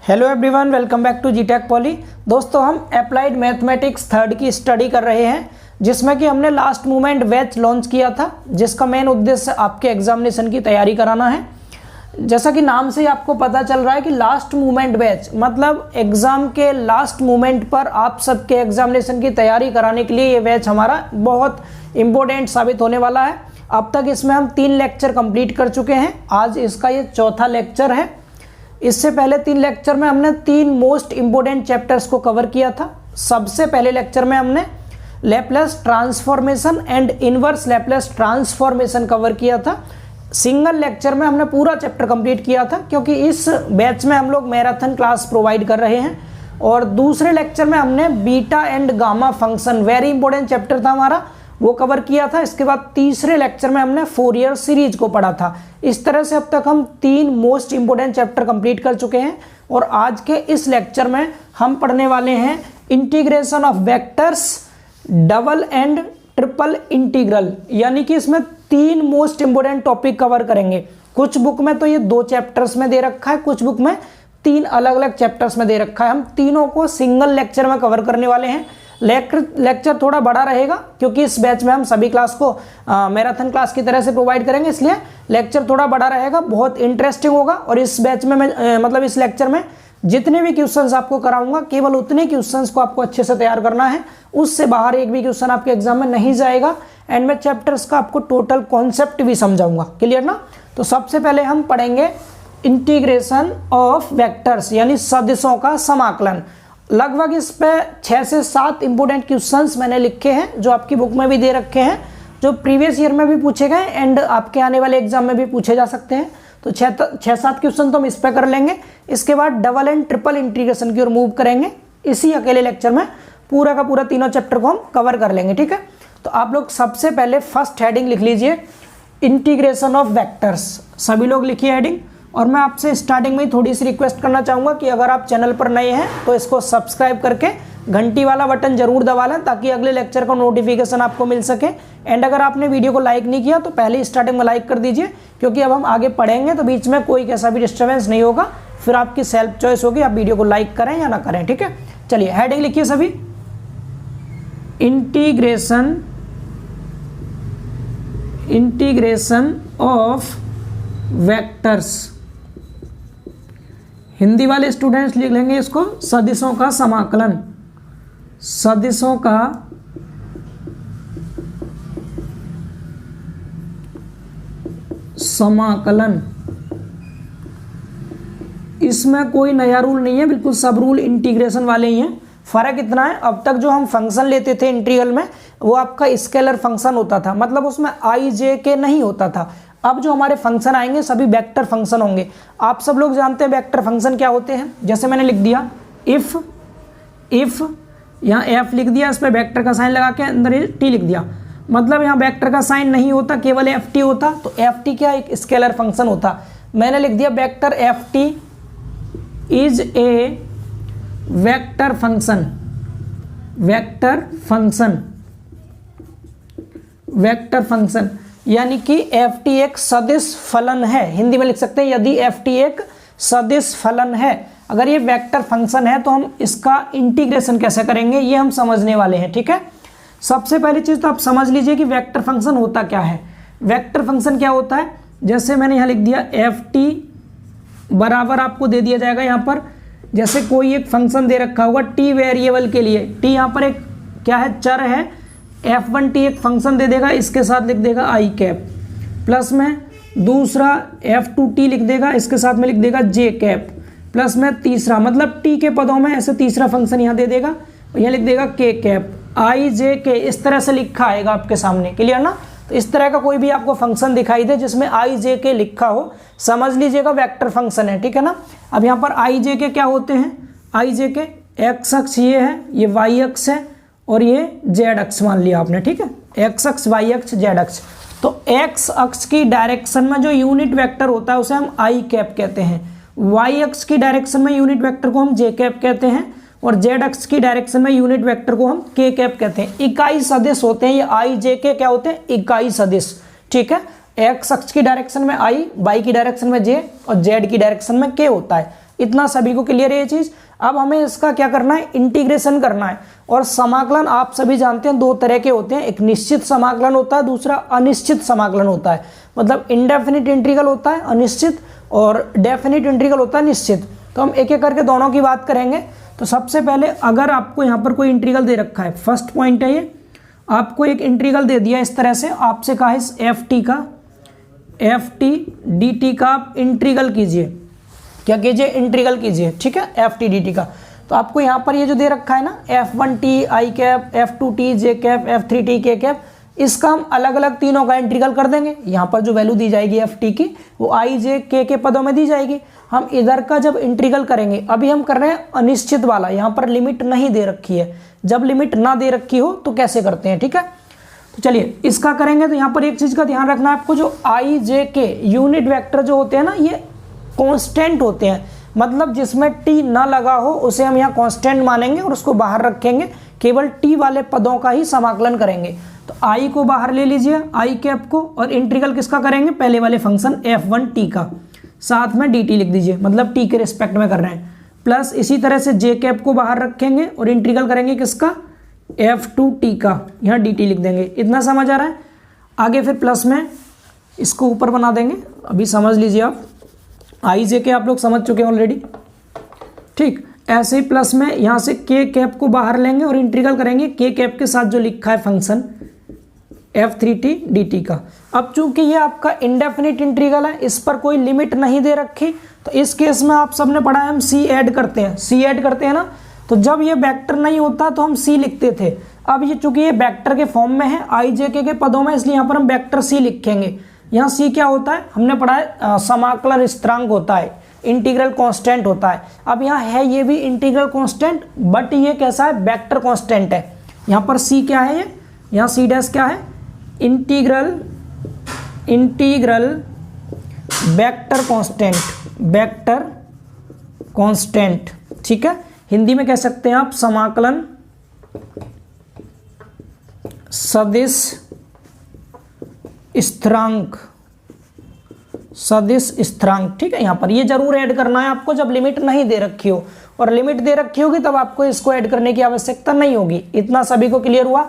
Hello everyone, welcome back to जीटेक Poly. दोस्तों, हम अप्लाइड मैथमेटिक्स थर्ड की स्टडी कर रहे हैं, जिसमें कि हमने लास्ट मोमेंट बैच लॉन्च किया था, जिसका मेन उद्देश्य आपके एग्जामिनेशन की तैयारी कराना है। जैसा कि नाम से ही आपको पता चल रहा है कि लास्ट मोमेंट बैच मतलब एग्जाम के लास्ट मोमेंट पर आप सबके एग्जामिनेशन की तैयारी कराने के लिए ये बैच हमारा बहुत इम्पोर्टेंट साबित होने वाला है। अब तक इसमें हम 3 लेक्चर कंप्लीट कर चुके हैं। आज इसका ये चौथा लेक्चर है। इससे पहले 3 लेक्चर में हमने 3 मोस्ट इंपोर्टेंट चैप्टर्स को कवर किया था। सबसे पहले लेक्चर में हमने Laplace transformation and inverse Laplace transformation cover किया था। सिंगल लेक्चर में हमने पूरा चैप्टर कंप्लीट किया था, क्योंकि इस बैच में हम लोग मैराथन क्लास प्रोवाइड कर रहे हैं। और दूसरे लेक्चर में हमने beta and gamma function, very important chapter था हमारा, वो कवर किया था। इसके बाद तीसरे लेक्चर में हमने फोरियर सीरीज को पढ़ा था। इस तरह से अब तक हम 3 मोस्ट इंपोर्टेंट चैप्टर कंप्लीट कर चुके हैं। और आज के इस लेक्चर में हम पढ़ने वाले हैं integration of vectors, double and triple integral, यानी कि इसमें 3 मोस्ट इंपोर्टेंट टॉपिक कवर करेंगे। कुछ बुक में तो ये 2 चैप्टर्स में दे रखा है, कुछ बुक में 3 अलग अलग चैप्टर्स में दे रखा है। हम तीनों को सिंगल लेक्चर में कवर करने वाले हैं। लेक्चर थोड़ा बड़ा रहेगा, क्योंकि इस बैच में हम सभी क्लास को मैराथन क्लास की तरह से प्रोवाइड करेंगे, इसलिए लेक्चर थोड़ा बड़ा रहेगा, बहुत इंटरेस्टिंग होगा। और इस बैच में मैं इस लेक्चर में जितने भी क्वेश्चंस आपको कराऊंगा, केवल उतने क्वेश्चंस को आपको अच्छे से तैयार करना है। उससे बाहर एक भी क्वेश्चन आपके एग्जाम में नहीं जाएगा। एंड मैं चैप्टर्स का आपको टोटल कॉन्सेप्ट भी समझाऊंगा। क्लियर ना? तो सबसे पहले हम पढ़ेंगे इंटीग्रेशन ऑफ वेक्टर्स, यानी सदिशों का समाकलन। लगभग इस पे 6 से 7 इंपोर्टेंट क्वेश्चंस मैंने लिखे हैं, जो आपकी बुक में भी दे रखे हैं, जो प्रीवियस ईयर में भी पूछे गए एंड आपके आने वाले एग्जाम में भी पूछे जा सकते हैं। तो 6-7 क्वेश्चन तो हम इस पे कर लेंगे। इसके बाद डबल एंड ट्रिपल इंटीग्रेशन की ओर मूव करेंगे। इसी अकेले लेक्चर में पूरा का पूरा तीनों चैप्टर को हम कवर कर लेंगे। ठीक है, तो आप लोग सबसे पहले फर्स्ट हेडिंग लिख लीजिए, इंटीग्रेशन ऑफ वेक्टर्स। सभी लोग लिखिए हेडिंग। और मैं आपसे स्टार्टिंग में ही थोड़ी सी रिक्वेस्ट करना चाहूँगा कि अगर आप चैनल पर नए हैं तो इसको सब्सक्राइब करके घंटी वाला बटन जरूर दबा लें, ताकि अगले लेक्चर का नोटिफिकेशन आपको मिल सके। एंड अगर आपने वीडियो को लाइक नहीं किया तो पहले स्टार्टिंग में लाइक कर दीजिए, क्योंकि अब हम आगे पढ़ेंगे तो बीच में कोई कैसा भी डिस्टर्बेंस नहीं होगा। फिर आपकी सेल्फ चॉइस होगी, आप वीडियो को लाइक करें या ना करें। ठीक है, चलिए हेडिंग लिखिए सभी, इंटीग्रेशन ऑफ वेक्टर्स। हिंदी वाले स्टूडेंट्स लिख लेंगे इसको सदिशों का समाकलन। सदिशों का समाकलन। इसमें कोई नया रूल नहीं है, बिल्कुल सब रूल इंटीग्रेशन वाले ही हैं। फर्क इतना है, अब तक जो हम फंक्शन लेते थे इंटीग्रल में, वो आपका स्केलर फंक्शन होता था, मतलब उसमें आई जे के नहीं होता था। अब जो हमारे फंक्शन आएंगे सभी वेक्टर फंक्शन होंगे। आप सब लोग जानते हैं वेक्टर फंक्शन क्या होते हैं। जैसे मैंने लिख दिया इफ यहाँ एफ लिख दिया, इस पर वेक्टर का साइन लगा के अंदर टी लिख दिया, मतलब यहाँ वेक्टर का साइन नहीं होता, केवल एफ टी होता। तो एफ टी क्या, एक स्केलर फंक्शन होता। मैंने लिख दिया vector F T is a vector function. Vector function यानी कि एफ टी एक सदिश फलन है। हिंदी में लिख सकते हैं, यदि एफ टी एक सदिश फलन है, अगर ये वेक्टर फंक्शन है, तो हम इसका इंटीग्रेशन कैसे करेंगे ये हम समझने वाले हैं। ठीक है, सबसे पहली चीज तो आप समझ लीजिए कि वेक्टर फंक्शन होता क्या है। वेक्टर फंक्शन क्या होता है, जैसे मैंने यहाँ लिख दिया एफ टी बराबर आपको दे दिया जाएगा यहाँ पर, जैसे कोई एक फंक्शन दे रखा होगा टी वेरिएबल के लिए। टी यहाँ पर एक क्या है, चर है। f1 टी एक फंक्शन दे देगा, इसके साथ लिख देगा आई कैप, प्लस में दूसरा f2 टी लिख देगा, इसके साथ में लिख देगा जे कैप, प्लस में तीसरा, मतलब टी के पदों में ऐसे तीसरा फंक्शन यहाँ दे देगा, यहाँ लिख देगा के कैप, आई जे के, इस तरह से लिखा आएगा आपके सामने। क्लियर ना? तो इस तरह का कोई भी आपको फंक्शन दिखाई दे जिसमें आई जे के लिखा हो, समझ लीजिएगा वेक्टर फंक्शन है। ठीक है ना? अब यहाँ पर आई जे के क्या होते हैं, आई जे के एक्स अक्ष ये है, ये वाई अक्ष है, और ये जेड अक्ष मान लिया आपने। ठीक है, एक्स अक्ष, वाई अक्ष, जेड अक्ष। तो एक्स अक्ष की डायरेक्शन में जो यूनिट वेक्टर होता है उसे हम आई कैप कहते हैं। वाई अक्ष की डायरेक्शन में यूनिट वेक्टर को हम जे कैप कहते हैं, और जेड अक्ष की डायरेक्शन में यूनिट वेक्टर को हम के कैप कहते हैं। इकाई सदिश होते हैं ये आई जे के, क्या होते हैं, इकाई सदिश। ठीक है, एक्स अक्ष की डायरेक्शन में आई, वाई की डायरेक्शन में जे और जेड की डायरेक्शन में के होता है। इतना सभी को क्लियर है ये चीज़। अब हमें इसका क्या करना है, इंटीग्रेशन करना है। और समाकलन आप सभी जानते हैं दो तरह के होते हैं, एक निश्चित समाकलन होता है, दूसरा अनिश्चित समाकलन होता है। मतलब इनडेफिनिट इंटीग्रल होता है अनिश्चित और डेफिनिट इंटीग्रल होता है निश्चित। तो हम एक एक करके दोनों की बात करेंगे। तो सबसे पहले अगर आपको यहाँ पर कोई इंटीग्रल दे रखा है, फर्स्ट पॉइंट है ये, आपको एक इंटीग्रल दे दिया इस तरह से, आपसे कहा इस एफ टी डी टी का आप इंटीग्रल कीजिए। क्या कीजिए, इंटीग्रल कीजिए, ठीक है, एफ टी डी टी का। तो आपको यहाँ पर ये जो दे रखा है ना, F1t आई कैप, F2t जे कैप, F3t के कैप, इसका हम अलग अलग तीनों का इंटीग्रल कर देंगे। यहाँ पर जो वैल्यू दी जाएगी एफ टी की वो आई जे के पदों में दी जाएगी। हम इधर का जब इंटीग्रल करेंगे, अभी हम कर रहे हैं अनिश्चित वाला, यहाँ पर लिमिट नहीं दे रखी है। जब लिमिट ना दे रखी हो तो कैसे करते हैं, ठीक है। तो चलिए इसका करेंगे। तो यहाँ पर एक चीज़ का ध्यान रखना है आपको, जो आई जे के यूनिट वेक्टर जो होते हैं ना, ये कांस्टेंट होते हैं। मतलब जिसमें टी ना लगा हो उसे हम यहाँ कांस्टेंट मानेंगे और उसको बाहर रखेंगे, केवल टी वाले पदों का ही समाकलन करेंगे। तो आई को बाहर ले लीजिए, आई कैप को, और इंटीग्रल किसका करेंगे, पहले वाले फंक्शन F1t का, साथ में dt लिख दीजिए, मतलब t के रिस्पेक्ट में कर रहे हैं। प्लस इसी तरह से जे कैप को बाहर रखेंगे और इंटीग्रल करेंगे किसका, F2t का, यहाँ dt लिख देंगे। इतना समझ आ रहा है। आगे फिर प्लस में इसको ऊपर बना देंगे, अभी समझ लीजिए आप, आई जे के आप लोग समझ चुके हैं ऑलरेडी, ठीक। ऐसे ही प्लस में यहाँ से के कैप को बाहर लेंगे और इंटीग्रल करेंगे के कैप के साथ जो लिखा है फंक्शन F3t dt का। अब चूंकि ये आपका इंडेफिनिट इंटीग्रल है, इस पर कोई लिमिट नहीं दे रखी, तो इस केस में आप सबने पढ़ा है हम c ऐड करते हैं, c ऐड करते हैं ना। तो जब ये वेक्टर नहीं होता तो हम c लिखते थे। अब ये चूंकि ये वेक्टर के फॉर्म में है आई जे के पदों में, इसलिए यहाँ पर हम वेक्टर c लिखेंगे। यहाँ c क्या होता है, हमने पढ़ा है समाकलन स्थिरांक होता है, इंटीग्रल कांस्टेंट होता है। अब यहाँ है ये भी इंटीग्रल कांस्टेंट, बट ये कैसा है, वेक्टर कांस्टेंट है। यहाँ पर c क्या है, ये यहाँ c डैश क्या है, इंटीग्रल वेक्टर कांस्टेंट, ठीक है। हिंदी में कह सकते हैं आप समाकलन सदिश स्थिरांक, ठीक है। यहाँ पर ये जरूर ऐड करना है आपको जब लिमिट नहीं दे रखी हो, और लिमिट दे रखी होगी तब आपको इसको ऐड करने की आवश्यकता नहीं होगी। इतना सभी को क्लियर हुआ।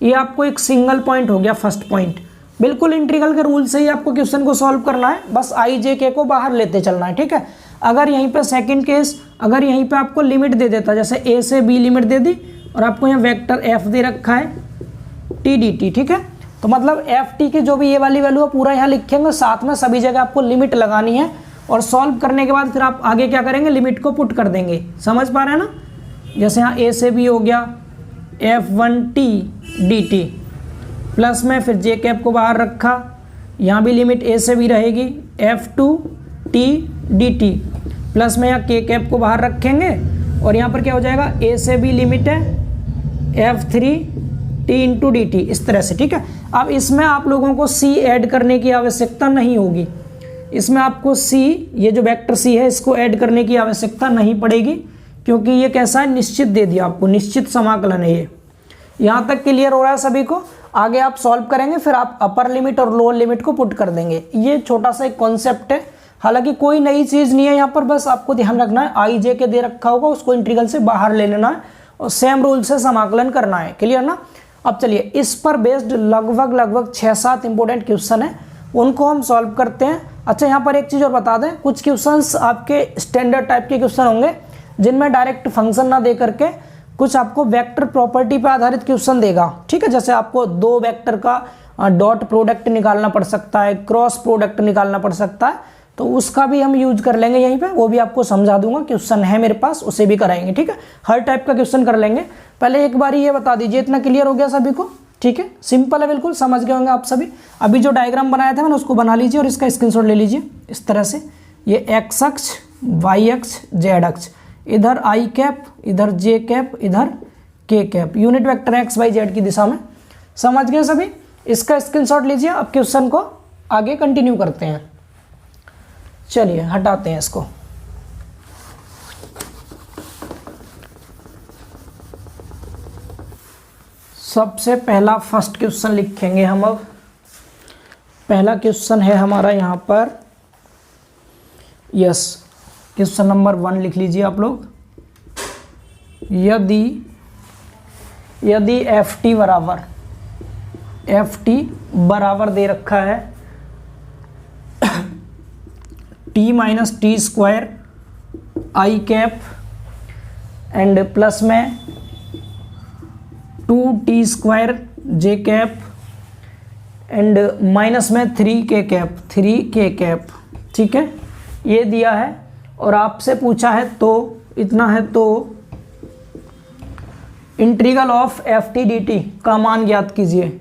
ये आपको एक सिंगल पॉइंट हो गया, फर्स्ट पॉइंट। बिल्कुल इंटीग्रल के रूल से ही आपको क्वेश्चन को सॉल्व करना है, बस आई जे के को बाहर लेते चलना है, ठीक है। अगर यहीं पे सेकंड केस, अगर यहीं पे आपको लिमिट दे देता, जैसे ए से बी लिमिट दे दी और आपको यहाँ वेक्टर एफ दे रखा है टी डी टी, ठीक है। तो मतलब एफ टी की जो भी ये वाली वैल्यू है पूरा यहाँ लिखेंगे, साथ में सभी जगह आपको लिमिट लगानी है, और सॉल्व करने के बाद फिर आप आगे क्या करेंगे, लिमिट को पुट कर देंगे। समझ पा रहे हैं ना। जैसे यहाँ ए से बी हो गया F1t dt, प्लस में फिर जे कैप को बाहर रखा, यहाँ भी लिमिट ए से बी रहेगी F2t dt, प्लस में यहाँ के कैप को बाहर रखेंगे और यहाँ पर क्या हो जाएगा, ए से बी लिमिट है F3t इंटू dt, इस तरह से, ठीक है। अब इसमें आप लोगों को c ऐड करने की आवश्यकता नहीं होगी, इसमें आपको c, ये जो वेक्टर c है, इसको ऐड करने की आवश्यकता नहीं पड़ेगी, क्योंकि ये कैसा है, निश्चित दे दिया आपको, निश्चित समाकलन है ये। यहाँ तक क्लियर हो रहा है सभी को। आगे आप सॉल्व करेंगे, फिर आप अपर लिमिट और लोअर लिमिट को पुट कर देंगे। ये छोटा सा एक कॉन्सेप्ट है, हालांकि कोई नई चीज़ नहीं है यहाँ पर, बस आपको ध्यान रखना है आई जे के दे रखा होगा, उसको इंटीग्रल से बाहर ले लेना है और सेम रूल से समाकलन करना है। क्लियर ना। अब चलिए इस पर बेस्ड लगभग 6-7 इंपॉर्टेंट क्वेश्चन है, उनको हम सॉल्व करते हैं। अच्छा, यहाँ पर एक चीज़ और बता दें, कुछ क्वेश्चंस आपके स्टैंडर्ड टाइप के क्वेश्चन होंगे जिनमें डायरेक्ट फंक्शन ना दे करके कुछ आपको वेक्टर प्रॉपर्टी पर आधारित क्वेश्चन देगा, ठीक है। जैसे आपको दो वेक्टर का डॉट प्रोडक्ट निकालना पड़ सकता है, क्रॉस प्रोडक्ट निकालना पड़ सकता है, तो उसका भी हम यूज कर लेंगे यहीं पे, वो भी आपको समझा दूंगा, क्वेश्चन है मेरे पास, उसे भी कराएंगे, ठीक है। हर टाइप का क्वेश्चन कर लेंगे। पहले एक बार ये बता दीजिए, इतना क्लियर हो गया सभी को, ठीक है। सिंपल है, बिल्कुल समझ गए होंगे आप सभी। अभी जो डायग्राम बनाया था मैंने उसको बना लीजिए और इसका स्क्रीनशॉट ले लीजिए इस तरह से। ये एक्स अक्ष, वाई अक्ष, जेड अक्ष, इधर आई कैप, इधर जे कैप, इधर K cap, unit vector X Y Z की दिशा में। समझ गए सभी। इसका स्क्रीनशॉट लीजिए। अब क्वेश्चन को आगे कंटिन्यू करते हैं। चलिए हटाते हैं इसको। सबसे पहला फर्स्ट क्वेश्चन लिखेंगे हम। अब पहला क्वेश्चन है हमारा यहाँ पर, यस, क्वेश्चन नंबर 1 लिख लीजिए आप लोग। यदि एफ टी बराबर दे रखा है T minus T square I cap and plus में 2t square j cap and minus में 3k कैप, ठीक है, ये दिया है और आपसे पूछा है तो इतना है, तो integral of F T D T का मान ज्ञात कीजिए।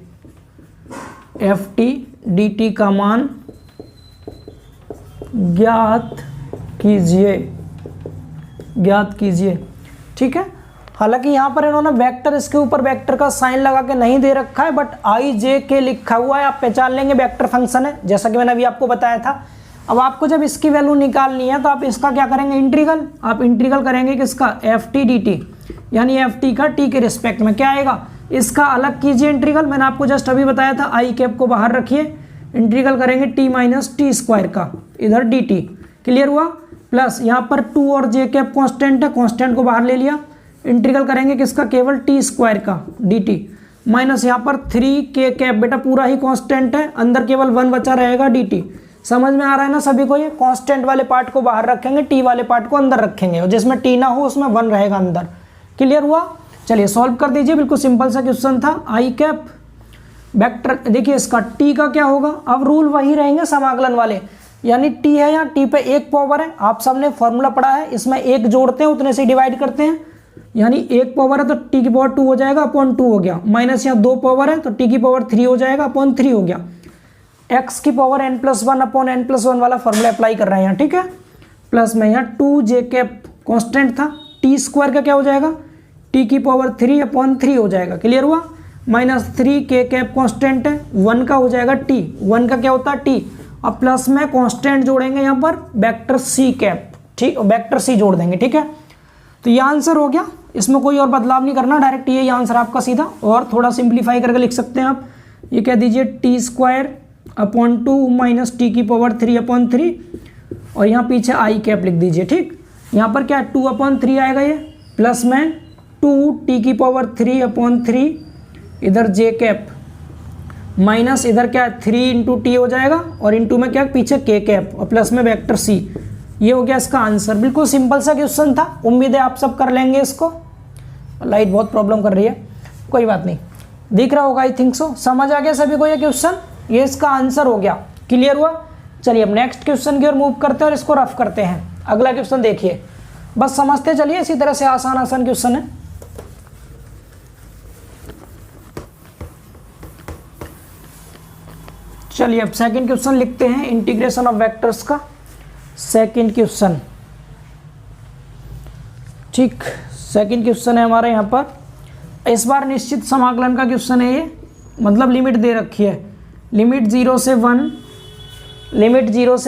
एफ टी डी टी का मान ज्ञात कीजिए, ठीक है। हालांकि यहाँ पर इन्होंने वेक्टर, इसके ऊपर वेक्टर का साइन लगा के नहीं दे रखा है, बट आई जे के लिखा हुआ है, आप पहचान लेंगे वेक्टर फंक्शन है, जैसा कि मैंने अभी आपको बताया था। अब आपको जब इसकी वैल्यू निकालनी है तो आप इसका क्या करेंगे, इंटीग्रल, आप इंटीग्रल करेंगे किसका, एफ टी डी टी, यानी एफ टी का टी के रिस्पेक्ट में क्या आएगा, इसका अलग कीजिए इंटीग्रल, मैंने आपको जस्ट अभी बताया था, आई कैप को बाहर रखिए, इंटीग्रल करेंगे टी माइनस टी स्क्वायर का, इधर डी टी, क्लियर हुआ, प्लस यहाँ पर 2 और जे कैप कांस्टेंट है, कांस्टेंट को बाहर ले लिया, इंटीग्रल करेंगे किसका, केवल टी स्क्वायर का डी टी, माइनस यहाँ पर 3k कैप, बेटा पूरा ही कांस्टेंट है, अंदर केवल 1 बचा रहेगा डी टी। समझ में आ रहा है ना सभी को, ये कांस्टेंट वाले पार्ट को बाहर रखेंगे, टी वाले पार्ट को अंदर रखेंगे, और जिसमें टी ना हो उसमें 1 रहेगा अंदर, क्लियर हुआ। चलिए सॉल्व कर दीजिए, बिल्कुल सिंपल सा क्वेश्चन था। आई कैप वेक्टर, देखिए इसका टी का क्या होगा, अब रूल वही रहेंगे समाकलन वाले, यानी टी है यहाँ, टी पे 1 पावर है, आप सबने फॉर्मूला पढ़ा है, इसमें 1 जोड़ते हैं उतने से डिवाइड करते हैं, यानी 1 पावर है तो टी की पावर 2 हो जाएगा, अपॉन 2 हो गया, माइनस यहाँ 2 पावर है तो टी की पावर 3 हो जाएगा, अपॉन 3 हो गया, एक्स की पावर n+1 अपॉन n+1 वाला फॉर्मूला अप्लाई कर रहे हैं यहाँ, ठीक है। प्लस में यहाँ 2 जे कैप कॉन्स्टेंट था, टी स्क्वायर का क्या हो जाएगा, टी की पावर 3 अपॉन 3 हो जाएगा, क्लियर हुआ, माइनस 3k कैप कॉन्स्टेंट है, 1 का हो जाएगा टी, 1 का क्या होता है टी, अब प्लस में कॉन्स्टेंट जोड़ेंगे यहाँ पर वेक्टर सी कैप, ठीक, वेक्टर सी जोड़ देंगे, ठीक है। तो ये आंसर हो गया, इसमें कोई और बदलाव नहीं करना, डायरेक्ट ये आंसर आपका सीधा, और थोड़ा सिंप्लीफाई करके लिख सकते हैं आप, ये कह दीजिए T square upon 2 minus T की पावर 3 अपॉन 3, और यहाँ पीछे आई कैप लिख दीजिए, ठीक, यहाँ पर क्या 2 अपॉन 3 आएगा ये, प्लस में 2 टी की पावर 3 अपॉन 3, इधर जे कैप, माइनस इधर क्या 3 इंटू टी हो जाएगा, और इंटू में क्या पीछे के कैप, और प्लस में वेक्टर सी, ये हो गया इसका आंसर। बिल्कुल सिंपल सा क्वेश्चन था, उम्मीद है आप सब कर लेंगे इसको। लाइट बहुत प्रॉब्लम कर रही है, कोई बात नहीं, दिख रहा होगा, आई थिंक सो, समझ आ गया सभी को ये क्वेश्चन, ये इसका आंसर हो गया, क्लियर हुआ। चलिए अब नेक्स्ट क्वेश्चन की ओर मूव करते हैं और इसको रफ करते हैं। अगला क्वेश्चन देखिए, बस समझते चलिए, इसी तरह से आसान क्वेश्चन है। चलिए अब सेकंड क्वेश्चन लिखते हैं, इंटीग्रेशन ऑफ वेक्टर्स का सेकंड क्वेश्चन, ठीक, सेकंड क्वेश्चन है हमारा यहाँ पर, इस बार निश्चित समाकलन का क्वेश्चन है ये, मतलब लिमिट दे रखी है, लिमिट 0 से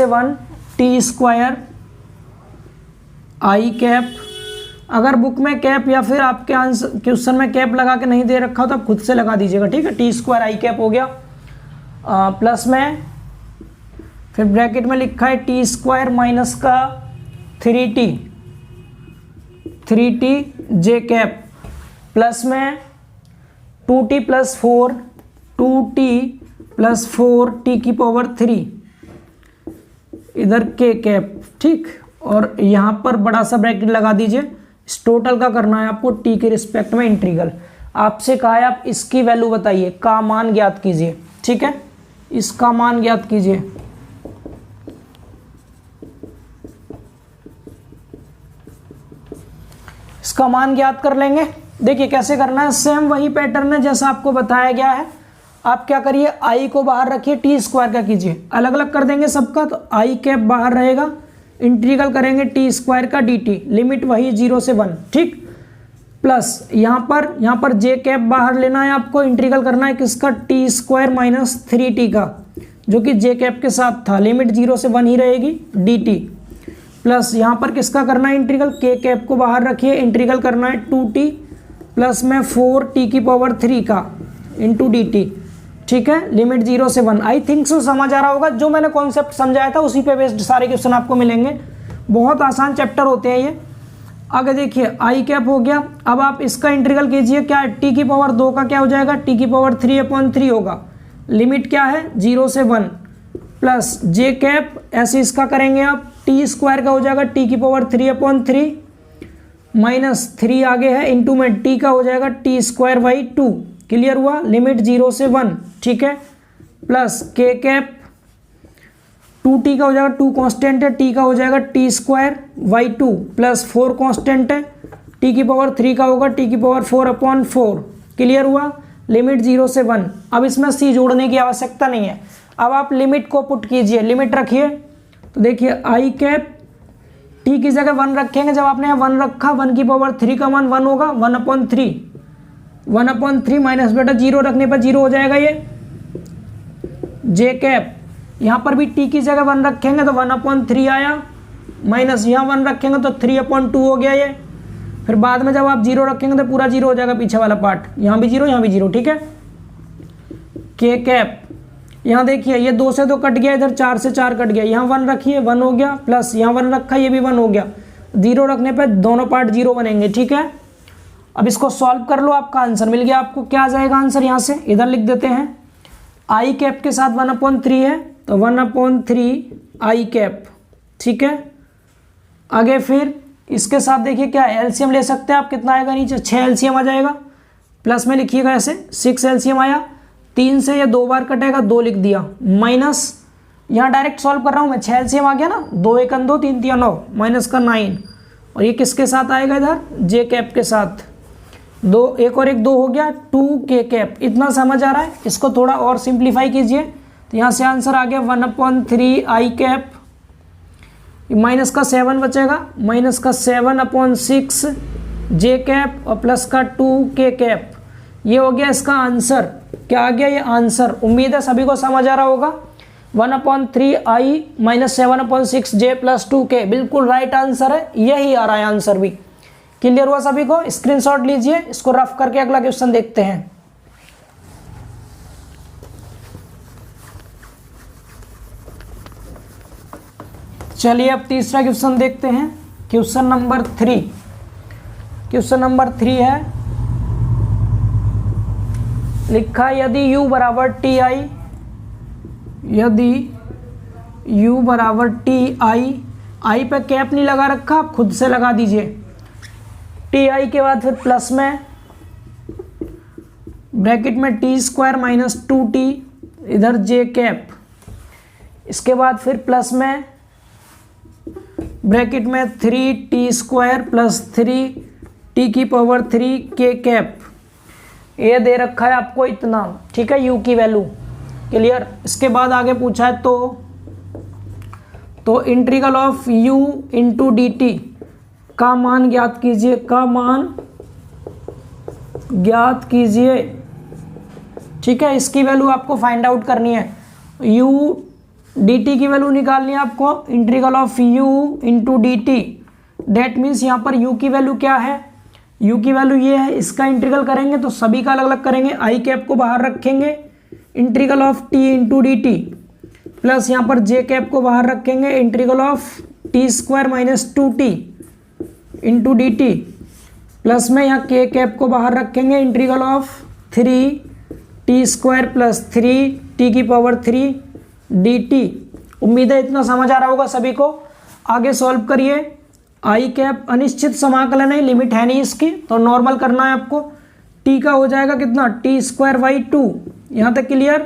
1 टी स्क्वायर आई कैप, अगर बुक में कैप या फिर आपके आंसर क्वेश्चन में कैप लगा के नहीं दे रखा हो तो आप खुद से लगा दीजिएगा, ठीक है, टी स्क्वायर आई कैप हो गया, प्लस में फिर ब्रैकेट में लिखा है टी स्क्वायर माइनस का 3t जे कैप, प्लस में 2t प्लस 4 टी की पावर 3, इधर के कैप, ठीक, और यहाँ पर बड़ा सा ब्रैकेट लगा दीजिए, इस टोटल का करना है आपको टी के रिस्पेक्ट में इंटीग्रल, आपसे कहा है आप इसकी वैल्यू बताइए, का मान ज्ञात कीजिए, ठीक है, इसका मान ज्ञात कीजिए। इसका मान ज्ञात कर लेंगे, देखिए कैसे करना है, सेम वही पैटर्न है जैसा आपको बताया गया है। आप क्या करिए, आई को बाहर रखिए, टी स्क्वायर का कीजिए, अलग अलग कर देंगे सबका, तो आई कैप बाहर रहेगा, इंटीग्रल करेंगे टी स्क्वायर का डी टी, लिमिट वही 0 से 1, ठीक, प्लस यहाँ पर जे कैप बाहर लेना है आपको, इंटीग्रल करना है किसका, टी स्क्वायर माइनस 3t का, जो कि जे कैप के साथ था, लिमिट 0 से 1 ही रहेगी, डी टी, प्लस यहाँ पर किसका करना है इंटीग्रल, के कैप को बाहर रखिए, इंटीग्रल करना है 2t प्लस में 4t की पावर 3 का इंटू डी टी, ठीक है, लिमिट 0 से 1, आई थिंक सो समझ आ रहा होगा, जो मैंने कॉन्सेप्ट समझाया था उसी पे बेस्ड सारे क्वेश्चन आपको मिलेंगे, बहुत आसान चैप्टर होते हैं ये। आगे देखिए आई कैप हो गया। अब आप इसका इंटीग्रल कीजिए, क्या है टी की पावर 2 का क्या हो जाएगा, टी की पावर 3/3 होगा। लिमिट क्या है 0 से 1 प्लस जे कैप, ऐसे इसका करेंगे आप, टी स्क्वायर का हो जाएगा टी की पावर 3/3 माइनस 3 आगे है इंटू में टी का हो जाएगा टी स्क्वायर बाई 2। क्लियर हुआ। लिमिट 0 से 1, ठीक है, प्लस के कैप 2t का हो जाएगा, 2 कांस्टेंट है, t का हो जाएगा T square by 2 plus 4 constant है, t की पावर 3 का होगा t की पावर 4/4। क्लियर हुआ। लिमिट 0 से 1। अब इसमें c जोड़ने की आवश्यकता नहीं है। अब आप लिमिट को पुट कीजिए, लिमिट रखिए। तो देखिए आई कैप टी की जगह 1 रखेंगे, जब आपने यहाँ 1 रखा 1 की पावर 3 का मान 1 होगा, 1/3 माइनस बेटा 0 रखने पर 0 हो जाएगा ये। जे कैप यहाँ पर भी टी की जगह 1 रखेंगे तो 1/3 आया, माइनस यहाँ 1 रखेंगे तो 3/2 हो गया ये। फिर बाद में जब आप 0 रखेंगे तो पूरा 0 हो जाएगा पीछे वाला पार्ट, यहाँ भी 0 यहाँ भी 0, ठीक है। के कैप यहाँ देखिए ये 2 से 2 कट गया, इधर 4 से 4 कट गया, यहाँ 1 रखिए 1 हो गया, प्लस यहाँ 1 रखा ये भी 1 हो गया। 0 रखने पे दोनों पार्ट 0 बनेंगे, ठीक है। अब इसको सॉल्व कर लो, आपका आंसर मिल गया। आपको क्या आ जाएगा आंसर, यहाँ से इधर लिख देते हैं। आई कैप के साथ 1/3 है तो 1/3 आई कैप, ठीक है। आगे फिर इसके साथ देखिए क्या एलसीएम ले सकते हैं आप, कितना आएगा नीचे 6 एलसीएम आ जाएगा, प्लस में लिखिएगा ऐसे 6 एलसीएम आया। 3 से ये 2 बार कटेगा, 2 लिख दिया, माइनस यहाँ डायरेक्ट सॉल्व कर रहा हूँ मैं, 6 एलसीएम आ गया ना, 2 1 2 3 3 9 माइनस का 9। और ये किसके साथ आएगा इधर, जे कैप के साथ, 2 1 और 1 2 हो गया, 2 के कैप। इतना समझ आ रहा है। इसको थोड़ा और सिंप्लीफाई कीजिए तो यहाँ से आंसर आ गया 1/3 आई कैप, माइनस का 7 बचेगा, माइनस का 7/6 जे कैप और प्लस का 2 के कैप। ये हो गया इसका आंसर। क्या आ गया ये आंसर। उम्मीद है सभी को समझ आ रहा होगा। 1/3 आई माइनस 7/6 जे प्लस 2 के बिल्कुल राइट आंसर है, यही आ रहा है आंसर भी। क्लियर हुआ सभी को। स्क्रीनशॉट लीजिए, इसको रफ करके अगला क्वेश्चन देखते हैं। चलिए अब तीसरा क्वेश्चन देखते हैं। Question number 3। क्वेश्चन नंबर 3 है, लिखा यदि u बराबर टी आई, यदि u बराबर टी आई, आई पे कैप नहीं लगा रखा, आप खुद से लगा दीजिए। टी आई के बाद फिर प्लस में ब्रैकेट में टी स्क्वायर माइनस 2t, इधर जे कैप, इसके बाद फिर प्लस में ब्रैकेट में 3t स्क्वायर प्लस 3t की पावर 3 के कैप। ये दे रखा है आपको इतना, ठीक है, u की वैल्यू। क्लियर। इसके बाद आगे पूछा है तो integral of u into D T का मान ज्ञात कीजिए, का मान ज्ञात कीजिए, ठीक है। इसकी वैल्यू आपको फाइंड आउट करनी है। u डी टी की वैल्यू निकालनी है आपको, integral of u into D T. That means यहाँ पर u की वैल्यू क्या है, u की वैल्यू ये है, इसका इंटीग्रल करेंगे तो सभी का अलग अलग करेंगे, आई कैप को बाहर रखेंगे, integral of t into D T, plus यहाँ पर j कैप को बाहर रखेंगे, integral of T square minus 2t into D T, plus में यहाँ k कैप को बाहर रखेंगे, integral of 3t square plus 3t की पावर 3 dt। उम्मीद है इतना समझ आ रहा होगा सभी को। आगे सॉल्व करिए। आई कैप अनिश्चित समाकलन है, लिमिट है नहीं इसकी, तो नॉर्मल करना है आपको। t का हो जाएगा कितना, टी स्क्वायर बाई 2, यहाँ तक क्लियर,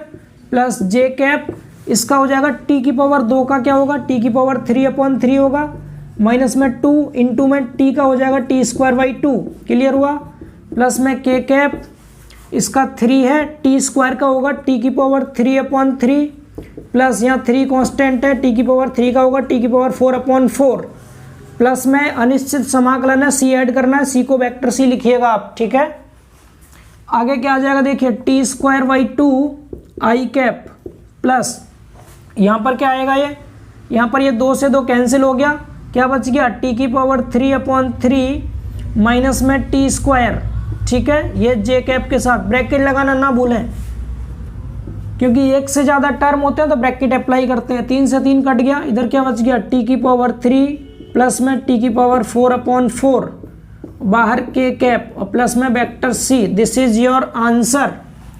प्लस जे कैप, इसका हो जाएगा t की पावर 2 का क्या होगा, t की पावर 3/3 होगा, माइनस में 2 इंटू में t का हो जाएगा टी स्क्वायर बाई 2। क्लियर हुआ। प्लस में के कैप, इसका 3 है, टी स्क्वायर का होगा t की पावर 3/3, प्लस यहाँ 3 कांस्टेंट है, t की पावर 3 का होगा t की पावर 4/4, प्लस में अनिश्चित समाकलन है, c ऐड करना है, c को वेक्टर c लिखिएगा आप, ठीक है। आगे क्या आ जाएगा देखिए, T square by 2 I cap, plus यहाँ पर क्या आएगा, ये यहाँ पर ये 2 से 2 कैंसिल हो गया, क्या बच गया, t की पावर 3/3 माइनस में टी स्क्वायर, ठीक है। ये जे कैप के साथ ब्रैकेट लगाना ना भूलें, क्योंकि एक से ज़्यादा टर्म होते हैं तो ब्रैकेट अप्लाई करते हैं। 3 से 3 कट गया, इधर क्या बच गया, t की पावर 3 प्लस में टी की पावर 4/4 बाहर के कैप और प्लस में vector C. This is your answer.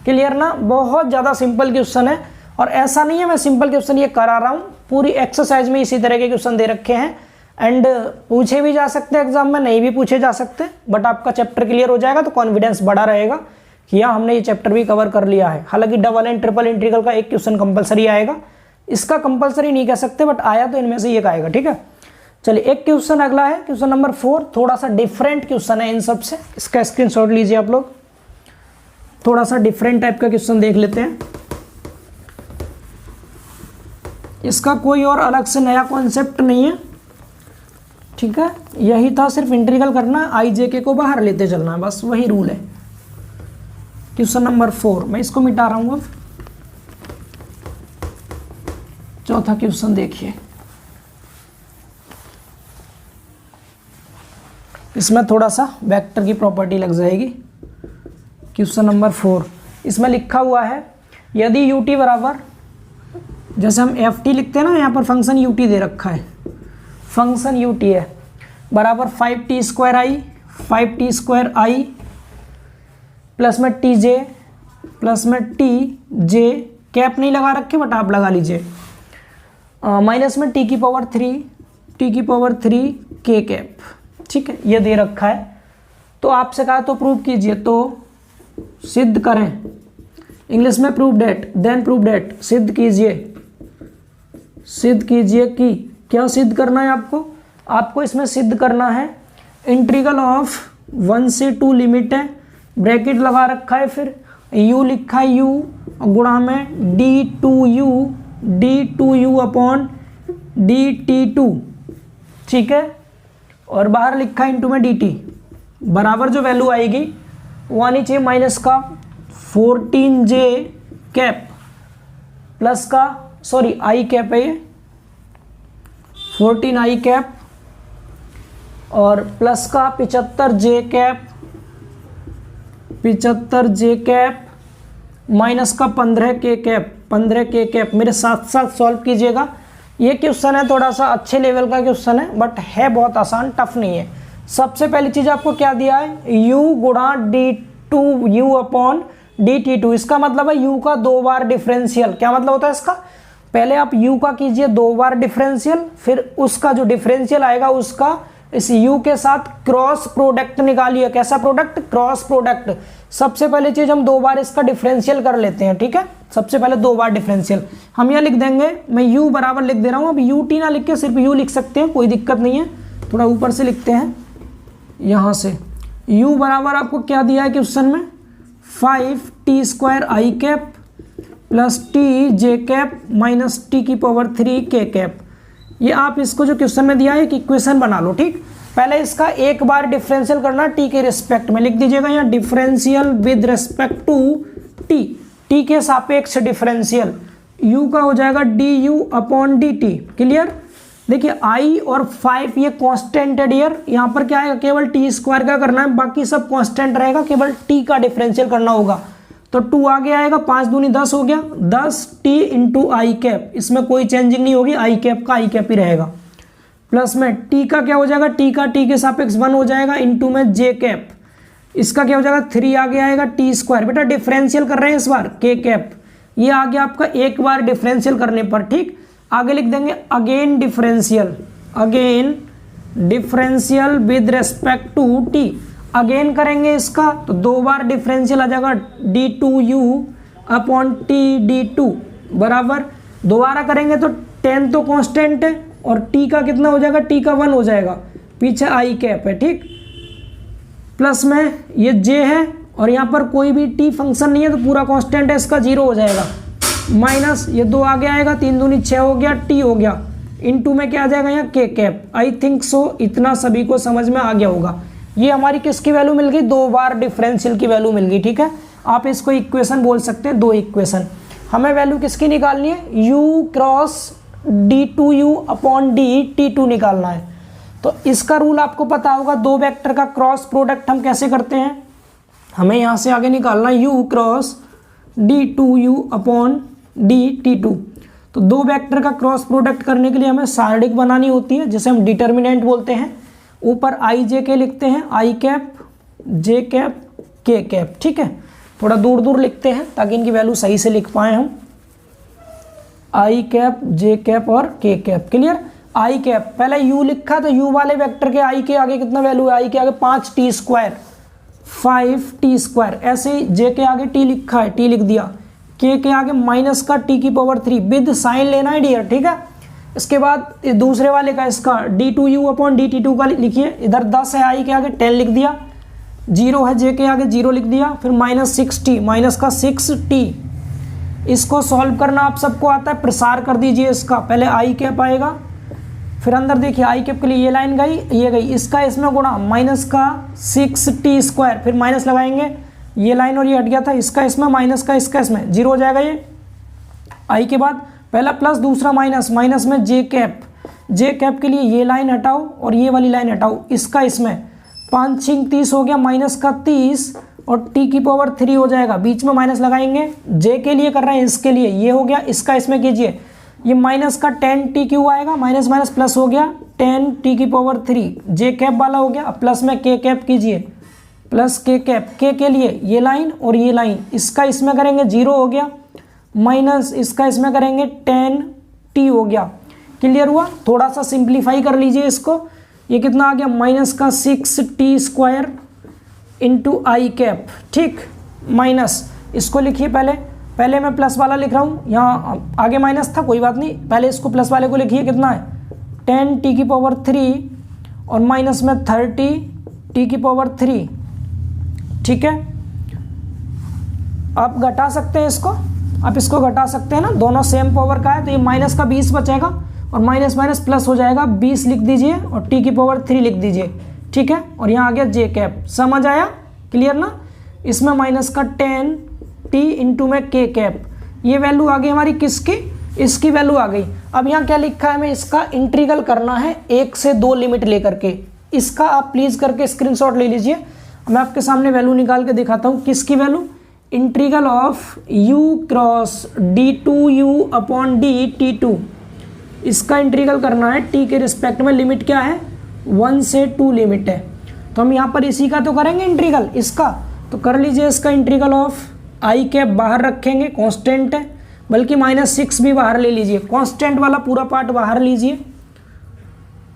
Clear ना? बहुत ज़्यादा सिंपल क्वेश्चन है और ऐसा नहीं है मैं सिंपल क्वेश्चन ये करा रहा हूँ, पूरी एक्सरसाइज में इसी तरह के क्वेश्चन दे रखे हैं एंड पूछे भी जा सकते हैं एग्जाम में, नहीं भी पूछे जा सकते, बट आपका चैप्टर क्लियर हो जाएगा तो कॉन्फिडेंस बढ़ा रहेगा कि हाँ हमने ये चैप्टर भी कवर कर लिया है। हालांकि डबल एंड ट्रिपल इंटीग्रल का एक क्वेश्चन कंपलसरी आएगा, इसका कंपलसरी नहीं कह सकते बट आया तो इनमें से एक आएगा। ठीक है, चलिए एक क्वेश्चन अगला है, क्वेश्चन नंबर 4। थोड़ा सा डिफरेंट क्वेश्चन है इन सब से, इसका स्क्रीनशॉट लीजिए आप लोग। थोड़ा सा डिफरेंट टाइप का क्वेश्चन देख लेते हैं। इसका कोई और अलग से नया कॉन्सेप्ट नहीं है, ठीक है, यही था, सिर्फ इंटीग्रल करना है, आई जे के को बाहर लेते चलना है, बस वही रूल है। क्वेश्चन नंबर 4 मैं इसको मिटा रहा हूं। अब चौथा क्वेश्चन देखिए, इसमें थोड़ा सा वेक्टर की प्रॉपर्टी लग जाएगी। क्वेश्चन नंबर 4 इसमें लिखा हुआ है यदि ut बराबर, जैसे हम ft लिखते हैं ना, यहाँ पर फंक्शन ut दे रखा है, फंक्शन ut है बराबर 5t² प्लस में tj प्लस में tj, कैप नहीं लगा रखे बट आप लगा लीजिए, माइनस में t की पावर 3 k कैप। ठीक है, ये दे रखा है तो आपसे कहा तो प्रूव कीजिए, तो सिद्ध करें, इंग्लिश में prove that, then prove that, सिद्ध कीजिए कि क्या सिद्ध करना है आपको इसमें सिद्ध करना है इंटीग्रल ऑफ 1 से 2 लिमिट है, ब्रैकेट लगा रखा है, फिर u लिखा है u गुणा में d2u अपॉन dt2, ठीक है, और बाहर लिखा है इंटू में dt, बराबर जो वैल्यू आएगी वो आनी चाहिए माइनस का 14j कैप प्लस का, सॉरी i कैप है ये, 14i कैप और प्लस का 75j कैप माइनस का 15k कैप। मेरे साथ साथ सॉल्व कीजिएगा। ये क्वेश्चन है थोड़ा सा अच्छे लेवल का क्वेश्चन है बट है बहुत आसान, टफ नहीं है। सबसे पहली चीज आपको क्या दिया है, u गुणा d2u अपॉन dt2, इसका मतलब है u का 2 बार डिफरेंशियल। क्या मतलब होता है इसका, पहले आप u का कीजिए 2 बार डिफरेंशियल, फिर उसका जो डिफरेंशियल आएगा उसका इस u के साथ क्रॉस प्रोडक्ट निकालिए। कैसा प्रोडक्ट, क्रॉस प्रोडक्ट। सबसे पहले चीज हम 2 बार इसका डिफरेंशियल कर लेते हैं, ठीक है, सबसे पहले 2 बार डिफरेंशियल हम यह लिख देंगे, मैं u बराबर लिख दे रहा हूं, अब ut ना लिख के सिर्फ u लिख सकते हैं, कोई दिक्कत नहीं है, थोड़ा ऊपर से लिखते हैं यहां से। u बराबर आपको क्या दिया है क्वेश्चन में, 5t² cap plus tj cap minus t की पावर 3 k कैप। ये आप इसको जो क्वेश्चन में दिया है कि इक्वेशन बना लो, ठीक। पहले इसका एक बार डिफरेंशियल करना t के रिस्पेक्ट में, लिख दीजिएगा यहाँ differential with respect to t के सापेक्ष डिफरेंशियल, u का हो जाएगा du अपॉन dt। क्लियर, देखिए i और 5 ये कांस्टेंट है डियर, यहाँ पर क्या आएगा, केवल t² का करना है, बाकी सब कांस्टेंट रहेगा, केवल t का डिफरेंशियल करना होगा। तो 2 आगे आएगा, 5 दूनी 10 हो गया, 10t इंटू आई कैप, इसमें कोई चेंजिंग नहीं होगी, आई कैप का आई कैप ही रहेगा। प्लस में t का क्या हो जाएगा, t का t के सापेक्ष 1 हो जाएगा, इंटू में j कैप, इसका क्या हो जाएगा 3 आगे आएगा t², बेटा डिफरेंशियल कर रहे हैं इस बार k कैप, ये आ गया आपका एक बार डिफरेंशियल करने पर, ठीक। आगे लिख देंगे again differential with respect to t, again करेंगे इसका तो 2 बार डिफरेंशियल आ जाएगा d2u अपॉन t d2 बराबर, दोबारा करेंगे तो 10 तो कांस्टेंट है और t का कितना हो जाएगा, t का 1 हो जाएगा, पीछे आई कैप है, ठीक। प्लस में ये j है और यहाँ पर कोई भी t फंक्शन नहीं है तो पूरा कांस्टेंट है, इसका 0 हो जाएगा, माइनस ये 2 आगे आएगा, 3 दूनी 6 हो गया, t हो गया, इनटू में क्या आ जाएगा यहाँ k cap. I think so इतना सभी को समझ में आ गया होगा। ये हमारी किसकी वैल्यू मिल गई, 2 बार डिफरेंशियल की वैल्यू मिल गई, ठीक है। आप इसको इक्वेशन बोल सकते हैं, 2 इक्वेशन। हमें वैल्यू किसकी निकालनी है, u cross d2u upon dt2 निकालना है। तो इसका रूल आपको पता होगा, 2 वेक्टर का क्रॉस प्रोडक्ट हम कैसे करते हैं, हमें यहाँ से आगे निकालना u cross d2u upon dt2। तो दो वेक्टर का क्रॉस प्रोडक्ट करने के लिए हमें सारणिक बनानी होती है जिसे हम डिटर्मिनेंट बोलते हैं। ऊपर आई जे के लिखते हैं, आई कैप जे कैप के कैप, ठीक है। थोड़ा दूर दूर लिखते हैं ताकि इनकी वैल्यू सही से लिख पाए हम। आई कैप जे कैप और के कैप, क्लियर। आई कैप पहले यू लिखा तो यू वाले वेक्टर के आई के आगे कितना वैल्यू है, आई के आगे 5t स्क्वायर 5t स्क्वायर। ऐसे ही जे के आगे टी लिखा है, टी लिख दिया। के आगे माइनस का टी की पावर 3 विद साइन लेना है डियर, ठीक है। इसके बाद दूसरे वाले का इसका d2u अपॉन dt2 का लिखिए। इधर 10 है, आई के आगे 10 लिख दिया। 0 है, जे के आगे 0 लिख दिया। फिर -6t, माइनस का 6t। इसको सॉल्व करना आप सबको आता है, प्रसार कर दीजिए इसका। पहले आई कैप आएगा, फिर अंदर देखिए आई कैप के लिए ये लाइन गई, ये गई, इसका इसमें गुणा माइनस का 6t स्क्वायर, फिर माइनस लगाएंगे, ये लाइन और ये हट गया था, इसका इसमें माइनस का इसका इसमें, 0 हो जाएगा ये। आई के बाद पहला प्लस दूसरा माइनस, माइनस में जे कैप के लिए ये लाइन हटाओ और ये वाली लाइन हटाओ, इसका इसमें 5 6 30 हो गया, माइनस का 30 और t की पावर 3 हो जाएगा, बीच में माइनस लगाएंगे। जे के लिए कर रहे हैं, इसके लिए ये हो गया, इसका इसमें कीजिए, ये माइनस का 10t क्यों आएगा, माइनस माइनस प्लस हो गया 10t की पावर 3, जे कैप वाला हो गया। अब प्लस में के कैप कीजिए, प्लस के कैप, के लिए ये लाइन और ये लाइन, इसका इसमें करेंगे 0 हो गया, माइनस इसका इसमें करेंगे 10t हो गया। क्लियर हुआ। थोड़ा सा सिंप्लीफाई कर लीजिए इसको, ये कितना आ गया, माइनस का 6t स्क्वायर इंटू आई कैप, ठीक, माइनस इसको लिखिए। पहले मैं प्लस वाला लिख रहा हूँ, यहाँ आगे माइनस था, कोई बात नहीं, पहले इसको प्लस वाले को लिखिए, कितना है 10t की पावर 3 और माइनस में 30t की पावर 3, ठीक है। आप घटा सकते हैं इसको, आप इसको घटा सकते हैं ना, दोनों सेम पावर का है, तो ये माइनस का 20 बचेगा और माइनस माइनस प्लस हो जाएगा, 20 लिख दीजिए और t की पावर 3 लिख दीजिए, ठीक है। और यहाँ आ गया जे कैप, समझ आया, क्लियर ना। इसमें माइनस का 10t इंटू में के कैप, ये वैल्यू आ गई हमारी किसकी, इसकी वैल्यू आ गई। अब यहाँ क्या लिखा है, हमें इसका इंटीग्रल करना है 1 से 2 लिमिट लेकर के। इसका आप प्लीज करके स्क्रीनशॉट ले लीजिए, मैं आपके सामने वैल्यू निकाल के दिखाता हूँ। किसकी value, integral of u cross d2u upon dt2, इसका इंटीग्रल करना है t के रिस्पेक्ट में। लिमिट क्या है, 1 से 2 लिमिट है, तो हम यहाँ पर इसी का तो करेंगे इंटीग्रल, इसका तो कर लीजिए। इसका इंटीग्रल ऑफ आई कैप बाहर रखेंगे, कांस्टेंट है, बल्कि -6 भी बाहर ले लीजिए, कांस्टेंट वाला पूरा पार्ट बाहर लीजिए,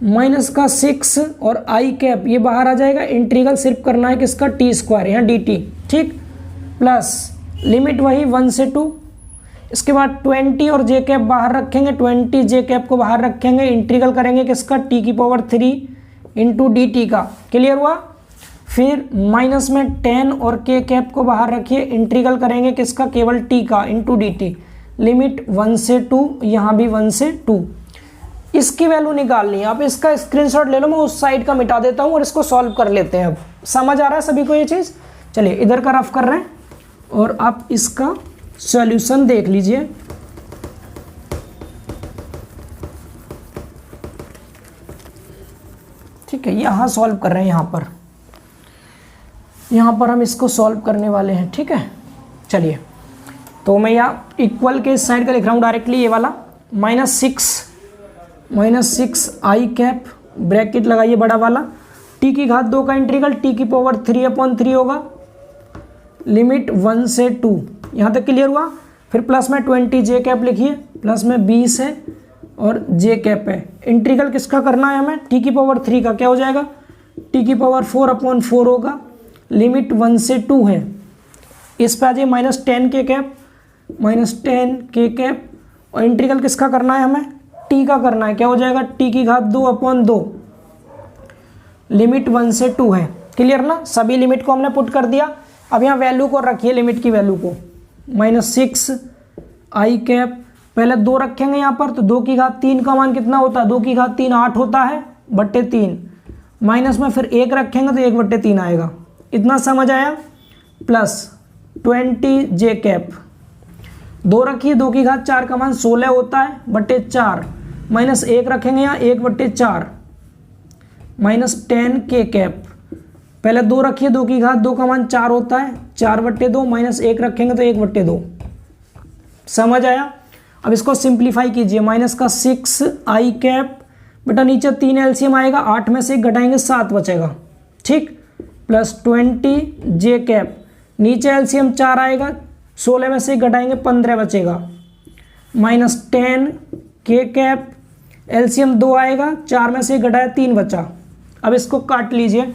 माइनस का 6 और आई कैप ये बाहर आ जाएगा। इंटीग्रल सिर्फ करना है किसका, टी स्क्वायर, यहाँ dt, ठीक, प्लस लिमिट वही 1 से 2। इसके बाद 20 और जे कैप बाहर रखेंगे, 20 जे कैप को बाहर रखेंगे, इंटीग्रल करेंगे किसका, टी की पावर 3 इंटू dt का। क्लियर हुआ। फिर माइनस में 10 और के कैप को बाहर रखिए, इंटीग्रल करेंगे किसका, केवल t का इंटू dt। लिमिट 1 से 2, यहाँ भी 1 से 2। इसकी वैल्यू निकालनी है, आप इसका स्क्रीनशॉट ले लो, मैं उस साइड का मिटा देता हूँ और इसको सॉल्व कर लेते हैं। अब समझ आ रहा है सभी को ये चीज़। चलिए इधर का रफ कर रहे हैं और आप इसका सॉल्यूशन देख लीजिए। ठीक है, यहाँ सॉल्व कर रहे हैं, यहाँ पर हम इसको सॉल्व करने वाले हैं, ठीक है। चलिए तो मैं यहाँ इक्वल के इस साइड का लिख रहा हूँ डायरेक्टली, ये वाला -6 आई कैप, ब्रैकेट लगाइए बड़ा वाला, t की घात 2 का इंटीग्रल t की पावर 3/3 होगा, लिमिट 1 से 2। यहाँ तक क्लियर हुआ। फिर प्लस में 20 जे कैप लिखिए, प्लस में 20 है और जे कैप है। इंटीग्रल किसका करना है हमें, t की पावर 3 का, क्या हो जाएगा, t की पावर 4/4 होगा, लिमिट 1 से 2 है। इस पे आ जाइए -10 के कैप, -10 के कैप, और इंटीग्रल किसका करना है हमें, t का करना है, क्या हो जाएगा, t की घात 2/2, लिमिट 1 से 2 है। क्लियर ना, सभी लिमिट को हमने पुट कर दिया। अब यहाँ वैल्यू को रखिए, लिमिट की वैल्यू को, -6 आई कैप, पहले 2 रखेंगे यहाँ पर, तो 2 की घात 3 का मान कितना होता है, 2 की घात 3 8 होता है, बट्टे 3, माइनस में फिर 1 रखेंगे तो 1/3 आएगा। इतना समझ आया। प्लस 20 जे कैप, 2 रखिए, 2 की घात 4 का मान 16 होता है, बट्टे 4, माइनस 1 रखेंगे यहाँ, 1/4, -10 के कैप, पहले 2 रखिए, 2 की घात 2 का मान 4 होता है, 4/2, माइनस 1 रखेंगे तो 1/2। समझ आया। अब इसको सिंप्लीफाई कीजिए, माइनस का 6 आई कैप, बेटा नीचे 3 एलसीएम आएगा, 8 में से 1 घटाएंगे 7 बचेगा, ठीक, प्लस 20 जे कैप, नीचे एलसीएम 4 आएगा, 16 में से 1 घटाएंगे 15 बचेगा, माइनस 10 के कैप, एलसीएम 2 आएगा, 4 में से 1 घटाया 3 बचा। अब इसको काट लीजिए,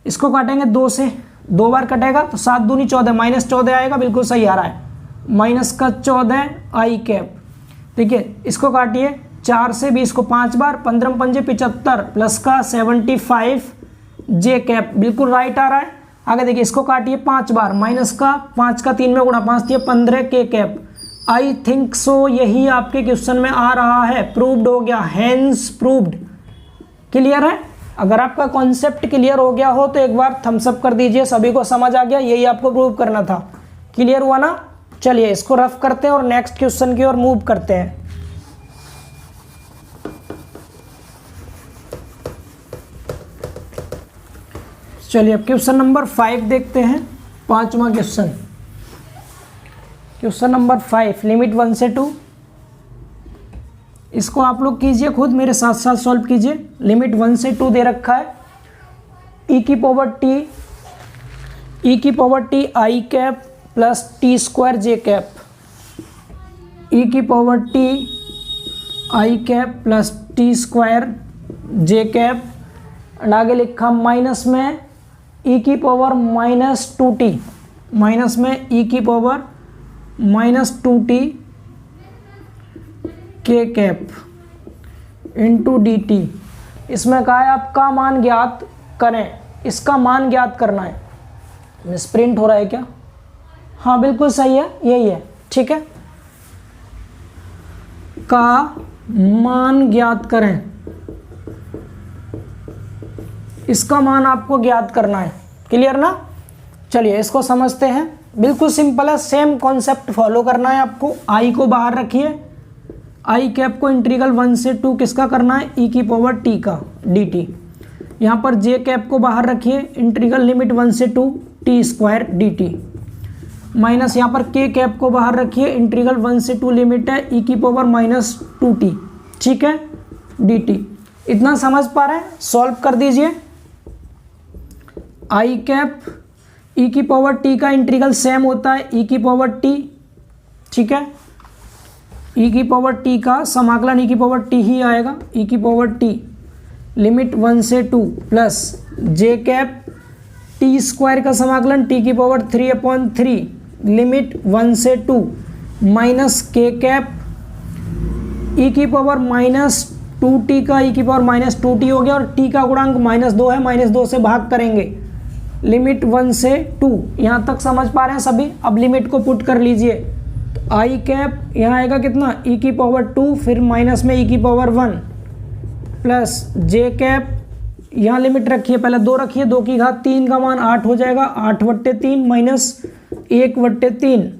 इसको काटेंगे 2 से, 2 बार कटेगा तो 7 दूनी 14, माइनस 14 आएगा, बिल्कुल सही आ रहा है, माइनस का 14 आई कैप। ठीक है, इसको काटिए 4 से 20 को 5 बार, 15 पंजे 75, प्लस का 75 जे कैप, बिल्कुल राइट आ रहा है। आगे देखिए, इसको काटिए 5 बार, माइनस का 5 का 3 में गुणा 5 दिए 15 के कैप। आई थिंक सो यही आपके क्वेश्चन में आ रहा है, प्रूव्ड हो गया, हैंस प्रूव्ड। क्लियर है? अगर आपका कॉन्सेप्ट क्लियर हो गया हो तो एक बार थम्स अप कर दीजिए, सभी को समझ आ गया, यही आपको प्रूव करना था। क्लियर हुआ ना? चलिए इसको रफ करते हैं और नेक्स्ट क्वेश्चन की ओर मूव करते हैं। चलिए अब क्वेश्चन नंबर 5 देखते हैं, 5वां क्वेश्चन। क्वेश्चन नंबर 5, लिमिट 1 से 2। इसको आप लोग कीजिए खुद, मेरे साथ साथ सॉल्व कीजिए। लिमिट 1 से 2 दे रखा है, ई की power t i cap plus t square j cap, e की power t i cap plus t square j cap, and आगे लिखा माइनस में ई की पावर माइनस 2t, माइनस में ई की पावर माइनस 2t के कैप इंटू डी टी। इसमें कहा है आपका मान ज्ञात करें, इसका मान ज्ञात करना है। मिसप्रिंट हो रहा है क्या? हाँ बिल्कुल सही है, यही है, ठीक है। का मान ज्ञात करें, इसका मान आपको ज्ञात करना है। क्लियर ना? चलिए इसको समझते हैं, बिल्कुल सिंपल है, सेम कॉन्सेप्ट फॉलो करना है आपको। आई को बाहर रखिए, आई कैप को इंटीग्रल 1 से 2 किसका करना है? ई की पावर टी का डी टी। यहाँ पर जे कैप को बाहर रखिए, इंटीग्रल लिमिट 1 से 2 T square D T, minus यहाँ पर के कैप को बाहर रखिए, इंटीग्रल 1 से 2 लिमिट है ई की पावर माइनस 2t, ठीक है, डी टी। इतना समझ पा रहे हैं? सॉल्व कर दीजिए। आई कैप ई की पावर टी का इंटीग्रल सेम होता है ई की पावर टी, ठीक है, ई की पावर टी का समाकलन ई की पावर टी ही आएगा, ई की पावर टी लिमिट 1 से 2 प्लस जे कैप टी स्क्वायर का समाकलन टी की पावर 3/3 लिमिट 1 से 2 माइनस के कैप ई की पावर माइनस 2t का ई की पावर माइनस 2t हो गया, और t का गुणांक -2 है, -2 से भाग करेंगे, लिमिट 1 से 2। यहाँ तक समझ पा रहे हैं सभी? अब लिमिट को पुट कर लीजिए, तो आई कैप यहाँ आएगा कितना? ई की पावर 2, फिर माइनस में ई की पावर 1 प्लस जे कैप, यहाँ लिमिट रखिए, पहले 2 रखिए, 2 की घात 3 का मान 8 हो जाएगा, 8/3 माइनस 1/3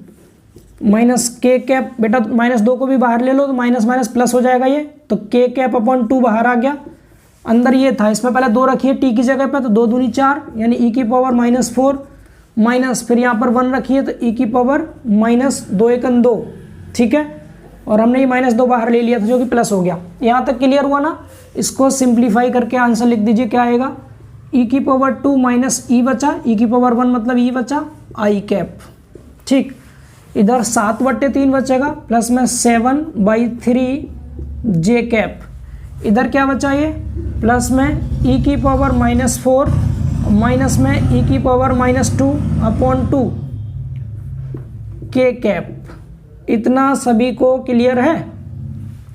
माइनस के कैप, बेटा -2 को भी बाहर ले लो तो माइनस माइनस प्लस हो जाएगा ये, तो के कैप अपॉन 2 बाहर आ गया, अंदर ये था, इसमें पहले 2 रखिए टी की जगह पे, तो 2 दूनी 4 यानी ई की पावर -4 माइनस, फिर यहाँ पर 1 रखिए तो ई की पावर -2 × 2, ठीक है, और हमने ये -2 बाहर ले लिया था जो कि प्लस हो गया। यहाँ तक क्लियर हुआ ना? इसको सिंप्लीफाई करके आंसर लिख दीजिए, क्या आएगा? ई की पावर 2 माइनस ई बचा, ई की पावर 1 मतलब ई बचा, आई कैप, ठीक, इधर 7/3 बचेगा, प्लस में 7/3 जे कैप, इधर क्या बचा ये? प्लस में ई की पावर -4 माइनस में ई की पावर -2/2 के कैप। इतना सभी को क्लियर है?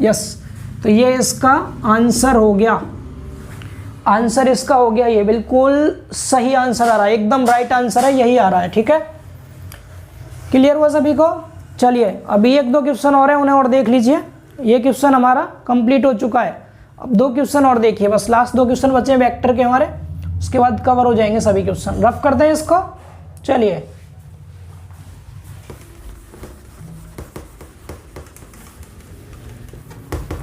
यस, तो ये इसका आंसर हो गया, आंसर इसका हो गया, ये बिल्कुल सही आंसर आ रहा है, एकदम राइट आंसर है, यही आ रहा है, ठीक है। क्लियर हुआ सभी को? चलिए अभी 1-2 क्वेश्चन और हैं, उन्हें और देख लीजिए। ये क्वेश्चन हमारा कंप्लीट हो चुका है, अब 2 क्वेश्चन और देखिए, बस लास्ट 2 क्वेश्चन बचे हैं वेक्टर के हमारे, उसके बाद कवर हो जाएंगे सभी क्वेश्चन। रफ करते हैं इसको, चलिए।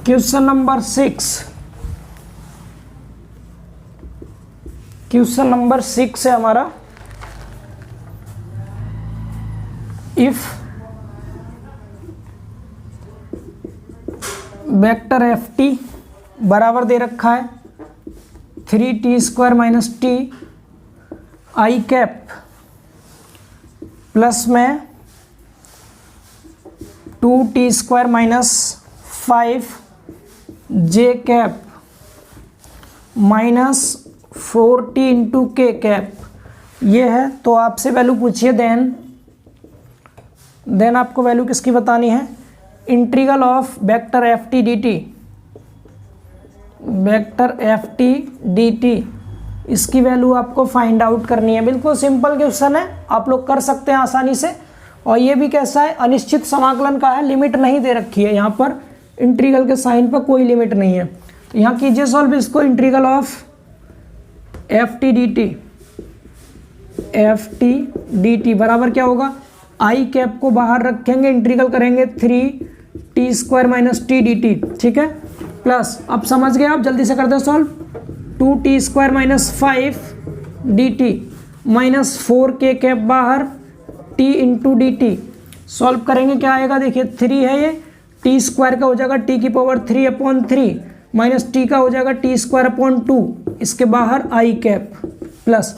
क्वेश्चन नंबर 6, क्वेश्चन नंबर 6 है हमारा, वेक्टर एफ टी बराबर दे रखा है 3t² minus T i cap plus में 2t² माइनस 5 जे कैप माइनस 4t इंटू के कैप ये है। तो आपसे वैल्यू पूछिए देन आपको वैल्यू किसकी बतानी है, integral of vector F T D T, vector F T D T इसकी वैल्यू आपको फाइंड आउट करनी है। बिल्कुल सिंपल क्वेश्चन है, आप लोग कर सकते हैं आसानी से। और ये भी कैसा है, अनिश्चित समाकलन का है, लिमिट नहीं दे रखी है यहाँ पर, इंटीग्रल के साइन पर कोई लिमिट नहीं है। तो यहाँ कीजिए सॉल्व इसको, integral of F T D T बराबर क्या होगा, आई कैप को बाहर रखेंगे, इंटीग्रल करेंगे 3t² minus T D T, ठीक है, प्लस अब समझ गए आप, जल्दी से करते हैं solve, 2t² minus 5 D T minus 4k cap बाहर t into D T. Solve करेंगे क्या आएगा, देखिए 3 है ये, t² का हो जाएगा t की पावर 3/3 माइनस t का हो जाएगा t²/2, इसके बाहर i कैप प्लस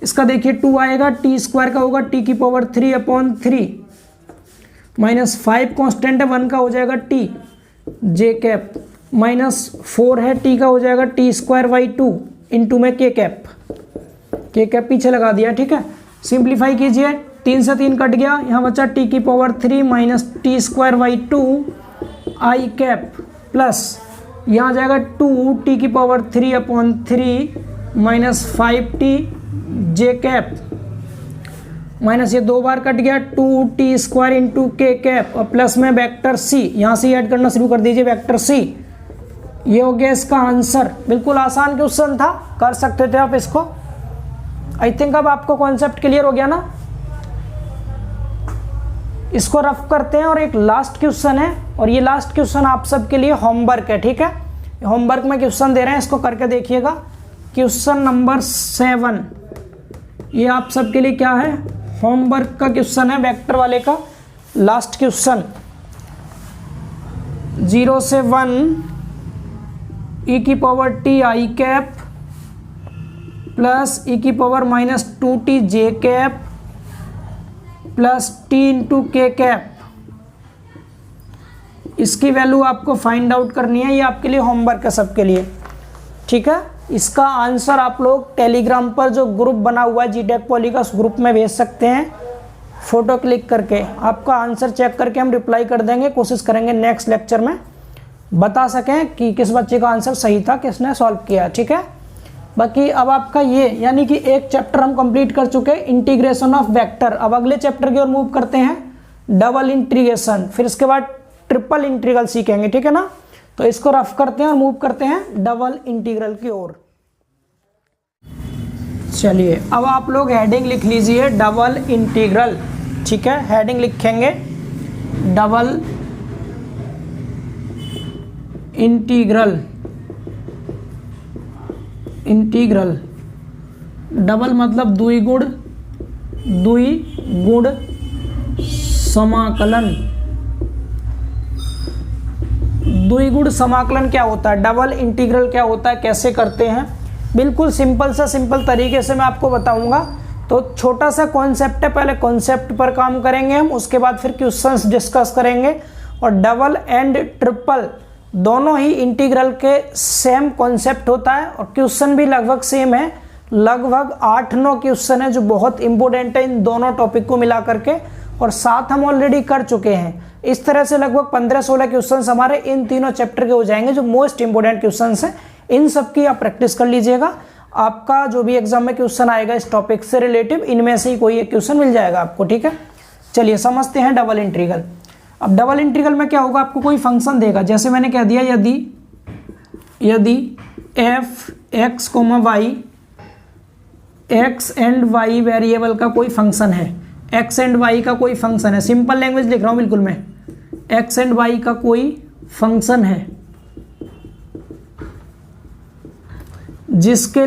इसका देखिए 2 आएगा, t² का होगा t की पावर 3/3 माइनस 5 कॉन्स्टेंट है 1 का हो जाएगा t जे कैप माइनस 4 है t का हो जाएगा t²/2 इंटू में k कैप पीछे लगा दिया, ठीक है। सिंप्लीफाई कीजिए, 3 से 3 कट गया, यहाँ बचा t की पावर 3 माइनस t²/2 आई कैप प्लस यहाँ जाएगा 2t की पावर 3/3 माइनस 5t जे कैप माइनस ये 2 बार कट गया, 2t² इंटू के कैप और प्लस में वेक्टर c, यहाँ से ऐड करना शुरू कर दीजिए वेक्टर c। ये हो गया इसका आंसर। बिल्कुल आसान क्वेश्चन था, कर सकते थे आप इसको। आई थिंक अब आपको कॉन्सेप्ट क्लियर हो गया ना। इसको रफ करते हैं और एक लास्ट क्वेश्चन है, और ये लास्ट क्वेश्चन आप सबके लिए होमवर्क है, ठीक है। होमवर्क में क्वेश्चन दे रहे हैं, इसको करके देखिएगा। क्वेश्चन नंबर 7 ये आप सबके लिए क्या है, होमवर्क का क्वेश्चन है, वेक्टर वाले का लास्ट क्वेश्चन। 0 से 1 e की पावर t आई कैप प्लस e की पावर माइनस 2t जे कैप प्लस t इंटू के कैप, इसकी वैल्यू आपको फाइंड आउट करनी है। ये आपके लिए होमवर्क है सबके लिए, ठीक है। इसका आंसर आप लोग टेलीग्राम पर जो ग्रुप बना हुआ है जीटेक पॉली का, उस ग्रुप में भेज सकते हैं फोटो क्लिक करके। आपका आंसर चेक करके हम रिप्लाई कर देंगे, कोशिश करेंगे नेक्स्ट लेक्चर में बता सकें कि किस बच्चे का आंसर सही था, किसने सॉल्व किया, ठीक है। बाकी अब आपका ये यानी कि एक चैप्टर हम कंप्लीट कर चुके हैं, इंटीग्रेशन ऑफ वेक्टर। अब अगले चैप्टर की ओर मूव करते हैं, डबल इंटीग्रेशन, फिर इसके बाद ट्रिपल इंटीग्रल सीखेंगे, ठीक है ना। तो इसको रफ करते हैं और मूव करते हैं डबल इंटीग्रल की ओर। चलिए अब आप लोग हेडिंग लिख लीजिए डबल इंटीग्रल, ठीक है। हेडिंग लिखेंगे डबल इंटीग्रल। इंटीग्रल डबल मतलब द्विगुण समाकलन। द्विगुण समाकलन क्या होता है, डबल इंटीग्रल क्या होता है, कैसे करते हैं, बिल्कुल सिंपल से सिंपल तरीके से मैं आपको बताऊंगा। तो छोटा सा कॉन्सेप्ट है, पहले कॉन्सेप्ट पर काम करेंगे हम, उसके बाद फिर क्वेश्चंस डिस्कस करेंगे। और डबल एंड ट्रिपल दोनों ही इंटीग्रल के सेम कॉन्सेप्ट होता है और क्वेश्चन भी लगभग सेम है। लगभग 8-9 क्वेश्चन है जो बहुत इंपॉर्टेंट है इन दोनों टॉपिक को मिला करके, और 7 हम ऑलरेडी कर चुके हैं। इस तरह से लगभग 15-16 क्वेश्चन हमारे इन तीनों चैप्टर के हो जाएंगे जो मोस्ट इंपॉर्टेंट क्वेश्चन हैं। इन सब की आप प्रैक्टिस कर लीजिएगा। आपका जो भी एग्जाम में क्वेश्चन आएगा इस टॉपिक से रिलेटिव, इनमें से ही कोई एक क्वेश्चन मिल जाएगा आपको, ठीक है। चलिए समझते हैं डबल इंटीग्रल। अब डबल इंटीग्रल में क्या होगा, आपको कोई फंक्शन देगा, जैसे मैंने कह दिया यदि f x, y x and y variable का कोई फंक्शन है, x एंड y का कोई फंक्शन है, सिंपल लैंग्वेज लिख रहा हूँ बिल्कुल मैं, x एंड y का कोई फंक्शन है जिसके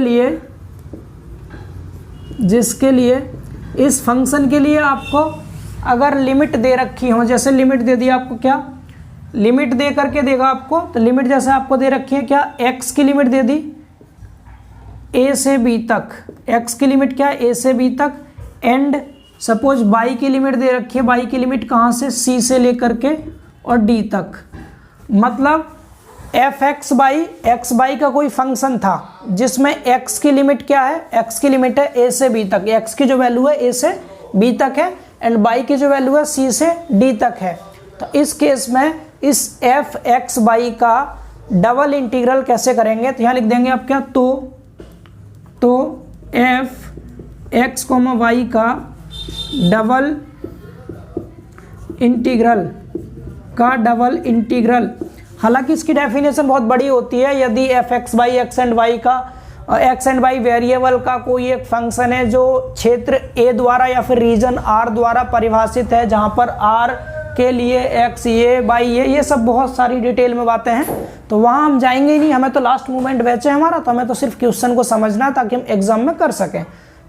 लिए इस फंक्शन के लिए आपको अगर लिमिट दे रखी हो, जैसे लिमिट दे दिया आपको क्या, लिमिट दे करके देगा आपको, तो लिमिट जैसे आपको दे रखी है क्या, x की लिमिट दे दी a से b तक, x की लिमिट क्या है a से b तक, एंड सपोज y की लिमिट दे रखी है, y की लिमिट कहाँ से, c से लेकर के और d तक। मतलब एफ एक्स बाई का कोई फंक्शन था जिसमें x की लिमिट क्या है, x की लिमिट है a से b तक, x की जो वैल्यू है a से b तक है, एंड y की जो वैल्यू है c से d तक है। तो इस केस में इस एफ एक्स बाई का डबल इंटीग्रल कैसे करेंगे, तो यहाँ लिख देंगे आप क्या, तो एफ एक्स कोमा वाई का डबल इंटीग्रल, हालांकि इसकी डेफिनेशन बहुत बड़ी होती है। यदि f x by x and y variable का कोई एक फंक्शन है जो क्षेत्र ए द्वारा या फिर रीजन आर द्वारा परिभाषित है, जहां पर आर के लिए एक्स ये बाई ये सब बहुत सारी डिटेल में बातें हैं, तो वहां हम जाएंगे ही नहीं। हमें तो लास्ट मोमेंट बैच है हमारा, तो हमें तो सिर्फ क्वेश्चन को समझना है ताकि हम एग्जाम में कर सकें।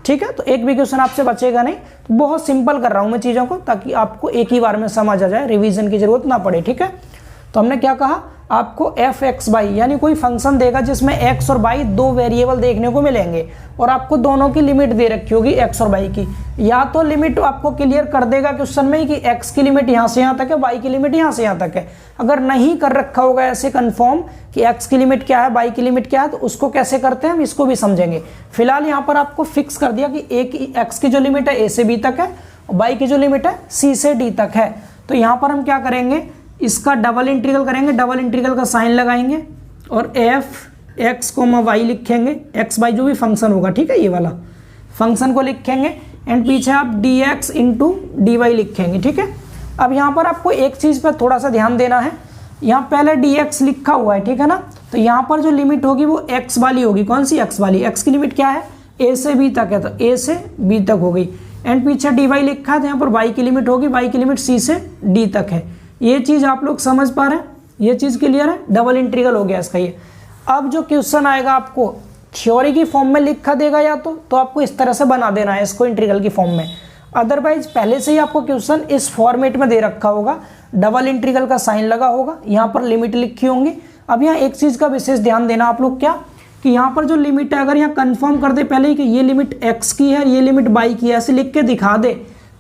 ठीक है, तो एक भी क्वेश्चन आपसे बचेगा नहीं। तो बहुत सिंपल कर रहा हूं मैं चीज़ों को, ताकि आपको एक ही बार में समझ आ जाए, रिवीजन की जरूरत ना पड़े। ठीक है, तो हमने क्या कहा, आपको एफ एक्स बाई यानी कोई फंक्शन देगा जिसमें एक्स और बाई दो वेरिएबल देखने को मिलेंगे, और आपको दोनों की लिमिट दे रखी होगी एक्स और बाई की। या तो लिमिट आपको क्लियर कर देगा क्वेश्चन में कि एक्स की लिमिट यहाँ से यहाँ तक है, बाई की लिमिट यहाँ से यहाँ तक है। अगर नहीं कर रखा होगा ऐसे कंफर्म कि एक्स की लिमिट क्या है, बाई की लिमिट क्या है, तो उसको कैसे करते हैं हम इसको भी समझेंगे। फिलहाल यहाँ पर आपको फिक्स कर दिया कि एक्स की जो लिमिट है ए से बी तक है, और बाई की जो लिमिट है सी से डी तक है। तो यहाँ पर हम क्या करेंगे, इसका डबल इंटीग्रल करेंगे, डबल इंटीग्रल का साइन लगाएंगे और एफ एक्स कोमा वाई लिखेंगे, एक्स बाई जो भी फंक्शन होगा, ठीक है, ये वाला फंक्शन को लिखेंगे, एंड पीछे आप d x into d y लिखेंगे। ठीक है, अब यहाँ पर आपको एक चीज़ पर थोड़ा सा ध्यान देना है, यहाँ पहले डी एक्स लिखा हुआ है, ठीक है ना, तो यहाँ पर जो लिमिट होगी वो एक्स वाली होगी। कौन सी एक्स वाली, एक्स की लिमिट क्या है, ए से बी तक है, तो ए से बी तक हो गई, एंड पीछे डी वाई लिखा है, तो यहाँ पर वाई की लिमिट होगी, वाई की लिमिट सी से डी तक है। ये चीज़ आप लोग समझ पा रहे हैं, ये चीज़ क्लियर है, डबल इंटीग्रल हो गया इसका ये। अब जो क्वेश्चन आएगा आपको थ्योरी की फॉर्म में लिखा देगा या तो आपको इस तरह से बना देना है इसको इंटीग्रल की फॉर्म में। अदरवाइज पहले से ही आपको क्वेश्चन इस फॉर्मेट में दे रखा होगा, डबल इंटीग्रल का साइन लगा होगा, यहाँ पर लिमिट लिखी होंगी। अब यहाँ एक चीज़ का विशेष ध्यान देना आप लोग, क्या कि यहाँ पर जो लिमिट है, अगर यहाँ कंफर्म कर दे पहले ही कि ये लिमिट एक्स की है, ये लिमिट बाई की है, ऐसे लिख के दिखा दे,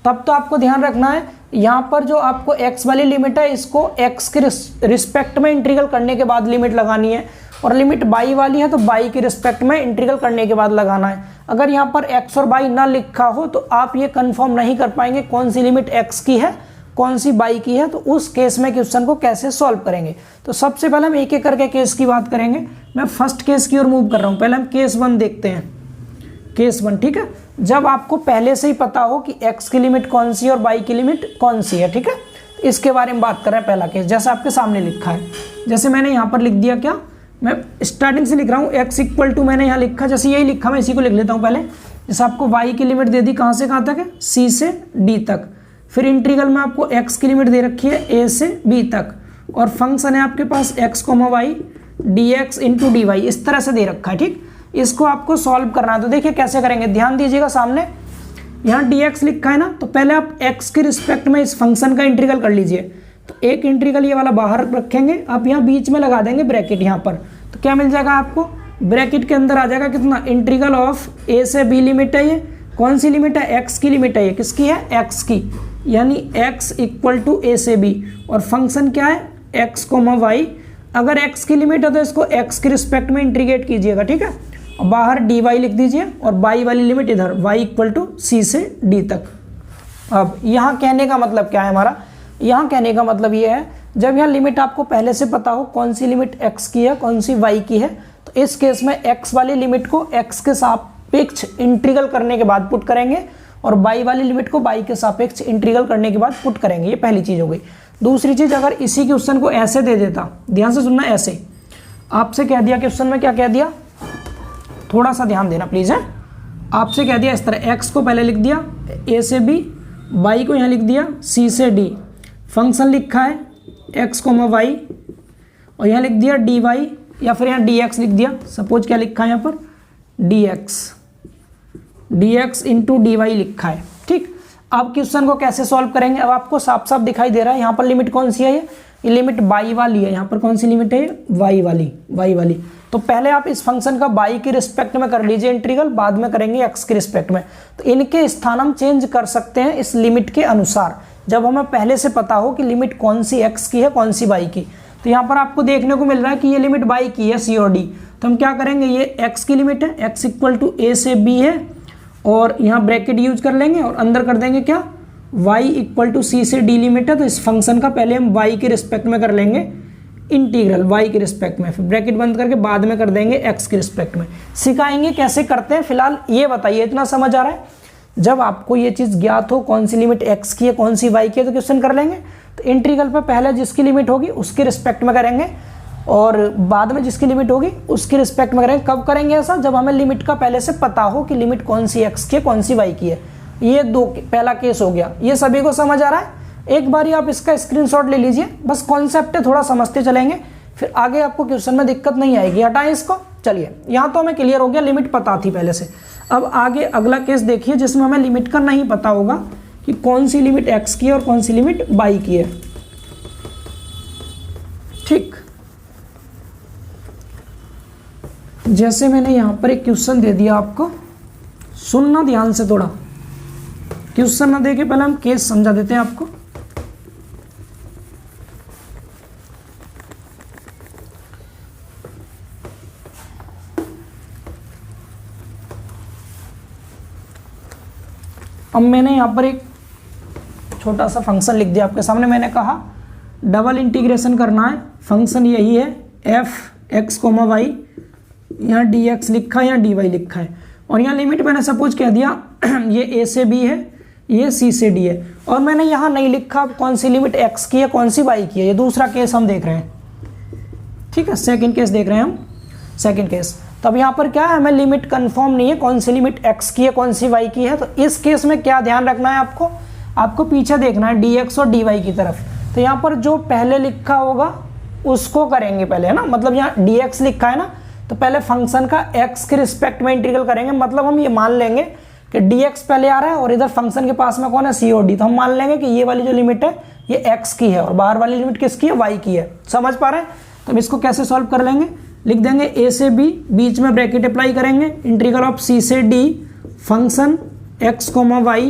तब तो आपको ध्यान रखना है यहाँ पर जो आपको x वाली लिमिट है इसको x के रिस्पेक्ट में इंटीग्रल करने के बाद लिमिट लगानी है, और लिमिट y वाली है तो y के रिस्पेक्ट में इंटीग्रल करने के बाद लगाना है। अगर यहाँ पर x और y ना लिखा हो तो आप ये कंफर्म नहीं कर पाएंगे कौन सी लिमिट x की है कौन सी y की है, तो उस केस में क्वेश्चन को कैसे सॉल्व करेंगे। तो सबसे पहले हम एक एक करके केस की बात करेंगे। मैं फर्स्ट केस की ओर मूव कर रहा हूँ, पहले हम केस 1 देखते हैं। केस 1, ठीक है, जब आपको पहले से ही पता हो कि x की लिमिट कौन सी है और y की लिमिट कौन सी है, ठीक है, इसके बारे में बात कर रहे हैं। पहला केस जैसे आपके सामने लिखा है, जैसे मैंने यहाँ पर लिख दिया, क्या मैं स्टार्टिंग से लिख रहा हूँ, x इक्वल टू मैंने यहाँ लिखा, जैसे यही लिखा मैं इसी को लिख लेता हूँ पहले। जैसे आपको y की लिमिट दे दी, कहाँ से कहाँ तक है, c से d तक, फिर इंटीग्रल में आपको x की लिमिट दे रखी है a से b तक, और फंक्शन है आपके पास x, y dx into d y, इस तरह से दे रखा है। ठीक, इसको आपको सॉल्व करना है, तो देखिए कैसे करेंगे, ध्यान दीजिएगा। सामने यहाँ dx लिखा है ना, तो पहले आप x के रिस्पेक्ट में इस फंक्शन का इंटीग्रल कर लीजिए। तो एक इंटीग्रल ये वाला बाहर रखेंगे, आप यहाँ बीच में लगा देंगे ब्रैकेट यहाँ पर, तो क्या मिल जाएगा आपको, ब्रैकेट के अंदर आ जाएगा कितना, इंटीग्रल ऑफ a से b लिमिट है, ये कौन सी लिमिट है, x की लिमिट है, ये किसकी है, x की, यानी x इक्वल टू a से b, और फंक्शन क्या है, x, y। अगर x की लिमिट है तो इसको x के रिस्पेक्ट में इंटीग्रेट कीजिएगा, ठीक है, और बाहर dy लिख दीजिए, और y वाली लिमिट इधर, y इक्वल टू c से d तक। अब यहाँ कहने का मतलब क्या है हमारा, यहाँ कहने का मतलब ये है, जब यहाँ लिमिट आपको पहले से पता हो कौन सी लिमिट x की है कौन सी y की है, तो इस केस में x वाली लिमिट को x के सापेक्ष इंटीग्रल करने के बाद पुट करेंगे, और y वाली लिमिट को y के सापेक्ष इंटीग्रल करने के बाद पुट करेंगे। ये पहली चीज़ हो गई। दूसरी चीज़, अगर इसी क्वेश्चन को ऐसे दे देता, ध्यान से सुनना, ऐसे आपसे कह दिया क्वेश्चन में, क्या कह दिया, थोड़ा सा ध्यान देना प्लीज़ है, आपसे कह दिया इस तरह, x को पहले लिख दिया a से b, y को यहाँ लिख दिया c से d, फंक्शन लिखा है x, y, और यहाँ लिख दिया dy, या फिर यहाँ dx लिख दिया, सपोज क्या लिखा है यहाँ पर, dx इंटू dy लिखा है। ठीक, अब क्वेश्चन को कैसे सॉल्व करेंगे, अब आपको साफ साफ दिखाई दे रहा है यहाँ पर लिमिट कौन सी है, ये ये लिमिट बाई वाली है, यहाँ पर कौन सी लिमिट है, वाई वाली। तो पहले आप इस फंक्शन का बाई के रिस्पेक्ट में कर लीजिए इंटीग्रल, बाद में करेंगे एक्स के रिस्पेक्ट में। तो इनके स्थान हम चेंज कर सकते हैं इस लिमिट के अनुसार, जब हमें पहले से पता हो कि लिमिट कौन सी एक्स की है कौन सी वाई की। तो यहाँ पर आपको देखने को मिल रहा है कि ये लिमिट बाई की है सी और डी, तो हम क्या करेंगे, ये एक्स की लिमिट है, एक्स इक्वल टू ए से बी है, और यहाँ ब्रैकेट यूज कर लेंगे और अंदर कर देंगे क्या, y इक्वल टू सी से डी लिमिट है। तो इस फंक्शन का पहले हम y के रिस्पेक्ट में कर लेंगे इंटीग्रल, y के रिस्पेक्ट में, फिर ब्रैकेट बंद करके बाद में कर देंगे x के रिस्पेक्ट में। सिखाएंगे कैसे करते हैं, फिलहाल ये बताइए इतना समझ आ रहा है। जब आपको ये चीज़ ज्ञात हो कौन सी लिमिट x की है कौन सी y की है, तो क्वेश्चन कर लेंगे। तो इंटीग्रल पर पहले जिसकी लिमिट होगी उसके रिस्पेक्ट में करेंगे, और बाद में जिसकी लिमिट होगी उसके रिस्पेक्ट में करेंगे। कब करेंगे ऐसा, जब हमें लिमिट का पहले से पता हो कि लिमिट कौन सी x की है कौन सी y की है। ये पहला केस हो गया, ये सभी को समझ आ रहा है। एक बार आप इसका स्क्रीनशॉट ले लीजिए, बस कॉन्सेप्ट है, थोड़ा समझते चलेंगे, फिर आगे आपको क्वेश्चन में दिक्कत नहीं आएगी। हटाएं इसको, चलिए यहाँ तो हमें क्लियर हो गया, लिमिट पता थी पहले से। अब आगे अगला केस देखिए जिसमें हमें लिमिट का नहीं पता होगा कि कौन सी लिमिट x की है और कौन सी लिमिट y की है। ठीक, जैसे मैंने यहाँ पर एक क्वेश्चन दे दिया आपको, सुनना ध्यान से, थोड़ा क्वेश्चन ना देके पहले हम केस समझा देते हैं आपको। अब मैंने यहाँ पर एक छोटा सा फंक्शन लिख दिया आपके सामने। मैंने कहा डबल इंटीग्रेशन करना है, फंक्शन यही है एफ एक्स कोमा वाई, यहाँ डी एक्स लिखा है, यहाँ डी वाई लिखा है, और यहाँ लिमिट मैंने सपोज कह दिया ये ए से बी है, ये सी से डी है, और मैंने यहाँ नहीं लिखा कौन सी लिमिट एक्स की है कौन सी वाई की है। ये दूसरा केस हम देख रहे हैं, ठीक है, सेकंड केस देख रहे हैं हम, सेकंड केस। तब यहाँ पर क्या है, हमें लिमिट कंफर्म नहीं है कौन सी लिमिट एक्स की है कौन सी वाई की है। तो इस केस में क्या ध्यान रखना है आपको पीछे देखना है डी एक्स और डी वाई की तरफ। तो यहाँ पर जो पहले लिखा होगा उसको करेंगे पहले, है ना, मतलब यहाँ डी एक्स लिखा है ना, तो पहले फंक्शन का एक्स के रिस्पेक्ट में इंटीग्रल करेंगे। मतलब हम ये मान लेंगे कि dx पहले आ रहा है और इधर फंक्शन के पास में कौन है, सी और डी, तो हम मान लेंगे कि ये वाली जो लिमिट है ये x की है और बाहर वाली लिमिट किसकी है, y की है। समझ पा रहे हैं। तो हम इसको कैसे सॉल्व कर लेंगे, लिख देंगे a से b, बीच में ब्रैकेट अप्लाई करेंगे, इंटीग्रल ऑफ c से d function x comma y,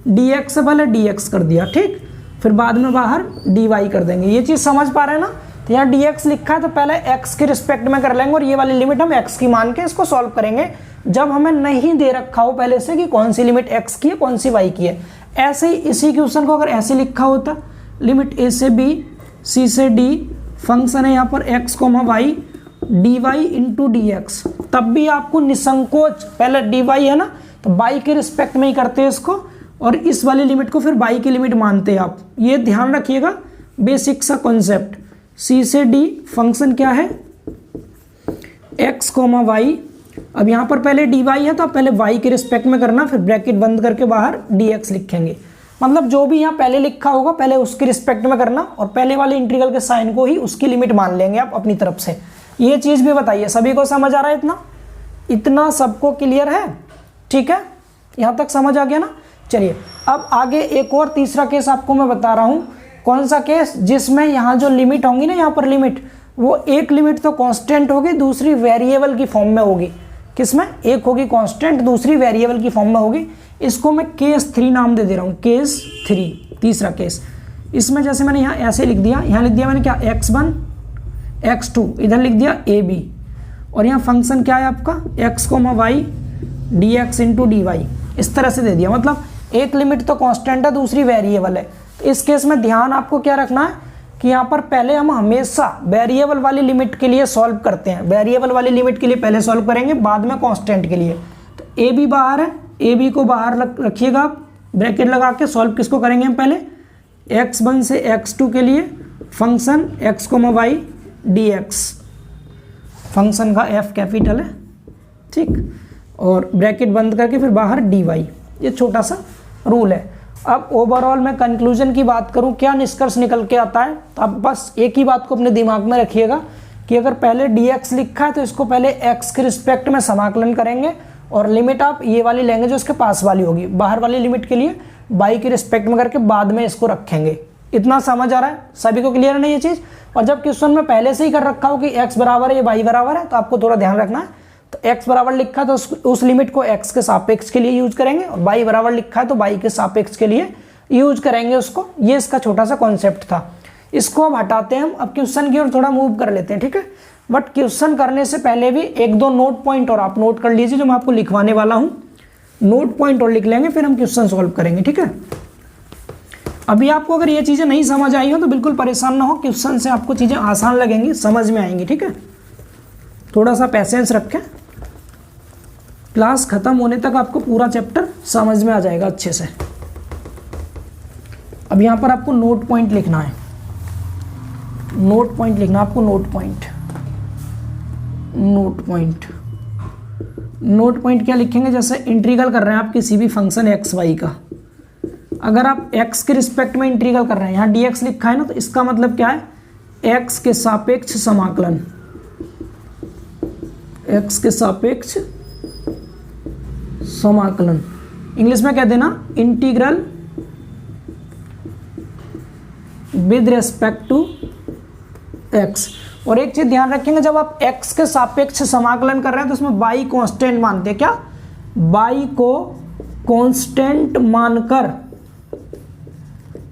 dx से पहले dx कर दिया, ठीक, फिर बाद में बाहर dy कर देंगे। ये चीज़ समझ पा रहे हैं ना। तो यहाँ dx लिखा है तो पहले x के रिस्पेक्ट में कर लेंगे और ये वाली लिमिट हम x की मान के इसको सॉल्व करेंगे, जब हमें नहीं दे रखा हो पहले से कि कौन सी लिमिट x की है कौन सी y की है। ऐसे ही इसी क्वेश्चन को अगर ऐसे लिखा होता, लिमिट a से b c से d फंक्शन है यहाँ पर x comma y dy into d x, तब भी आपको निसंकोच पहले dy है ना तो y के रिस्पेक्ट में ही करते हैं इसको, और इस वाली लिमिट को फिर y की लिमिट मानते हैं आप। ये ध्यान रखिएगा, बेसिक सा कॉन्सेप्ट। c से d फंक्शन क्या है, x कोमा y। अब यहाँ पर पहले dy है तो आप पहले y के रिस्पेक्ट में करना, फिर ब्रैकेट बंद करके बाहर dx लिखेंगे। मतलब जो भी यहाँ पहले लिखा होगा पहले उसके रिस्पेक्ट में करना, और पहले वाले इंटीग्रल के साइन को ही उसकी लिमिट मान लेंगे आप अपनी तरफ से। ये चीज़ भी बताइए, सभी को समझ आ रहा है, इतना सबको क्लियर है, ठीक है, यहाँ तक समझ आ गया ना। चलिए अब आगे एक और तीसरा केस आपको मैं बता रहा हूँ। कौन सा केस, जिसमें यहाँ जो लिमिट होंगी ना, यहाँ पर लिमिट, वो एक लिमिट तो कांस्टेंट होगी, दूसरी वेरिएबल की फॉर्म में होगी। किसमें, एक होगी कांस्टेंट, दूसरी वेरिएबल की फॉर्म में होगी। इसको मैं केस 3 नाम दे रहा हूँ, केस 3, तीसरा केस। इसमें जैसे मैंने यहाँ ऐसे लिख दिया, यहाँ लिख दिया मैंने क्या, x1 x2, इधर लिख दिया ab, और यहाँ फंक्शन क्या है आपका x comma y dx into d y, इस तरह से दे दिया। मतलब एक लिमिट तो कांस्टेंट है, दूसरी वेरिएबल है। तो इस केस में ध्यान आपको क्या रखना है कि यहाँ पर पहले हम हमेशा वेरिएबल वाली लिमिट के लिए सॉल्व करते हैं, वेरिएबल वाली लिमिट के लिए पहले सॉल्व करेंगे, बाद में कांस्टेंट के लिए। तो ए बी बाहर है, ए बी को बाहर रखिएगा आप, ब्रैकेट लगा के सॉल्व किसको करेंगे हम पहले, x1 से x2 के लिए function x comma y dx, function का f कैपिटल है, ठीक, और ब्रैकेट बंद करके फिर बाहर dy। ये छोटा सा रूल है। अब ओवरऑल मैं कंक्लूजन की बात करूं, क्या निष्कर्ष निकल के आता है, तो अब बस एक ही बात को अपने दिमाग में रखिएगा कि अगर पहले dx लिखा है तो इसको पहले x के रिस्पेक्ट में समाकलन करेंगे, और लिमिट आप ये वाली लेंगे जो इसके पास वाली होगी, बाहर वाली लिमिट के लिए y के रिस्पेक्ट में करके बाद में इसको रखेंगे। इतना समझ आ रहा है सभी को, क्लियर है ना ये चीज़। और जब क्वेश्चन में पहले से ही कर रखा हो कि x बराबर है, ये y बराबर है, तो आपको थोड़ा ध्यान रखना है। तो x बराबर लिखा है तो उस लिमिट को x के सापेक्ष के लिए यूज करेंगे, और y बराबर लिखा है तो y के सापेक्ष के लिए यूज करेंगे उसको। ये इसका छोटा सा कॉन्सेप्ट था। इसको अब हटाते हैं हम, अब क्वेश्चन की ओर थोड़ा मूव कर लेते हैं, ठीक है। बट क्वेश्चन करने से पहले भी एक दो नोट पॉइंट और आप नोट कर लीजिए जो मैं आपको लिखवाने वाला हूँ। नोट पॉइंट और लिख लेंगे, फिर हम क्वेश्चन सॉल्व करेंगे, ठीक है। अभी आपको अगर ये चीज़ें नहीं समझ आई हो तो बिल्कुल परेशान ना हो, क्वेश्चन से आपको चीज़ें आसान लगेंगी, समझ में आएंगी, ठीक है। थोड़ा सा पेशेंस रखें, क्लास खत्म होने तक आपको पूरा चैप्टर समझ में आ जाएगा अच्छे से। अब यहाँ पर आपको नोट पॉइंट लिखना है, नोट पॉइंट लिखना आपको, note point. Note point, note point क्या लिखेंगे, जैसे इंटीग्रल कर रहे हैं आप किसी भी फंक्शन एक्स वाई का, अगर आप x के रिस्पेक्ट में इंटीग्रल कर रहे हैं, यहाँ dx लिखा है ना, तो इसका मतलब क्या है, x के सापेक्ष समाकलन, x के सापेक्ष समाकलन, इंग्लिश में कह देना integral with respect to x। और एक चीज ध्यान रखेंगे, जब आप x के सापेक्ष समाकलन कर रहे हैं तो उसमें y कांस्टेंट मानते हैं, क्या, y को कांस्टेंट मानकर,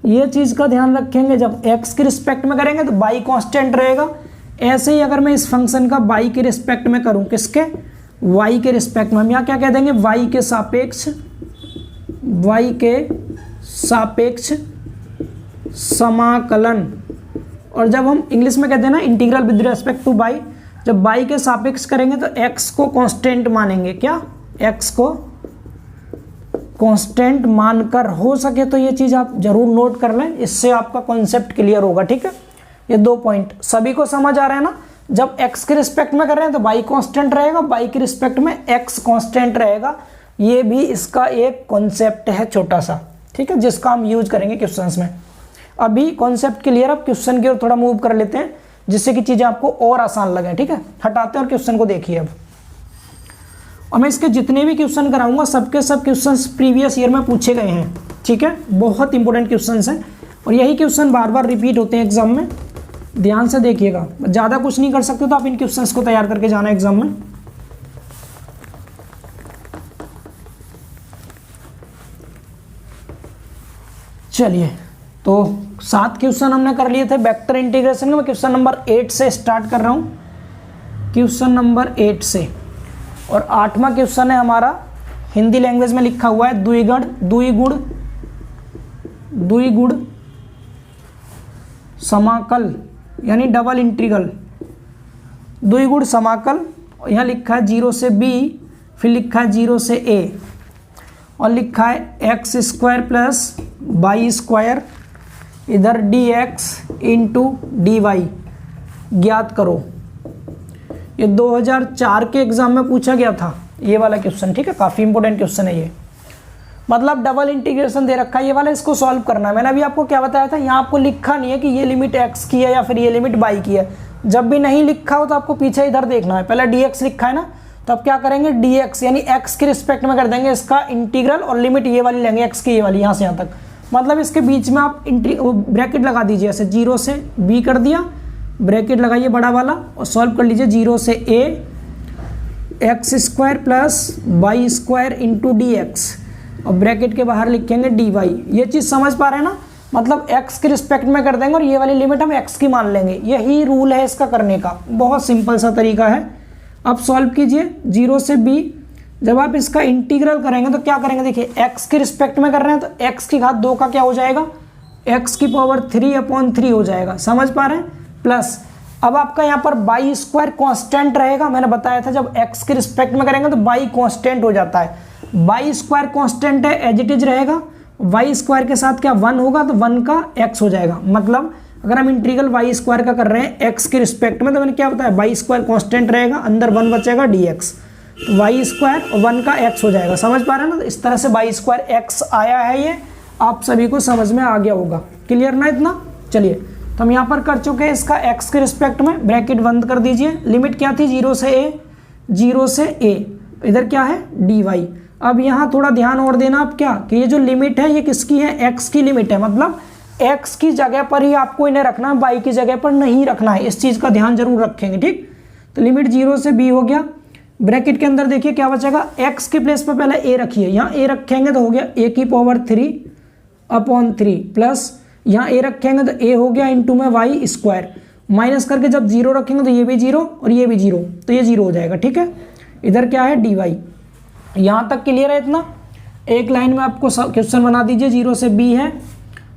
ये चीज का ध्यान रखेंगे। जब x के रिस्पेक्ट में करेंगे तो y कांस्टेंट रहेगा। ऐसे ही अगर मैं इस फंक्शन का y के रिस्पेक्ट में करूं, किसके, y के रिस्पेक्ट में, हम यहाँ क्या कह देंगे, y के सापेक्ष समाकलन। और जब हम इंग्लिश में कहते हैं ना integral with respect to y, जब y के सापेक्ष करेंगे तो x को कांस्टेंट मानेंगे, क्या, x को कांस्टेंट मानकर। हो सके तो ये चीज़ आप जरूर नोट कर लें, इससे आपका कॉन्सेप्ट क्लियर होगा, ठीक है। ये दो पॉइंट सभी को समझ आ रहे हैं ना। जब x के रिस्पेक्ट में कर रहे हैं तो y कांस्टेंट रहेगा, y के रिस्पेक्ट में x कांस्टेंट रहेगा। ये भी इसका एक कॉन्सेप्ट है छोटा सा, ठीक है, जिसका हम यूज करेंगे क्वेश्चंस में। अभी कॉन्सेप्ट क्लियर, अब क्वेश्चन की ओर थोड़ा मूव कर लेते हैं जिससे कि चीज़ें आपको और आसान लगें, ठीक है। हटाते हैं और क्वेश्चन को देखिए अब। और मैं इसके जितने भी क्वेश्चन कराऊंगा सबके सब क्वेश्चंस प्रीवियस ईयर में पूछे गए हैं, ठीक है, बहुत इंपॉर्टेंट क्वेश्चंस हैं और यही क्वेश्चन बार बार रिपीट होते हैं एग्जाम में। ध्यान से देखिएगा, ज़्यादा कुछ नहीं कर सकते तो आप इन क्वेश्चंस को तैयार करके जाना एग्जाम में। चलिए, तो 7 क्वेश्चन हमने कर लिए थे वेक्टर इंटीग्रेशन में। मैं क्वेश्चन नंबर 8 से स्टार्ट कर रहा हूँ, क्वेश्चन नंबर 8 से। और 8वां क्वेश्चन है हमारा, हिंदी लैंग्वेज में लिखा हुआ है, द्विगुण समाकल, यानी डबल इंटीग्रल, द्विगुण समाकल। यहाँ लिखा है 0 से b, फिर लिखा है 0 से a, और लिखा है x square plus y square, इधर dx इंटू dy ज्ञात करो। ये 2004 के एग्जाम में पूछा गया था ये वाला क्वेश्चन, ठीक है, काफ़ी इंपॉर्टेंट क्वेश्चन है ये। मतलब डबल इंटीग्रेशन दे रखा है ये वाला, इसको सॉल्व करना है। मैंने अभी आपको क्या बताया था, यहाँ आपको लिखा नहीं है कि ये लिमिट x की है या फिर ये लिमिट y की है। जब भी नहीं लिखा हो तो आपको पीछे इधर देखना है, पहले dx लिखा है ना, तो अब क्या करेंगे, dx यानी x के रिस्पेक्ट में कर देंगे इसका इंटीग्रल, और लिमिट ये वाली लेंगे x की, ये वाली यहाँ से यहाँ तक। मतलब इसके बीच में आप ब्रैकेट लगा दीजिए, ऐसे 0 से b कर दिया, ब्रैकेट लगाइए बड़ा वाला, और सॉल्व कर लीजिए 0 से a, x square plus y square into d x, और ब्रैकेट के बाहर लिखेंगे dy। ये चीज़ समझ पा रहे हैं ना, मतलब x के रिस्पेक्ट में कर देंगे और ये वाली लिमिट हम x की मान लेंगे। यही रूल है इसका करने का, बहुत सिंपल सा तरीका है। अब सॉल्व कीजिए 0 से b, जब आप इसका इंटीग्रल करेंगे तो क्या करेंगे, देखिए x के रिस्पेक्ट में कर रहे हैं तो x की घात 2 का क्या हो जाएगा, x की पावर 3/3 हो जाएगा, समझ पा रहे हैं। प्लस अब आपका यहाँ पर y स्क्वायर कॉन्स्टेंट रहेगा, मैंने बताया था जब x के रिस्पेक्ट में करेंगे तो y कॉन्स्टेंट हो जाता है। y स्क्वायर कॉन्स्टेंट है, एज इट इज रहेगा, y स्क्वायर के साथ क्या 1 होगा तो 1 का x हो जाएगा। मतलब अगर हम इंटीग्रल y स्क्वायर का कर रहे हैं x के रिस्पेक्ट में, तो मैंने क्या बताया, y स्क्वायर कॉन्स्टेंट रहेगा, अंदर 1 बचेगा dx, तो y स्क्वायर और 1 का x हो जाएगा, समझ पा रहे हैं ना। तो इस तरह से y स्क्वायर x आया है, ये आप सभी को समझ में आ गया होगा, क्लियर ना इतना। चलिए, तो हम यहाँ पर कर चुके हैं इसका x के रिस्पेक्ट में, ब्रैकेट बंद कर दीजिए। लिमिट क्या थी, 0 से a, 0 से a, इधर क्या है dy। अब यहाँ थोड़ा ध्यान और देना आप, क्या कि ये जो लिमिट है ये किसकी है, x की लिमिट है, मतलब x की जगह पर ही आपको इन्हें रखना है, y की जगह पर नहीं रखना है, इस चीज़ का ध्यान जरूर रखेंगे। ठीक, तो लिमिट 0 से b हो गया, ब्रैकेट के अंदर देखिए क्या बचेगा, x के प्लेस पर पहले a रखिए, यहाँ a रखेंगे तो हो गया a की पावर 3/3 प्लस यहाँ a रखेंगे तो a हो गया इंटू में y स्क्वायर, माइनस करके जब 0 रखेंगे तो ये भी 0 और ये भी 0, तो ये 0 हो जाएगा। ठीक है, इधर क्या है dy। यहाँ तक क्लियर है इतना। एक लाइन में आपको क्वेश्चन बना दीजिए, 0 से b है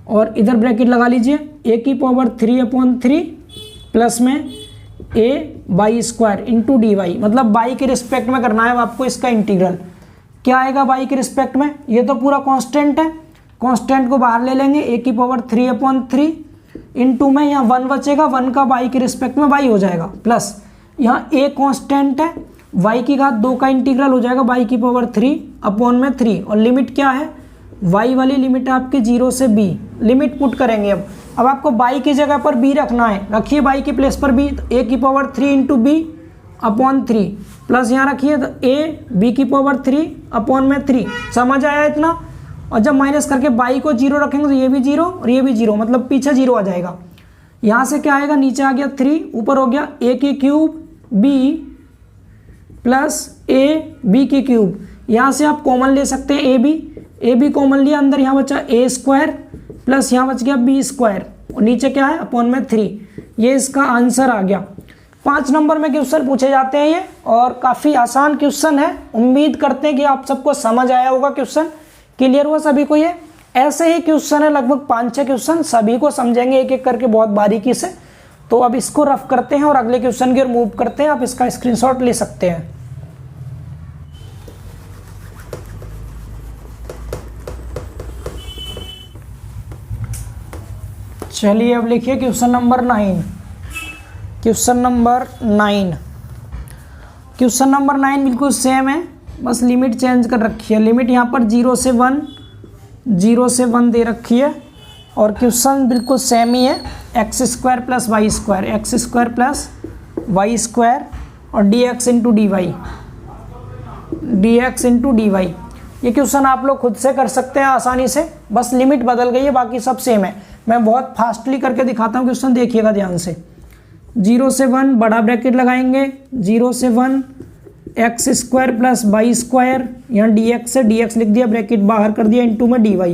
और इधर ब्रैकेट लगा लीजिए, a की पावर 3/3 प्लस में a y square into d y, मतलब y के रिस्पेक्ट में करना है आपको इसका इंटीग्रल। क्या आएगा y के रिस्पेक्ट में, ये तो पूरा कांस्टेंट है, कांस्टेंट को बाहर ले लेंगे, a की पावर 3/3 इंटू में यहाँ 1 बचेगा, 1 का y के रिस्पेक्ट में y हो जाएगा, प्लस यहाँ a कांस्टेंट है, y की घात 2 का इंटीग्रल हो जाएगा y की पावर 3/3 और लिमिट क्या है, y वाली लिमिट है आपके 0 से b, लिमिट पुट करेंगे। अब आपको y की जगह पर b रखना है, रखिए y की प्लेस पर b, तो a की पावर 3 इंटू b/3 प्लस यहाँ रखिए तो a b की पावर 3/3। समझ आया इतना। और जब माइनस करके y को 0 रखेंगे तो ये भी 0 और ये भी 0, मतलब पीछे 0 आ जाएगा। यहाँ से क्या आएगा, नीचे आ गया 3, ऊपर हो गया a की cube b plus a b की क्यूब, यहाँ से आप कॉमन ले सकते हैं a b कॉमन लिया, अंदर यहाँ बचा a स्क्वायर प्लस यहाँ बच गया b स्क्वायर और नीचे क्या है अपॉन में 3। ये इसका आंसर आ गया। 5 नंबर में क्वेश्चन पूछे जाते हैं ये, और काफ़ी आसान क्वेश्चन है। उम्मीद करते हैं कि आप सबको समझ आया होगा, क्वेश्चन क्लियर हुआ सभी को। ये ऐसे ही क्वेश्चन है, लगभग 5-6 क्वेश्चन, सभी को समझेंगे एक एक करके बहुत बारीकी से। तो अब इसको रफ करते हैं और अगले क्वेश्चन की ओर मूव करते हैं। आप इसका स्क्रीनशॉट ले सकते हैं। चलिए अब लिखिए question number 9। Question number 9, question number 9 बिल्कुल सेम है, बस लिमिट चेंज कर रखी है। लिमिट यहाँ पर 0 से 1 दे रखी है और क्वेश्चन बिल्कुल सेम ही है, x square plus y square और d x into d y. ये क्वेश्चन आप लोग खुद से कर सकते हैं आसानी से, बस लिमिट बदल गई है, बाकी सब सेम है। मैं बहुत फास्टली करके दिखाता हूँ क्वेश्चन, देखिएगा ध्यान से। 0 से 1 बड़ा ब्रैकेट लगाएंगे, 0 से 1 x square plus y square, यहाँ डी एक्स है, डी एक्स लिख दिया, ब्रैकेट बाहर कर दिया, इंटू में डी वाई।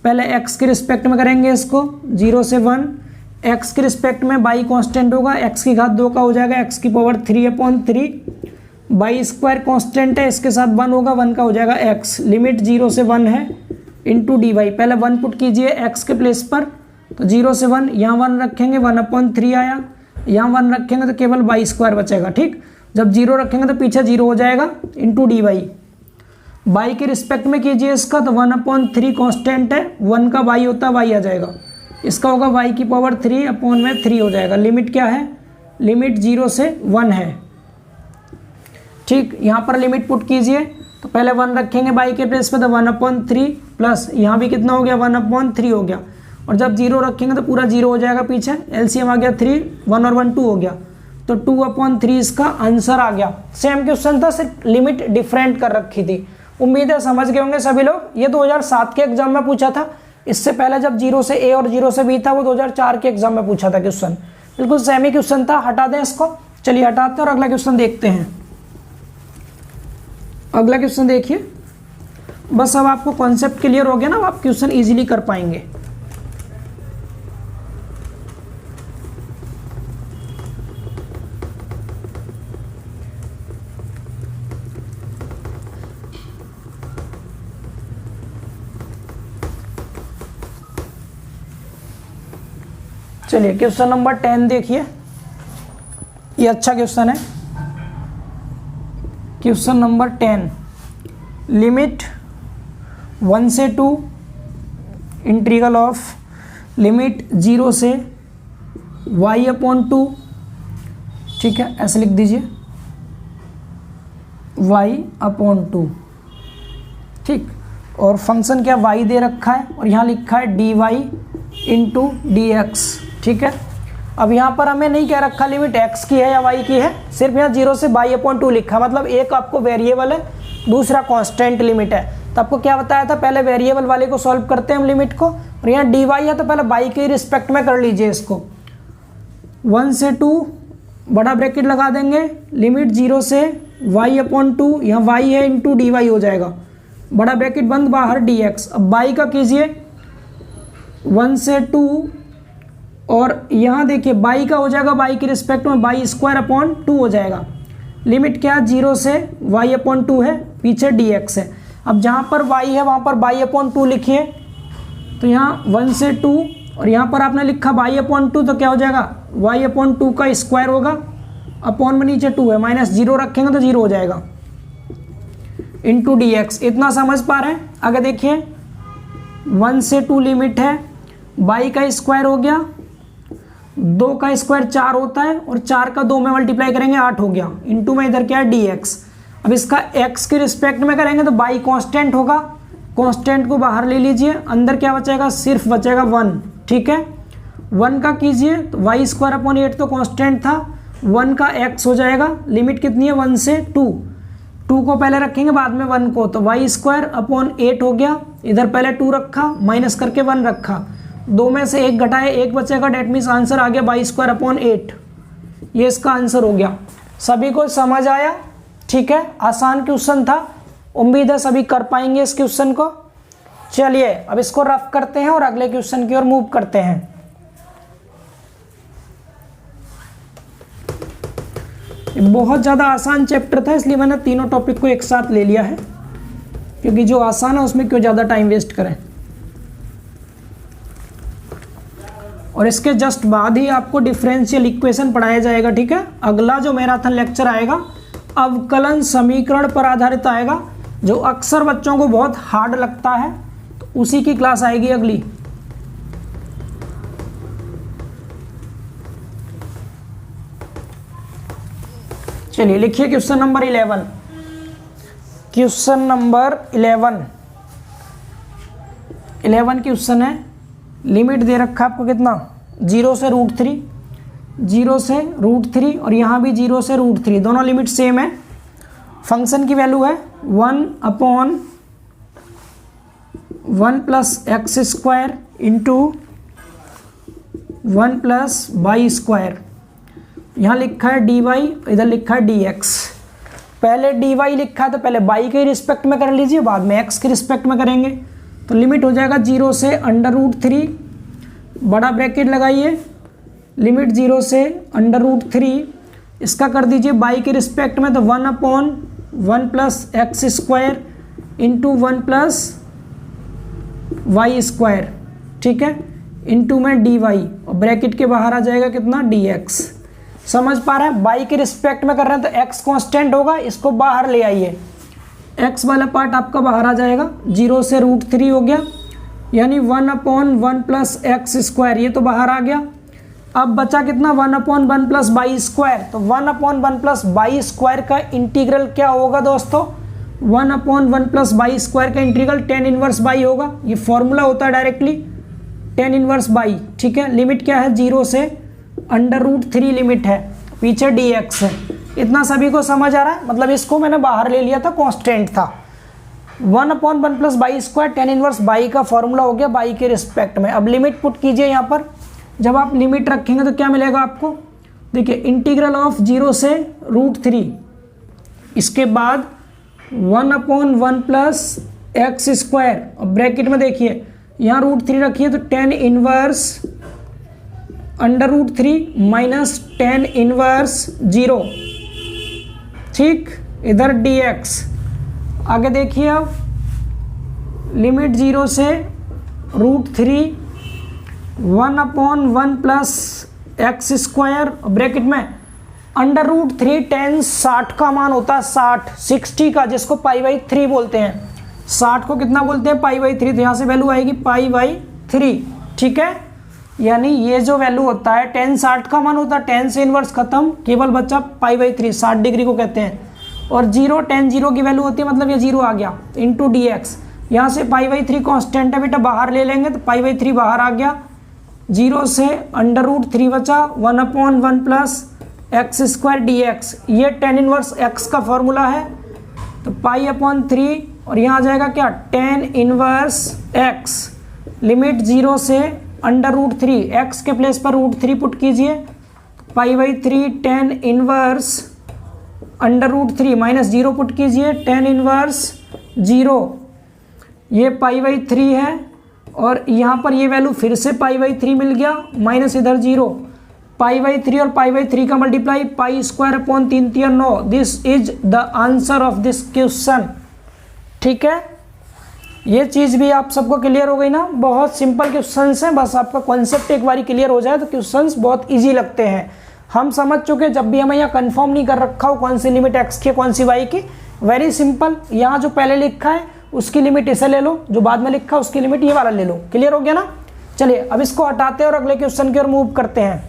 पहले एक्स के रिस्पेक्ट में करेंगे इसको, 0 से 1 एक्स के रिस्पेक्ट में वाई कांस्टेंट होगा, एक्स की घात 2 का हो जाएगा, एक्स की पावर 3/3, वाई स्क्वायर कांस्टेंट है, इसके साथ 1 होगा, 1 का हो जाएगा एक्स। लिमिट 0 से 1 है इंटू डी वाई। पहले 1 पुट कीजिए एक्स के प्लेस पर, तो 0 से 1 यहाँ 1 रखेंगे, 1/3 आया, यहाँ 1 रखेंगे तो केवल वाई स्क्वायर बचेगा। ठीक, जब 0 रखेंगे तो पीछे 0 हो जाएगा, इंटू डी वाई। वाई के रिस्पेक्ट में कीजिए इसका, तो 1/3 कांस्टेंट है, 1 का वाई होता है, वाई आ जाएगा, इसका होगा वाई की पावर 3/3 हो जाएगा। लिमिट क्या है, लिमिट 0 से 1 है। ठीक, यहाँ पर लिमिट पुट कीजिए, तो पहले 1 रखेंगे वाई के प्लेस पे, तो 1/3 प्लस यहाँ भी कितना हो गया, 1/3 हो गया, और जब 0 रखेंगे तो पूरा 0 हो जाएगा पीछे। एलसीएम आ गया 3, 1 और 1 2 हो गया, तो 2/3 इसका आंसर आ गया। सेम क्वेश्चन था, सिर्फ लिमिट डिफरेंट कर रखी थी। उम्मीद है समझ गए होंगे सभी लोग। ये 2007 के एग्जाम में पूछा था, इससे पहले जब 0 से ए और 0 से बी था वो 2004 के एग्जाम में पूछा था क्वेश्चन। बिल्कुल सेम ही क्वेश्चन था, हटा दें इसको। चलिए हटाते हैं और अगला क्वेश्चन देखते हैं। अगला क्वेश्चन देखिए, बस अब आपको कॉन्सेप्ट क्लियर हो गया ना, आप क्वेश्चन इजीली कर पाएंगे। चलिए क्वेश्चन नंबर 10 देखिए, ये अच्छा क्वेश्चन है। क्वेश्चन नंबर 10, लिमिट 1 से 2 इंटीग्रल ऑफ लिमिट 0 से y/2, ठीक है, ऐसे लिख दीजिए y/2। ठीक, और फंक्शन क्या y दे रखा है और यहाँ लिखा है dy इंटू डी एक्स। ठीक है, अब यहाँ पर हमें नहीं कह रखा लिमिट x की है या y की है, सिर्फ यहाँ 0 से y/2 लिखा, मतलब एक आपको वेरिएबल है, दूसरा कांस्टेंट लिमिट है। तो आपको क्या बताया था, पहले वेरिएबल वाले को सॉल्व करते हैं हम लिमिट को, और और यहाँ dy है तो पहले y के रिस्पेक्ट में कर लीजिए इसको। 1 से 2 बड़ा ब्रैकेट लगा देंगे, लिमिट 0 से y/2, यहाँ y है इंटू dy हो जाएगा, बड़ा ब्रैकेट बंद, बाहर dx। अब y का कीजिए 1 से 2 और यहाँ देखिए y का हो जाएगा y के रिस्पेक्ट में y²/2 हो जाएगा। लिमिट क्या है 0 से y/2 है, पीछे dx है। अब जहाँ पर y है वहाँ पर y/2 लिखिए, तो यहाँ 1 से 2 और यहाँ पर आपने लिखा y/2 तो क्या हो जाएगा y/2 का स्क्वायर होगा, अपॉन में नीचे 2 है, -0 रखेंगे तो 0 हो जाएगा, इंटू dx। इतना समझ पा रहे हैं? आगे देखिए 1 से 2 लिमिट है, y का स्क्वायर हो गया, 2 का स्क्वायर 4 होता है और 4 का 2 में मल्टीप्लाई करेंगे 8 हो गया, इंटू में इधर क्या है dx। अब इसका x के रिस्पेक्ट में करेंगे तो y कांस्टेंट होगा, कांस्टेंट को बाहर ले लीजिए, अंदर क्या बचेगा, सिर्फ बचेगा 1, ठीक है। 1 का कीजिए तो y²/8 तो कांस्टेंट था, 1 का x हो जाएगा, लिमिट कितनी है 1 से 2, 2 को पहले रखेंगे बाद में 1 को, तो y²/8 हो गया, इधर पहले 2 रखा, माइनस करके 1 रखा, 2 में से 1 घटाए 1 बचेगा, डेट मीन्स आंसर आ गया y²/8। ये इसका आंसर हो गया। सभी को समझ आया? ठीक है, आसान क्वेश्चन था, उम्मीद है सभी कर पाएंगे इस क्वेश्चन को। चलिए अब इसको रफ करते हैं और अगले क्वेश्चन की ओर मूव करते हैं। बहुत ज़्यादा आसान चैप्टर था, इसलिए मैंने तीनों टॉपिक को एक साथ ले लिया है, क्योंकि जो आसान है उसमें क्यों ज़्यादा टाइम वेस्ट करें। और इसके जस्ट बाद ही आपको डिफरेंशियल इक्वेशन पढ़ाया जाएगा, ठीक है। अगला जो मैराथन लेक्चर आएगा अवकलन समीकरण पर आधारित आएगा, जो अक्सर बच्चों को बहुत हार्ड लगता है, तो उसी की क्लास आएगी अगली। चलिए लिखिए question number 11। Question number 11 question है, लिमिट दे रखा आपको कितना 0 से √3, 0 से √3 और यहाँ भी 0 से √3, दोनों लिमिट सेम है। फंक्शन की वैल्यू है 1/1 + x² इंटू 1 + y²। यहाँ लिखा है dy, इधर लिखा है dx। पहले dy लिखा है तो पहले y के रिस्पेक्ट में कर लीजिए, बाद में x के रिस्पेक्ट में करेंगे, तो लिमिट हो जाएगा 0 से √3, बड़ा ब्रैकेट लगाइए, लिमिट 0 से √3, इसका कर दीजिए y के रिस्पेक्ट में, तो 1/1 + x² इंटू 1 + y², ठीक है, इंटू में dy और ब्रैकेट के बाहर आ जाएगा कितना dx। समझ पा रहे हैं? y के रिस्पेक्ट में कर रहे हैं तो x कांस्टेंट होगा, इसको बाहर ले आइए, x वाला पार्ट आपका बाहर आ जाएगा, 0 से √3 हो गया, यानी 1/1 + x², ये तो बाहर आ गया। अब बचा कितना 1/1 + y², तो 1/1 + y² का इंटीग्रल क्या होगा दोस्तों, 1/1 + y² का इंटीग्रल tan 1 y होगा, ये फॉर्मूला होता है डायरेक्टली tan 1 y, ठीक है। लिमिट क्या है 0 से √3 लिमिट है, पीछे dx है। इतना सभी को समझ आ रहा है? मतलब इसको मैंने बाहर ले लिया था, कांस्टेंट था। 1/1 + y² tan 1 y का फॉर्मूला हो गया y के रिस्पेक्ट में। अब लिमिट पुट कीजिए यहाँ पर, जब आप लिमिट रखेंगे तो क्या मिलेगा आपको, देखिए इंटीग्रल ऑफ 0 से √3, इसके बाद 1/1 + x² और ब्रैकेट में देखिए यहाँ √3 रखिए तो tan 1 √3 - tan 1 0, ठीक, इधर dx। आगे देखिए अब लिमिट 0 से √3, 1/1 + x² ब्रैकेट में √3 tan 60 का मान होता है 60 का, जिसको π/3 बोलते हैं। 60 को कितना बोलते हैं π/3, तो यहाँ से वैल्यू आएगी π/3, ठीक है। यानी ये जो वैल्यू होता है tan 60 का मान होता है, tan से इनवर्स खत्म, केवल बच्चा π/3, 60 डिग्री को कहते हैं। और 0 tan 0 की वैल्यू होती है, मतलब ये 0 आ गया, इंटू dx। यहाँ से π/3 कांस्टेंट है बेटा, बाहर ले लेंगे तो π/3 बाहर आ गया, 0 से √3 बचा, 1/1 + x² dx। ये tan 1 x का फॉर्मूला है, तो π/3 और यहाँ आ जाएगा क्या tan 1 x लिमिट 0 से √3, एक्स के प्लेस पर √3 पुट कीजिए, π/3 tan इनवर्स √3 माइनस 0 पुट कीजिए, tan इनवर्स 0, ये π/3 है और यहाँ पर ये वैल्यू फिर से π/3 मिल गया, माइनस इधर 0, π/3 और π/3 का multiply π² 9। This is the answer of this question. ठीक है, ये चीज़ भी आप सबको क्लियर हो गई ना। बहुत सिंपल क्वेश्चंस हैं, बस आपका कॉन्सेप्ट एक बारी क्लियर हो जाए तो क्वेश्चंस बहुत इजी लगते हैं। हम समझ चुके, जब भी हमें यहाँ कंफर्म नहीं कर रखा हो कौन सी लिमिट एक्स की कौन सी वाई की, वेरी सिंपल, यहाँ जो पहले लिखा है उसकी लिमिट इसे ले लो, जो बाद में लिखा है उसकी लिमिट ये वाला ले लो। क्लियर हो गया ना। चलिए अब इसको हटाते हैं और अगले क्वेश्चन की ओर मूव करते हैं।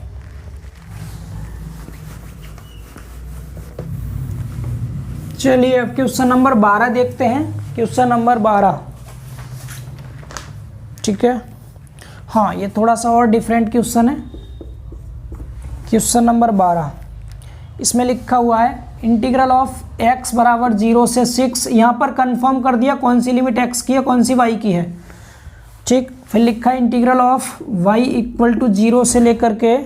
चलिए अब क्वेश्चन नंबर 12 देखते हैं। क्वेश्चन नंबर 12, ठीक है, हाँ ये थोड़ा सा और डिफरेंट क्वेश्चन है। क्वेश्चन नंबर 12, इसमें लिखा हुआ है इंटीग्रल ऑफ x बराबर 0 से 6। यहाँ पर कंफर्म कर दिया कौन सी लिमिट x की है कौन सी y की है। ठीक, फिर लिखा है इंटीग्रल ऑफ y = 0 से लेकर के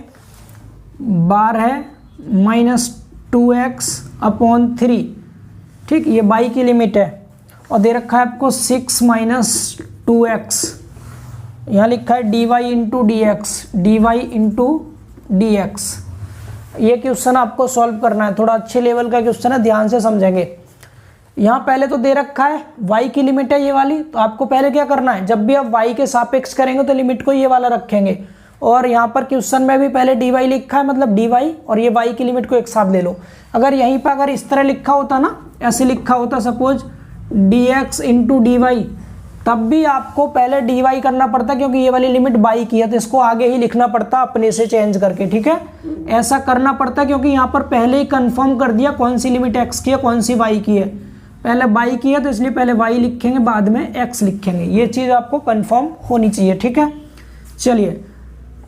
बार है -2x/3। ठीक, ये y की लिमिट है और दे रखा है आपको 6 - 2x। यहाँ लिखा है dy × dx। ये क्वेश्चन आपको सॉल्व करना है, थोड़ा अच्छे लेवल का क्वेश्चन है, ध्यान से समझेंगे। यहाँ पहले तो दे रखा है y की लिमिट है ये वाली, तो आपको पहले क्या करना है, जब भी आप y के सापेक्ष करेंगे तो लिमिट को ये वाला रखेंगे। और यहाँ पर क्वेश्चन में भी पहले dy लिखा है, मतलब dy और ये y की लिमिट को एक साथ ले लो। अगर यहीं पर अगर इस तरह लिखा होता ना, ऐसे लिखा होता सपोज dx × dy, तब भी आपको पहले dy करना पड़ता, क्योंकि ये वाली लिमिट y की है तो इसको आगे ही लिखना पड़ता अपने से चेंज करके। ठीक है, ऐसा करना पड़ता क्योंकि यहाँ पर पहले ही कंफर्म कर दिया कौन सी लिमिट x की है कौन सी y की है। पहले y की है तो इसलिए पहले y लिखेंगे, बाद में x लिखेंगे। ये चीज़ आपको कंफर्म होनी चाहिए। ठीक है, चलिए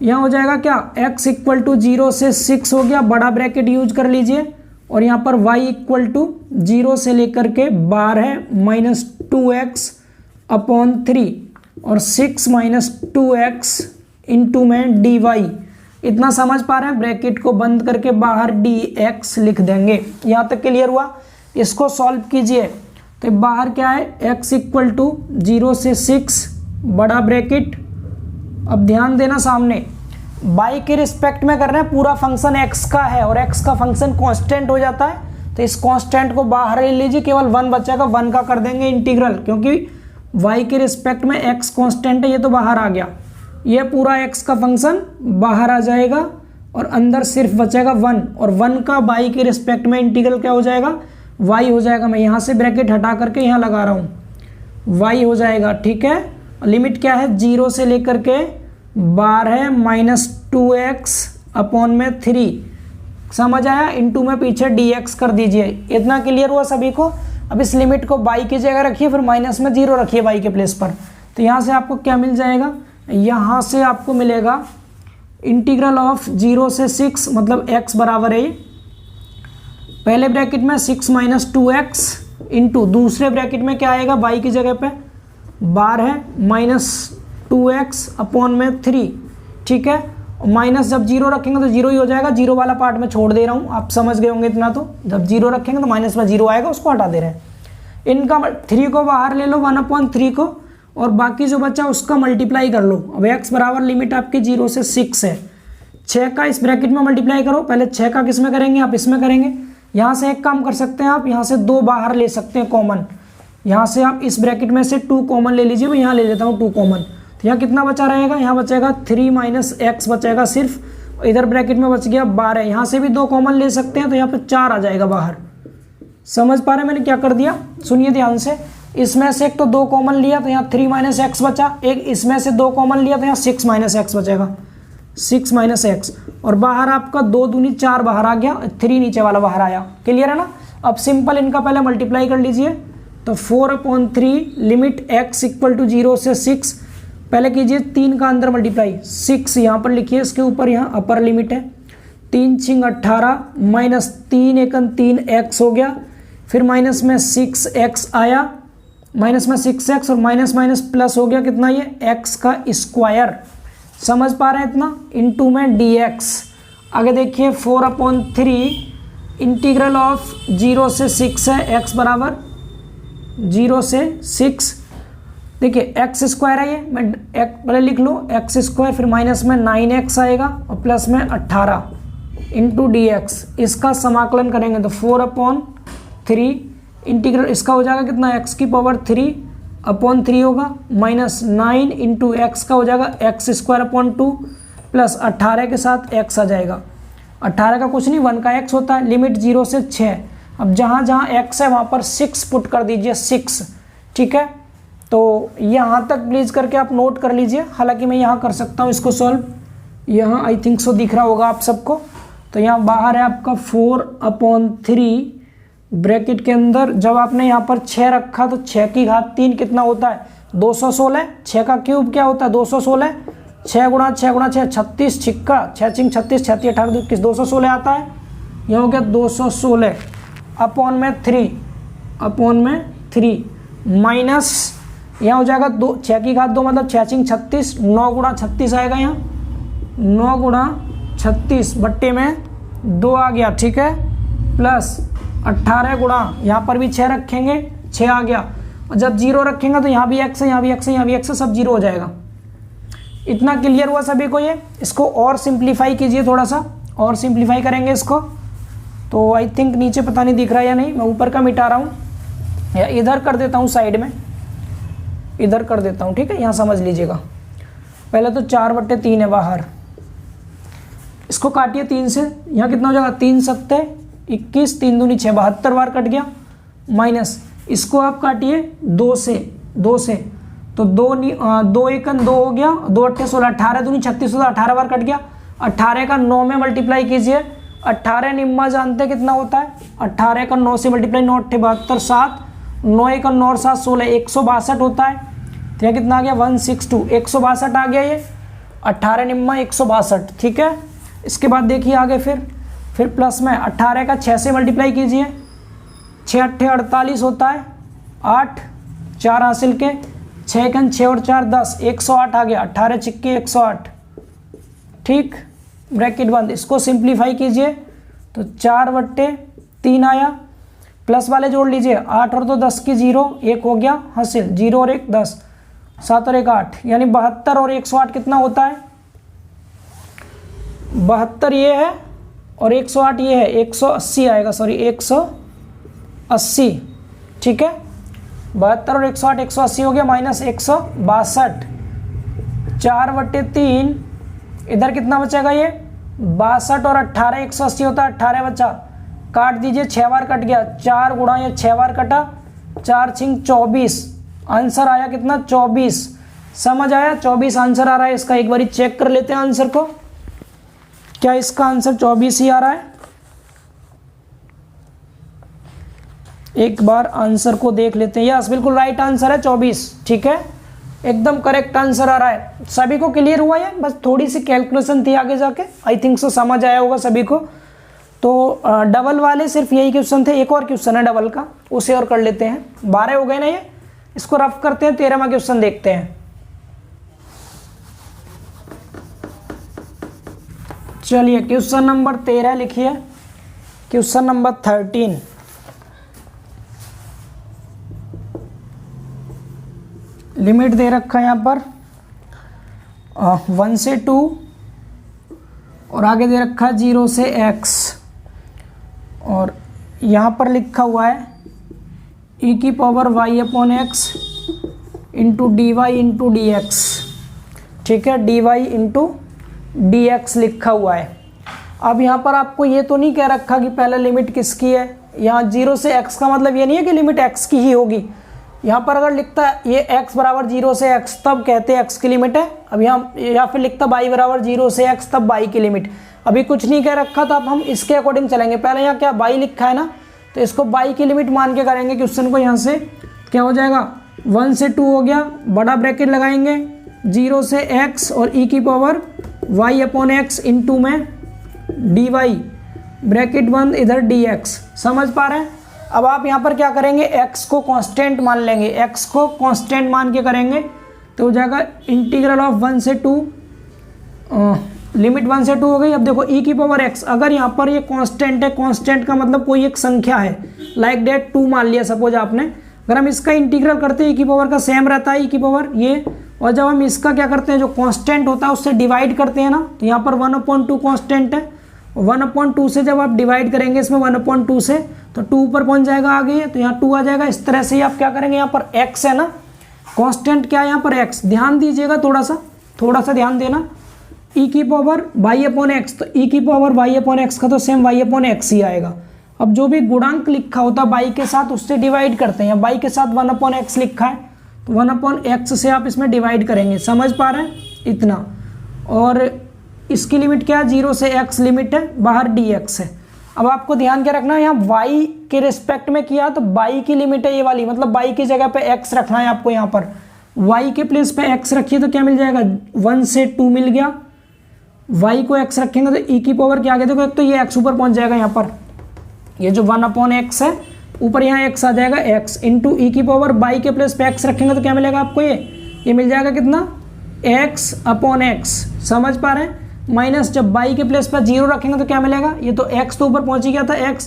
यहाँ हो जाएगा क्या, x = 0 से 6 हो गया, बड़ा ब्रैकेट यूज कर लीजिए, और यहाँ पर y = 0 से लेकर के बार है -2x/3 और 6 - 2x इंटू में dy। इतना समझ पा रहे हैं, ब्रैकेट को बंद करके बाहर dx लिख देंगे। यहाँ तक क्लियर हुआ। इसको सॉल्व कीजिए तो बाहर क्या है, x = 0 से 6 बड़ा ब्रैकेट। अब ध्यान देना, सामने y के रिस्पेक्ट में कर रहे हैं, पूरा फंक्शन x का है और x का फंक्शन कांस्टेंट हो जाता है, तो इस कांस्टेंट को बाहर ले लीजिए, केवल 1 बचेगा, 1 का कर देंगे इंटीग्रल, क्योंकि y के रिस्पेक्ट में x कांस्टेंट है, ये तो बाहर आ गया, ये पूरा x का फंक्शन बाहर आ जाएगा और अंदर सिर्फ बचेगा 1, और 1 का y के रिस्पेक्ट में इंटीग्रल क्या हो जाएगा, y हो जाएगा। मैं यहाँ से ब्रैकेट हटा करके यहाँ लगा रहा हूँ, y हो जाएगा। ठीक है, लिमिट क्या है, 0 से लेकर के बार है -2x/3। समझ आया, इंटू में पीछे dx कर दीजिए। इतना क्लियर हुआ सभी को। अब इस लिमिट को y की जगह रखिए, फिर माइनस में 0 रखिए y के प्लेस पर, तो यहाँ से आपको क्या मिल जाएगा, यहाँ से आपको मिलेगा इंटीग्रल ऑफ 0 से 6, मतलब x बराबर है पहले ब्रैकेट में 6 - 2x इंटू दूसरे ब्रैकेट में क्या आएगा, y की जगह पे बार है -2x/3। ठीक है, माइनस जब 0 रखेंगे तो 0 ही हो जाएगा, 0 वाला पार्ट में छोड़ दे रहा हूँ, आप समझ गए होंगे इतना। तो जब 0 रखेंगे तो माइनस में 0 आएगा, उसको हटा दे रहे हैं। इनका 3 को बाहर ले लो, 1/3 को, और बाकी जो बचा उसका मल्टीप्लाई कर लो। अब x बराबर लिमिट आपकी 0 से 6 है, 6 का इस ब्रैकेट में मल्टीप्लाई करो। पहले 6 का किस में करेंगे, आप इसमें करेंगे। यहाँ से एक काम कर सकते हैं आप, यहाँ से 2 बाहर ले सकते हैं कॉमन। यहाँ से आप इस ब्रैकेट में से 2 कॉमन ले लीजिए, मैं यहाँ ले लेता हूँ 2 कॉमन। तो यहाँ कितना बचा रहेगा, यहाँ बचेगा 3 - x बचेगा सिर्फ, इधर ब्रैकेट में बच गया 12। यहाँ से भी 2 कॉमन ले सकते हैं, तो यहाँ पे 4 आ जाएगा बाहर। समझ पा रहे हैं मैंने क्या कर दिया, सुनिए ध्यान से। इसमें से एक तो 2 कॉमन लिया तो यहाँ 3 - x बचा, एक इसमें से 2 कॉमन लिया तो यहाँ 6 - x बचेगा, 6 - x, और बाहर आपका 2 दूनी 4 बाहर आ गया, 3 नीचे वाला बाहर आया। क्लियर है ना। अब सिंपल इनका पहले मल्टीप्लाई कर लीजिए, तो 4/3 लिमिट x = 0 से 6, पहले कीजिए 3 का अंदर मल्टीप्लाई, 6 यहाँ पर लिखिए, इसके ऊपर यहाँ अपर लिमिट है, 3 × 6 = 18 -3 × 3 x हो गया, फिर माइनस में 6x आया, माइनस में 6x और माइनस माइनस प्लस हो गया कितना, ये x का स्क्वायर, समझ पा रहे हैं इतना, इनटू में dx। आगे देखिए 4/3 इंटीग्रल ऑफ 0 से 6 है, x बराबर 0 से 6। देखिए x स्क्वायर है, ये मैं पहले लिख लो x स्क्वायर, फिर माइनस में 9x आएगा और प्लस में 18 इंटू dx। इसका समाकलन करेंगे तो 4/3 इंटीग्रल इसका हो जाएगा कितना, x की पावर 3/3 होगा, माइनस 9 इंटू एक्स का हो जाएगा x स्क्वायर अपॉन 2 प्लस 18 के साथ x आ जाएगा। 18 का कुछ नहीं, 1 का x होता है। लिमिट 0 से 6। अब जहाँ जहाँ x है वहाँ पर 6 पुट कर दीजिए, 6, ठीक है। तो यहाँ तक प्लीज़ करके आप नोट कर लीजिए, हालांकि मैं यहाँ कर सकता हूँ इसको सॉल्व, यहाँ आई थिंक सो दिख रहा होगा आप सबको। तो यहाँ बाहर है आपका 4/3 ब्रैकेट के अंदर, जब आपने यहाँ पर 6 रखा तो 6 की घात 3 कितना होता है, 216। 6 का क्यूब क्या होता है, 216। 6 गुणा 6 गुणा 6 36, छिक्का 6 छिंग 36, 36 18 21 216 आता है। यह हो गया 216 अपॉन में 3 माइनस यहाँ हो जाएगा 6 की घात 2 मतलब 6 छिंग 36, 9 गुणा 36 आएगा यहाँ, 9 गुणा 36 बट्टे में 2 आ गया, ठीक है, प्लस 18 गुणा यहाँ पर भी 6 रखेंगे, 6 आ गया। और जब 0 रखेंगे तो यहाँ भी x है, यहाँ भी x है, यहाँ भी x है, सब 0 हो जाएगा। इतना क्लियर हुआ सभी को ये। इसको और सिंप्लीफाई कीजिए, थोड़ा सा और सिंप्लीफाई करेंगे इसको। तो आई थिंक नीचे पता नहीं दिख रहा है या नहीं, मैं ऊपर का मिटा रहा हूँ या इधर कर देता हूँ, साइड में इधर कर देता हूँ, ठीक है। यहाँ समझ लीजिएगा। पहले तो 4/3 है बाहर, इसको काटिए 3 से, यहाँ कितना हो जाएगा, 3 सत्ते 21, 3 दूनी 6, 72 बार कट गया। माइनस इसको आप काटिए 2 से तो 2 एकन 2 हो गया, 2 अट्ठे 16, 18 दूनी 36 होता, 18 बार कट गया। 18 का 9 में मल्टीप्लाई कीजिए, 18 निम्मा जानते कितना होता है, 18 का 9 से मल्टीप्लाई, 9 अट्ठे 72, 7 9 एक 9 और 7 16, 162 होता है। तो यहाँ कितना आ गया, 162, 162 आ गया ये, 18 निम्मा 162, ठीक है। इसके बाद देखिए आगे फिर प्लस में 18 का 6 से मल्टीप्लाई कीजिए, 6 अट्ठे 48 होता है, 8 4 हासिल के, 6 कन 6 और 4 10, 108 आ गया, 18 छिक्के 108, ठीक, ब्रैकेट बंद। इसको सिंप्लीफाई कीजिए तो 4/3 आया, प्लस वाले जोड़ लीजिए, 8 और 2 10 की 0, 1 हो गया हासिल, 0 और 1 10, 7 और 1 8, यानी 72 और 108 कितना होता है, 72 ये है और 108 ये है, 180 आएगा, सॉरी 180, ठीक है। 72 और 108 180 हो गया, माइनस 162, 4/3 इधर कितना बचेगा, ये 62 और 18 180 होता है, 18 बचा, काट दीजिए, 6 बार कट गया, 4 गुणा ये 6 बार कटा, 4 छिंग 24, आंसर आया कितना, 24। समझ आया, 24 आंसर आ रहा है इसका। एक बारी चेक कर लेते हैं आंसर को, क्या इसका आंसर 24 ही आ रहा है। एक बार आंसर को देख लेते हैं। यस, बिल्कुल राइट आंसर है 24, ठीक है, एकदम करेक्ट आंसर आ रहा है। सभी को क्लियर हुआ है, बस थोड़ी सी कैलकुलेशन थी आगे जाके, आई थिंक सो समझ आया होगा सभी को। तो डबल वाले सिर्फ यही क्वेश्चन थे, एक और क्वेश्चन है डबल का, उसे और कर लेते हैं। 12 हो गए ना ये, इसको रफ करते हैं, 13वां क्वेश्चन देखते हैं। चलिए क्वेश्चन नंबर 13 लिखिए, क्वेश्चन नंबर 13। लिमिट दे रखा है यहाँ पर 1 से 2 और आगे दे रखा है 0 से x, और यहाँ पर लिखा हुआ है e की power y/x into d y into d x, ठीक है, dy इंटू डी एक्स लिखा हुआ है। अब यहाँ पर आपको ये तो नहीं कह रखा कि पहले लिमिट किसकी है, यहाँ 0 से x का मतलब ये नहीं है कि लिमिट x की ही होगी। यहाँ पर अगर लिखता है ये x बराबर 0 से x तब कहते हैं x की लिमिट है। अब यहाँ या फिर लिखता y बराबर 0 से x तब y की लिमिट। अभी कुछ नहीं कह रखा, तो अब हम इसके अकॉर्डिंग चलेंगे। पहले यहाँ क्या y लिखा है ना, तो इसको y की लिमिट मान के करेंगे क्वेश्चन को। यहाँ से क्या हो जाएगा, 1 से 2 हो गया, बड़ा ब्रैकेट लगाएंगे, 0 से x और e की पावर y/x इंटू में dy, ब्रैकेट बंद, इधर dx। समझ पा रहे हैं। अब आप यहाँ पर क्या करेंगे, x को कांस्टेंट मान लेंगे, x को कांस्टेंट मान के करेंगे तो हो जाएगा इंटीग्रल ऑफ 1 से 2, लिमिट 1 से 2 हो गई। अब देखो e की पावर x, अगर यहाँ पर ये कांस्टेंट है, कांस्टेंट का मतलब कोई एक संख्या है, लाइक डेट 2 मान लिया सपोज आपने, अगर हम इसका इंटीग्रल करते हैं e की पावर का सेम रहता है e की पावर ये, और जब हम इसका क्या करते हैं जो कांस्टेंट होता है उससे डिवाइड करते हैं ना, तो यहाँ पर 1/2 कांस्टेंट है, 1/2 से जब आप डिवाइड करेंगे इसमें 1/2 से तो 2 ऊपर पहुंच जाएगा आगे है, तो यहाँ 2 आ जाएगा। इस तरह से ही आप क्या करेंगे, यहाँ पर x है ना, कांस्टेंट क्या है यहाँ पर x, ध्यान दीजिएगा थोड़ा सा ध्यान देना, e की पावर y/x, तो e की पावर y/x का तो सेम y/x ही आएगा। अब जो भी गुणांक लिखा होता है y के साथ उससे डिवाइड करते हैं, y के साथ 1/x लिखा है तो 1/x से आप इसमें डिवाइड करेंगे, समझ पा रहे हैं इतना। और इसकी लिमिट क्या है, 0 से x लिमिट है, बाहर dx है। अब आपको ध्यान क्या रखना है, यहाँ y के रिस्पेक्ट में किया तो y की लिमिट है ये वाली, मतलब y की जगह पे x रखना है आपको, यहाँ पर y के प्लेस पे x रखिए तो क्या मिल जाएगा, 1 से 2 मिल गया, y को x रखेंगे तो e की पावर क्या आ गया, देखो एक तो ये x ऊपर पहुंच जाएगा, यहाँ पर ये जो 1/x है ऊपर यहाँ x आ जाएगा, x इंटू ई की पावर y के प्लेस पे x रखेंगे तो क्या मिलेगा आपको, ये मिल जाएगा कितना, x/x, समझ पा रहे हैं। माइनस जब y के प्लेस पर 0 रखेंगे तो क्या मिलेगा, ये तो x तो ऊपर पहुंच ही गया था, x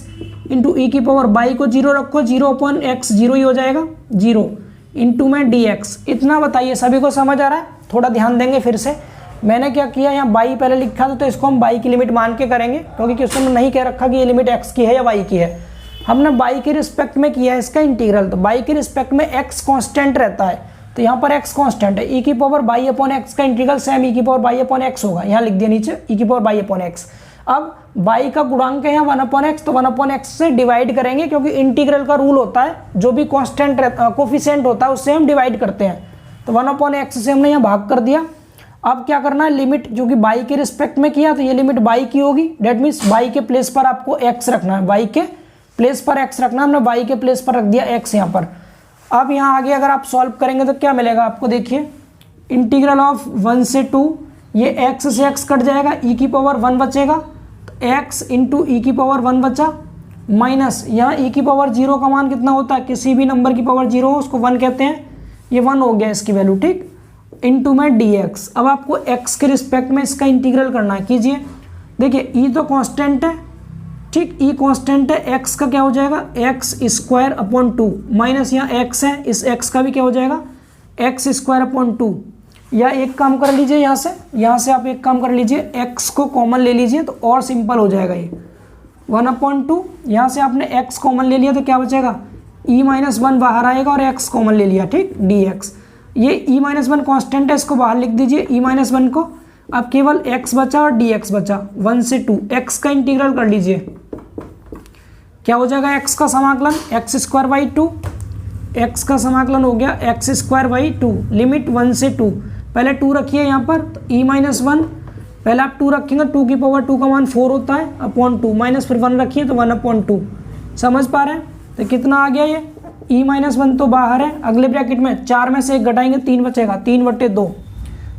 इंटू ई की पावर y को 0 रखो, 0/x 0 ही हो जाएगा, 0 इंटू में dx। इतना बताइए सभी को समझ आ रहा है, थोड़ा ध्यान देंगे फिर से। मैंने क्या किया, यहाँ y पहले लिखा था तो इसको हम y की लिमिट मान के करेंगे, क्योंकि क्वेश्चन में नहीं कह रखा कि ये लिमिट x की है या y की है, हमने y के रिस्पेक्ट में किया है इसका इंटीग्रल, तो y के रिस्पेक्ट में x कांस्टेंट रहता है, तो यहाँ पर x कांस्टेंट है, e की पावर y/x का इंटीग्रल सेम e की पावर y/x होगा, यहाँ लिख दिया नीचे e की पावर y/x। अब y का गुणांक है यहाँ 1/x, तो 1/x से डिवाइड करेंगे, क्योंकि इंटीग्रल का रूल होता है जो भी कांस्टेंट कोफिशिएंट होता है उससे हम डिवाइड करते हैं, तो 1/x से हमने यहाँ भाग कर दिया। अब क्या करना है, लिमिट जो कि y के रिस्पेक्ट में किया तो ये लिमिट y की होगी, डेट मीन्स y के प्लेस पर आपको x रखना है, y के प्लेस पर x रखना, हमने y के प्लेस पर रख दिया x यहाँ पर। अब यहाँ आगे अगर आप सॉल्व करेंगे तो क्या मिलेगा आपको, देखिए इंटीग्रल ऑफ 1 से 2, ये x से x कट जाएगा, e की पावर 1 बचेगा, तो x इंटू ई की पावर 1 बचा, माइनस यहाँ e की पावर 0 का मान कितना होता है, किसी भी नंबर की पावर 0 हो उसको 1 कहते हैं, ये 1 हो गया इसकी वैल्यू, ठीक, इंटू में dx। अब आपको x के रिस्पेक्ट में इसका इंटीग्रल करना है, कीजिए। देखिए e तो कांस्टेंट है, ठीक, e कांस्टेंट है, x का क्या हो जाएगा, x² माइनस यहाँ x है, इस x का भी क्या हो जाएगा, x² या एक काम कर लीजिए, यहाँ से आप एक काम कर लीजिए, x को कॉमन ले लीजिए तो और सिंपल हो जाएगा, ये 1/2, यहाँ से आपने x कॉमन ले लिया तो क्या बचेगा, e-1 बाहर आएगा और x कॉमन ले लिया, ठीक, dx। ये e-1 कांस्टेंट है, इसको बाहर लिख दीजिए e-1 को, अब केवल x बचा और dx बचा, 1 से 2, x का इंटीग्रल कर लीजिए, क्या हो जाएगा, x का समाकलन x² 2, x का समाकलन हो गया x² 2, लिमिट 1 से 2, पहले 2 रखिए यहाँ पर, तो e-1 पहले आप 2 रखेंगे, 2 की पावर 2 का मान 4 होता है अपॉन 2, माइनस फिर 1 रखिए तो 1/2, समझ पा रहे हैं। तो कितना आ गया, ये e-1 तो बाहर है, अगले ब्रैकेट में 4 में से 1 घटाएंगे 3 बचेगा, 3/2,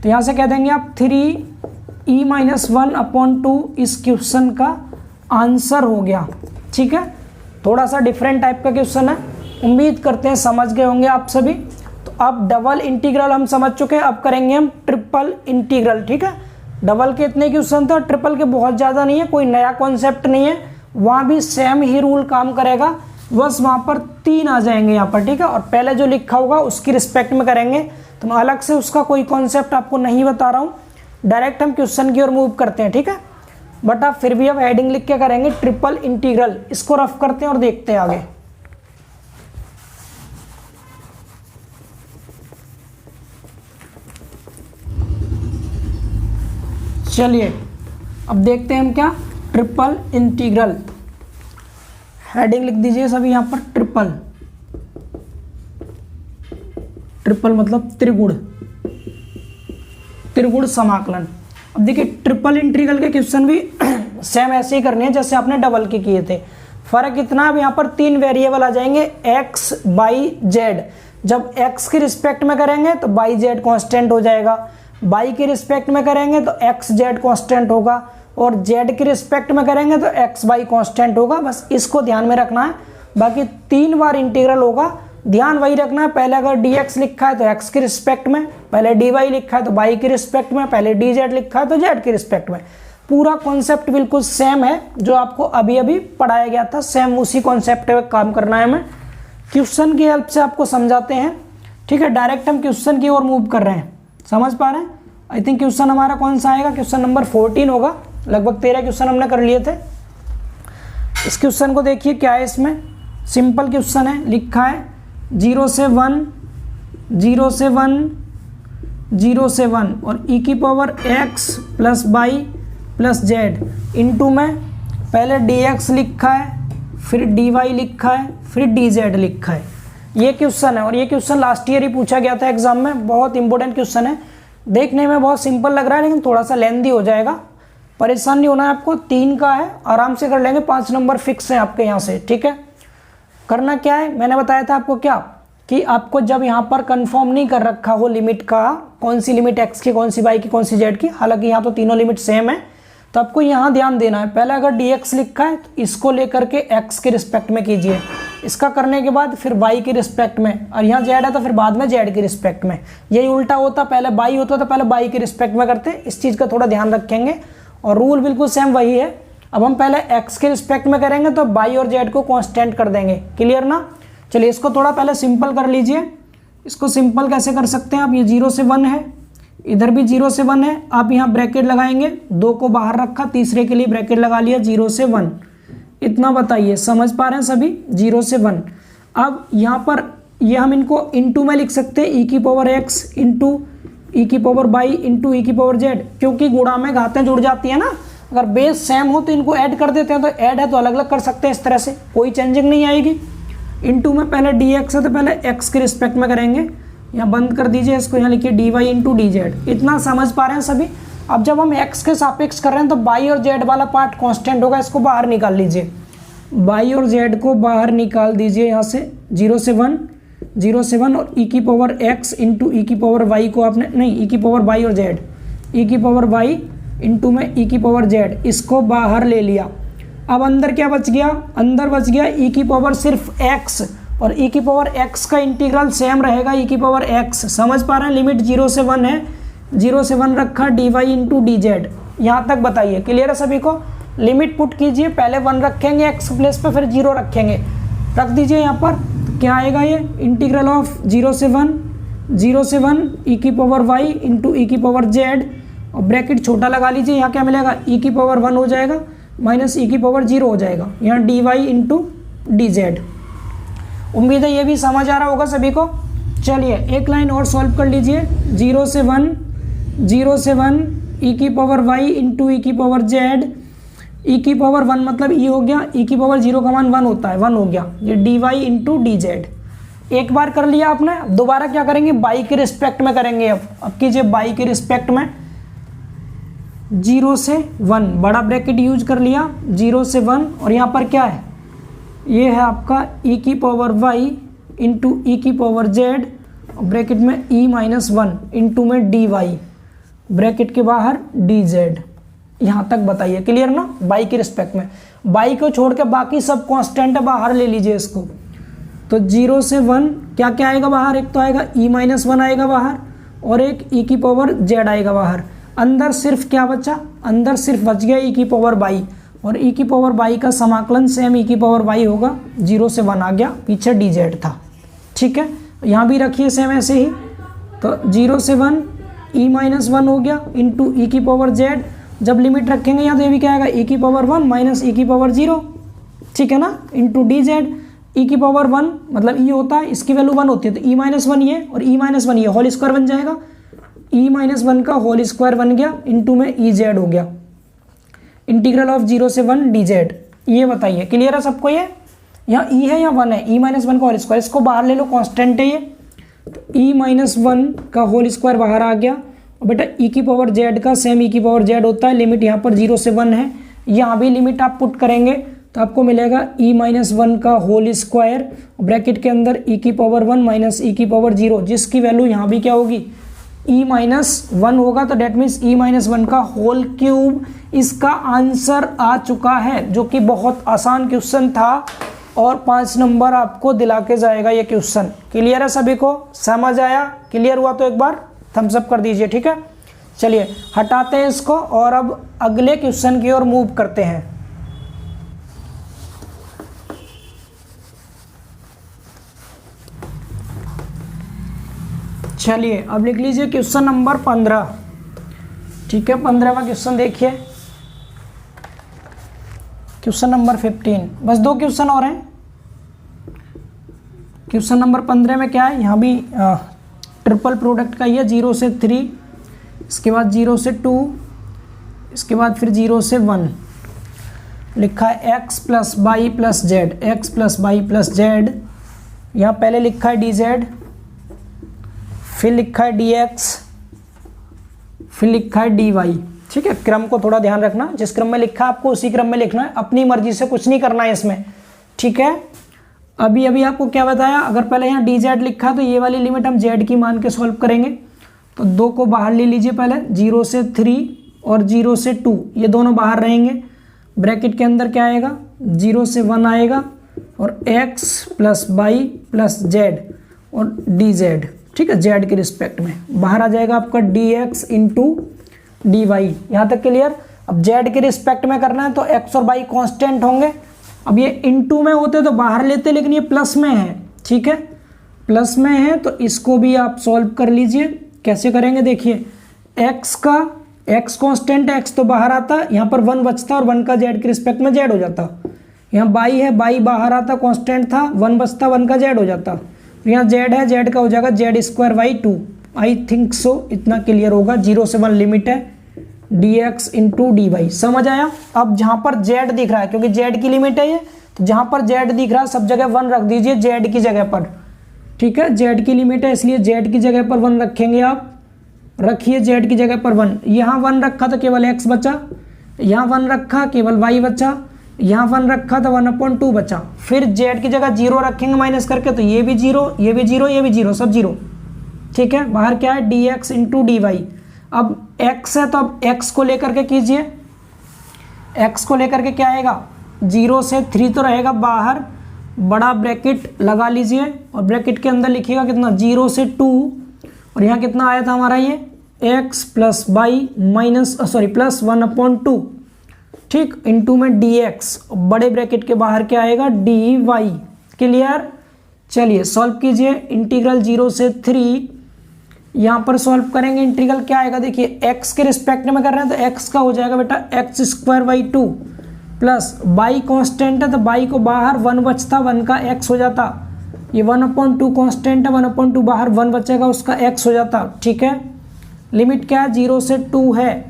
तो यहाँ से कह देंगे आप 3e-1/2 इस क्वेश्चन का आंसर हो गया, ठीक है। थोड़ा सा डिफरेंट टाइप का क्वेश्चन है, उम्मीद करते हैं समझ गए होंगे आप सभी। तो अब डबल इंटीग्रल हम समझ चुके हैं, अब करेंगे हम ट्रिपल इंटीग्रल, ठीक है। डबल के इतने क्वेश्चन थे, ट्रिपल के बहुत ज़्यादा नहीं है, कोई नया कॉन्सेप्ट नहीं है, वहाँ भी सेम ही रूल काम करेगा, बस वहाँ पर 3 आ जाएंगे यहाँ पर, ठीक है। और पहले जो लिखा होगा उसकी रिस्पेक्ट में करेंगे, तो मैं अलग से उसका कोई कॉन्सेप्ट आपको नहीं बता रहा हूँ, डायरेक्ट हम क्वेश्चन की ओर मूव करते हैं, ठीक है। बट आप फिर भी अब हेडिंग लिख के करेंगे ट्रिपल इंटीग्रल, इसको रफ करते हैं और देखते हैं आगे। चलिए अब देखते हैं हम क्या, ट्रिपल इंटीग्रल, हेडिंग लिख दीजिए सभी यहाँ पर, ट्रिपल, ट्रिपल मतलब त्रिगुण, त्रिगुण समाकलन। अब देखिए ट्रिपल इंटीग्रल के क्वेश्चन भी सेम ऐसे ही करने हैं जैसे आपने डबल के किए थे, फर्क इतना, अब यहाँ पर 3 वेरिएबल आ जाएंगे x, y, z। जब x के रिस्पेक्ट में करेंगे तो y, z कांस्टेंट हो जाएगा, y के रिस्पेक्ट में करेंगे तो x, z कांस्टेंट होगा, और z के रिस्पेक्ट में करेंगे तो x, y कांस्टेंट होगा। बस इसको ध्यान में रखना है, बाकी 3 बार इंटीग्रल होगा। ध्यान वही रखना है, पहले अगर dx लिखा है तो x के रिस्पेक्ट में, पहले dy लिखा है तो y के रिस्पेक्ट में, पहले dz लिखा है तो z के रिस्पेक्ट में। पूरा कॉन्सेप्ट बिल्कुल सेम है जो आपको अभी अभी पढ़ाया गया था, सेम उसी कॉन्सेप्ट पे काम करना है। हमें क्वेश्चन की हेल्प से आपको समझाते हैं, ठीक है। डायरेक्ट हम क्वेश्चन की ओर मूव कर रहे हैं, समझ पा रहे हैं। आई थिंक क्वेश्चन हमारा कौन सा आएगा, क्वेश्चन नंबर 14 होगा। लगभग 13 क्वेश्चन हमने कर लिए थे। इस क्वेश्चन को देखिए क्या है, इसमें सिंपल क्वेश्चन है, लिखा है 0 से 1 0 से 1 0 से 1 और e की power x plus y plus Z into में पहले dx लिखा है, फिर dy लिखा है, फिर dz लिखा है। ये क्वेश्चन है और ये क्वेश्चन लास्ट ईयर ही पूछा गया था एग्जाम में। बहुत इंपॉर्टेंट क्वेश्चन है, देखने में बहुत सिंपल लग रहा है लेकिन थोड़ा सा लेंथी हो जाएगा। परेशान नहीं होना है आपको, 3 का है, आराम से कर लेंगे। 5 नंबर फिक्स है आपके यहाँ से, ठीक है। करना क्या है, मैंने बताया था आपको क्या, कि आपको जब यहाँ पर कंफर्म नहीं कर रखा हो लिमिट का, कौन सी लिमिट x की, कौन सी y की, कौन सी z की, हालांकि यहाँ तो तीनों लिमिट सेम है, तो आपको यहाँ ध्यान देना है। पहले अगर dx लिखा है तो इसको लेकर के x के रिस्पेक्ट में कीजिए, इसका करने के बाद फिर y के रिस्पेक्ट में, और यहाँ z है तो फिर बाद में z के रिस्पेक्ट में। यही उल्टा होता, पहले y होता तो पहले y के रिस्पेक्ट में करते। इस चीज़ का थोड़ा ध्यान रखेंगे और रूल बिल्कुल सेम वही है। अब हम पहले x के रिस्पेक्ट में करेंगे तो y और z को कांस्टेंट कर देंगे, क्लियर ना। चलिए इसको थोड़ा पहले सिंपल कर लीजिए। इसको सिंपल कैसे कर सकते हैं आप, ये 0 से 1 है, इधर भी 0 से 1 है। आप यहाँ ब्रैकेट लगाएंगे, 2 को बाहर रखा, तीसरे के लिए ब्रैकेट लगा लिया, 0 से 1। इतना बताइए, समझ पा रहे हैं सभी, 0 से 1। अब यहाँ पर ये हम इनको इंटू में लिख सकते हैं, e की पावर x इंटू ई की पावर y इंटू ई की पावर z, क्योंकि गुणा में घातें जुड़ जाती है ना। अगर बेस सेम हो तो इनको ऐड कर देते हैं, तो ऐड है तो अलग अलग कर सकते हैं, इस तरह से कोई चेंजिंग नहीं आएगी। इंटू में पहले dx है तो पहले x के रिस्पेक्ट में करेंगे, यहाँ बंद कर दीजिए इसको, यहाँ लिखिए dy इंटू dz। इतना समझ पा रहे हैं सभी। अब जब हम x के सापेक्ष कर रहे हैं तो y और z वाला पार्ट कांस्टेंट होगा, इसको बाहर निकाल लीजिए, y और z को बाहर निकाल दीजिए यहाँ से। 0 से 1 0 से 1 और e की पावर x इंटू ई की पावर y को आपने, नहीं, e की पावर y और z, e की पावर y इंटू में e की पावर z, इसको बाहर ले लिया। अब अंदर क्या बच गया, अंदर बच गया e की पावर सिर्फ x, और e की पावर x का इंटीग्रल सेम रहेगा e की पावर x। समझ पा रहे हैं, लिमिट 0 से 1 है, 0 से 1 रखा, dy इंटू dz। यहाँ तक बताइए, क्लियर है सभी को। लिमिट पुट कीजिए, पहले 1 रखेंगे x प्लेस पे, फिर 0 रखेंगे, रख दीजिए यहाँ पर। तो क्या आएगा ये, इंटीग्रल ऑफ 0 से 1 0 से 1 e की पावर y इंटू ई की पावर z, और ब्रैकेट छोटा लगा लीजिए। यहाँ क्या मिलेगा, e की पावर 1 हो जाएगा माइनस ई की पावर 0 हो जाएगा, यहाँ dy इंटू dz। उम्मीद है ये भी समझ आ रहा होगा सभी को। चलिए एक लाइन और सॉल्व कर लीजिए। 0 से 1 0 से 1 ई की पावर y इंटू ई की पावर z, ई की पावर 1 मतलब ई हो गया, ई की पावर 0 का मान 1 होता है, 1 हो गया, ये dy इंटू dz। एक बार कर लिया आपने, अब दोबारा क्या करेंगे, y के रिस्पेक्ट में करेंगे। अब कीजिए y के रिस्पेक्ट में 0 से 1, बड़ा ब्रैकेट यूज कर लिया, 0 से 1, और यहाँ पर क्या है, ये है आपका e की पावर y इंटू ई की पावर z, ब्रैकेट में e माइनस 1 इंटू में dy, ब्रैकेट के बाहर dz। यहाँ तक बताइए, क्लियर ना। y के रिस्पेक्ट में, y को छोड़ के बाकी सब कांस्टेंट है, बाहर ले लीजिए इसको। तो 0 से 1 क्या क्या आएगा बाहर, एक तो आएगा e माइनस 1 आएगा बाहर, और एक e की पावर z आएगा बाहर। अंदर सिर्फ क्या बचा, अंदर सिर्फ बच गया e की पावर y, और e की पावर y का समाकलन सेम e की पावर y होगा, 0 से 1 आ गया, पीछे dz था, ठीक है। यहाँ भी रखिए सेम ऐसे ही। तो 0 से 1 e माइनस 1 हो गया इंटू ई की पावर z, जब लिमिट रखेंगे यहाँ तो ये भी क्या आएगा, e की पावर 1 माइनस ई की पावर 0, ठीक है ना, इंटू dz। e की पावर 1 मतलब e होता है, इसकी वैल्यू 1 होती है, तो e माइनस 1 ये और e माइनस 1 ये होल स्क्वायर बन जाएगा, e माइनस 1 का होल स्क्वायर बन गया, इंटू में ई जेड हो गया, इंटीग्रल ऑफ 0 से 1 dz। ये बताइए, क्लियर है सबको। ये यहाँ e है या 1 है, e माइनस 1 का होल स्क्वायर, इसको बाहर ले लो, कांस्टेंट है ये, तो e माइनस 1 का होल स्क्वायर बाहर आ गया। और बेटा e की पावर z का सेम e की पावर z होता है, लिमिट यहाँ पर 0 से 1 है, यहाँ भी लिमिट आप पुट करेंगे तो आपको मिलेगा e माइनस 1 का होल स्क्वायर, ब्रैकेट के अंदर e की पावर 1 माइनस ई की पावर 0, जिसकी वैल्यू यहाँ भी क्या होगी, e माइनस 1 होगा, तो डेट मीन्स e माइनस 1 का होल क्यूब। इसका आंसर आ चुका है, जो कि बहुत आसान क्वेश्चन था और 5 नंबर आपको दिला के जाएगा ये क्वेश्चन। क्लियर है सभी को? समझ आया? क्लियर हुआ तो एक बार थम्स अप कर दीजिए, ठीक है। चलिए हटाते हैं इसको और अब अगले क्वेश्चन की ओर मूव करते हैं। चलिए अब लिख लीजिए क्वेश्चन नंबर 15, ठीक है। 15वां क्वेश्चन देखिए, क्वेश्चन नंबर 15, बस 2 क्वेश्चन और हैं। क्वेश्चन नंबर 15 में क्या है, यहाँ भी ट्रिपल प्रोडक्ट का ही है, 0 से 3, इसके बाद 0 से 2, इसके बाद फिर 0 से 1। लिखा है x plus by plus Z, x plus by plus Z. यहाँ पहले लिखा है डी जेड, फिर लिखा है डी एक्स, फिर लिखा है डी वाई, ठीक है। क्रम को थोड़ा ध्यान रखना, जिस क्रम में लिखा है आपको उसी क्रम में लिखना है, अपनी मर्जी से कुछ नहीं करना है इसमें, ठीक है। अभी आपको क्या बताया, अगर पहले यहाँ डी जेड लिखा तो ये वाली लिमिट हम जेड की मान के सॉल्व करेंगे। तो 2 को बाहर ले लीजिए पहले, 0 से 3 और 0 से 2, ये दोनों बाहर रहेंगे। ब्रैकेट के अंदर क्या आएगा, 0 से 1 आएगा और x plus by plus Z और डी जेड, ठीक है, जेड के रिस्पेक्ट में बाहर आ जाएगा आपका d x into d y. यहाँ तक क्लियर। अब जेड के रिस्पेक्ट में करना है तो x और y कांस्टेंट होंगे। अब ये इंटू में होते तो बाहर लेते, लेकिन ये प्लस में है, ठीक है, प्लस में है तो इसको भी आप सॉल्व कर लीजिए। कैसे करेंगे देखिए, x का x कांस्टेंट, x तो बाहर आता, यहाँ पर 1 बचता और 1 का z के रिस्पेक्ट में z हो जाता। यहाँ y है, y बाहर आता, कांस्टेंट था, 1 बचता, 1 का z हो जाता। यहाँ z है, z का हो जाएगा z square by 2। I think so इतना क्लियर होगा। 0 से 1 लिमिट है, dx इंटू डी वाई। समझ आया? अब जहाँ पर z दिख रहा है, क्योंकि z की लिमिट है ये, तो जहाँ पर z दिख रहा है सब जगह 1 रख दीजिए z की जगह पर, ठीक है। z की लिमिट है इसलिए z की जगह पर 1 रखेंगे आप, रखिए z की जगह पर 1। यहाँ 1 रखा तो केवल x बचा, यहाँ 1 रखा केवल y बचा, यहाँ 1 रखा तो 1/2 बचा। फिर z की जगह 0 रखेंगे माइनस करके, तो ये भी 0, ये भी 0, ये भी 0, सब 0, ठीक है। बाहर क्या है, dx इंटू डी वाई। अब x है तो अब x को लेकर के कीजिए, x को लेकर के क्या आएगा, 0 से 3 तो रहेगा बाहर, बड़ा ब्रैकेट लगा लीजिए और ब्रैकेट के अंदर लिखिएगा कितना, 0 से 2, और यहाँ कितना आया था हमारा ये x plus by minus plus 1/2, ठीक, इंटू में dx, बड़े ब्रैकेट के बाहर क्या आएगा, डी वाई। क्लियर? चलिए सॉल्व कीजिए। इंटीग्रल 0 से 3 यहाँ पर सॉल्व करेंगे, इंटीग्रल क्या आएगा देखिए, x के रिस्पेक्ट में कर रहे हैं तो x का हो जाएगा बेटा x square by 2 plus y constant है तो y को बाहर 1 बचता, 1 का x हो जाता, ये 1/2 कांस्टेंट है, 1/2 बाहर 1 बचेगा उसका x हो जाता, ठीक है। लिमिट क्या है, 0 से 2 है,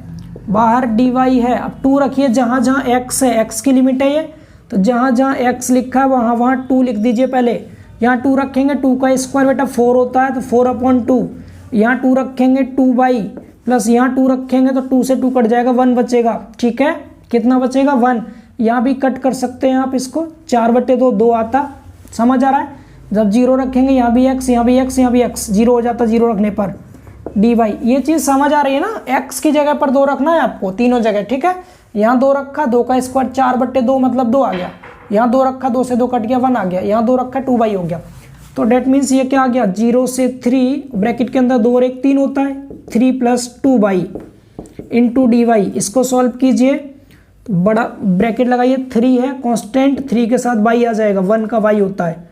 बाहर dy है। अब 2 रखिए जहाँ जहाँ x है, x की लिमिट है ये, तो जहाँ जहाँ x लिखा है वहाँ वहाँ 2 लिख दीजिए पहले। यहाँ 2 रखेंगे, 2 का स्क्वायर बेटा 4 होता है तो 4/2, यहाँ 2 रखेंगे 2y प्लस यहाँ 2 रखेंगे तो 2 से 2 कट जाएगा, 1 बचेगा, ठीक है। कितना बचेगा, 1। यहाँ भी कट कर सकते हैं आप इसको, 4/2 2 आता। समझ आ रहा है? जब 0 रखेंगे यहाँ भी x, यहाँ भी x, यहाँ भी x, 0 हो जाता 0 रखने पर, dy। ये चीज़ समझ आ रही है ना? x की जगह पर 2 रखना है आपको तीनों जगह, ठीक है। यहाँ 2 रखा, 2 का स्क्वायर 4/2 मतलब 2 आ गया, यहाँ 2 रखा, 2 से 2 कट गया, 1 आ गया, यहाँ 2 रखा 2y हो गया। तो डेट मीन्स ये क्या आ गया, 0 से 3, ब्रैकेट के अंदर 2 और 1 3 होता है, 3 plus 2y into d y. इसको सॉल्व कीजिए, तो बड़ा ब्रैकेट लगाइए, 3 है कांस्टेंट, 3 के साथ y आ जाएगा, 1 का y होता है,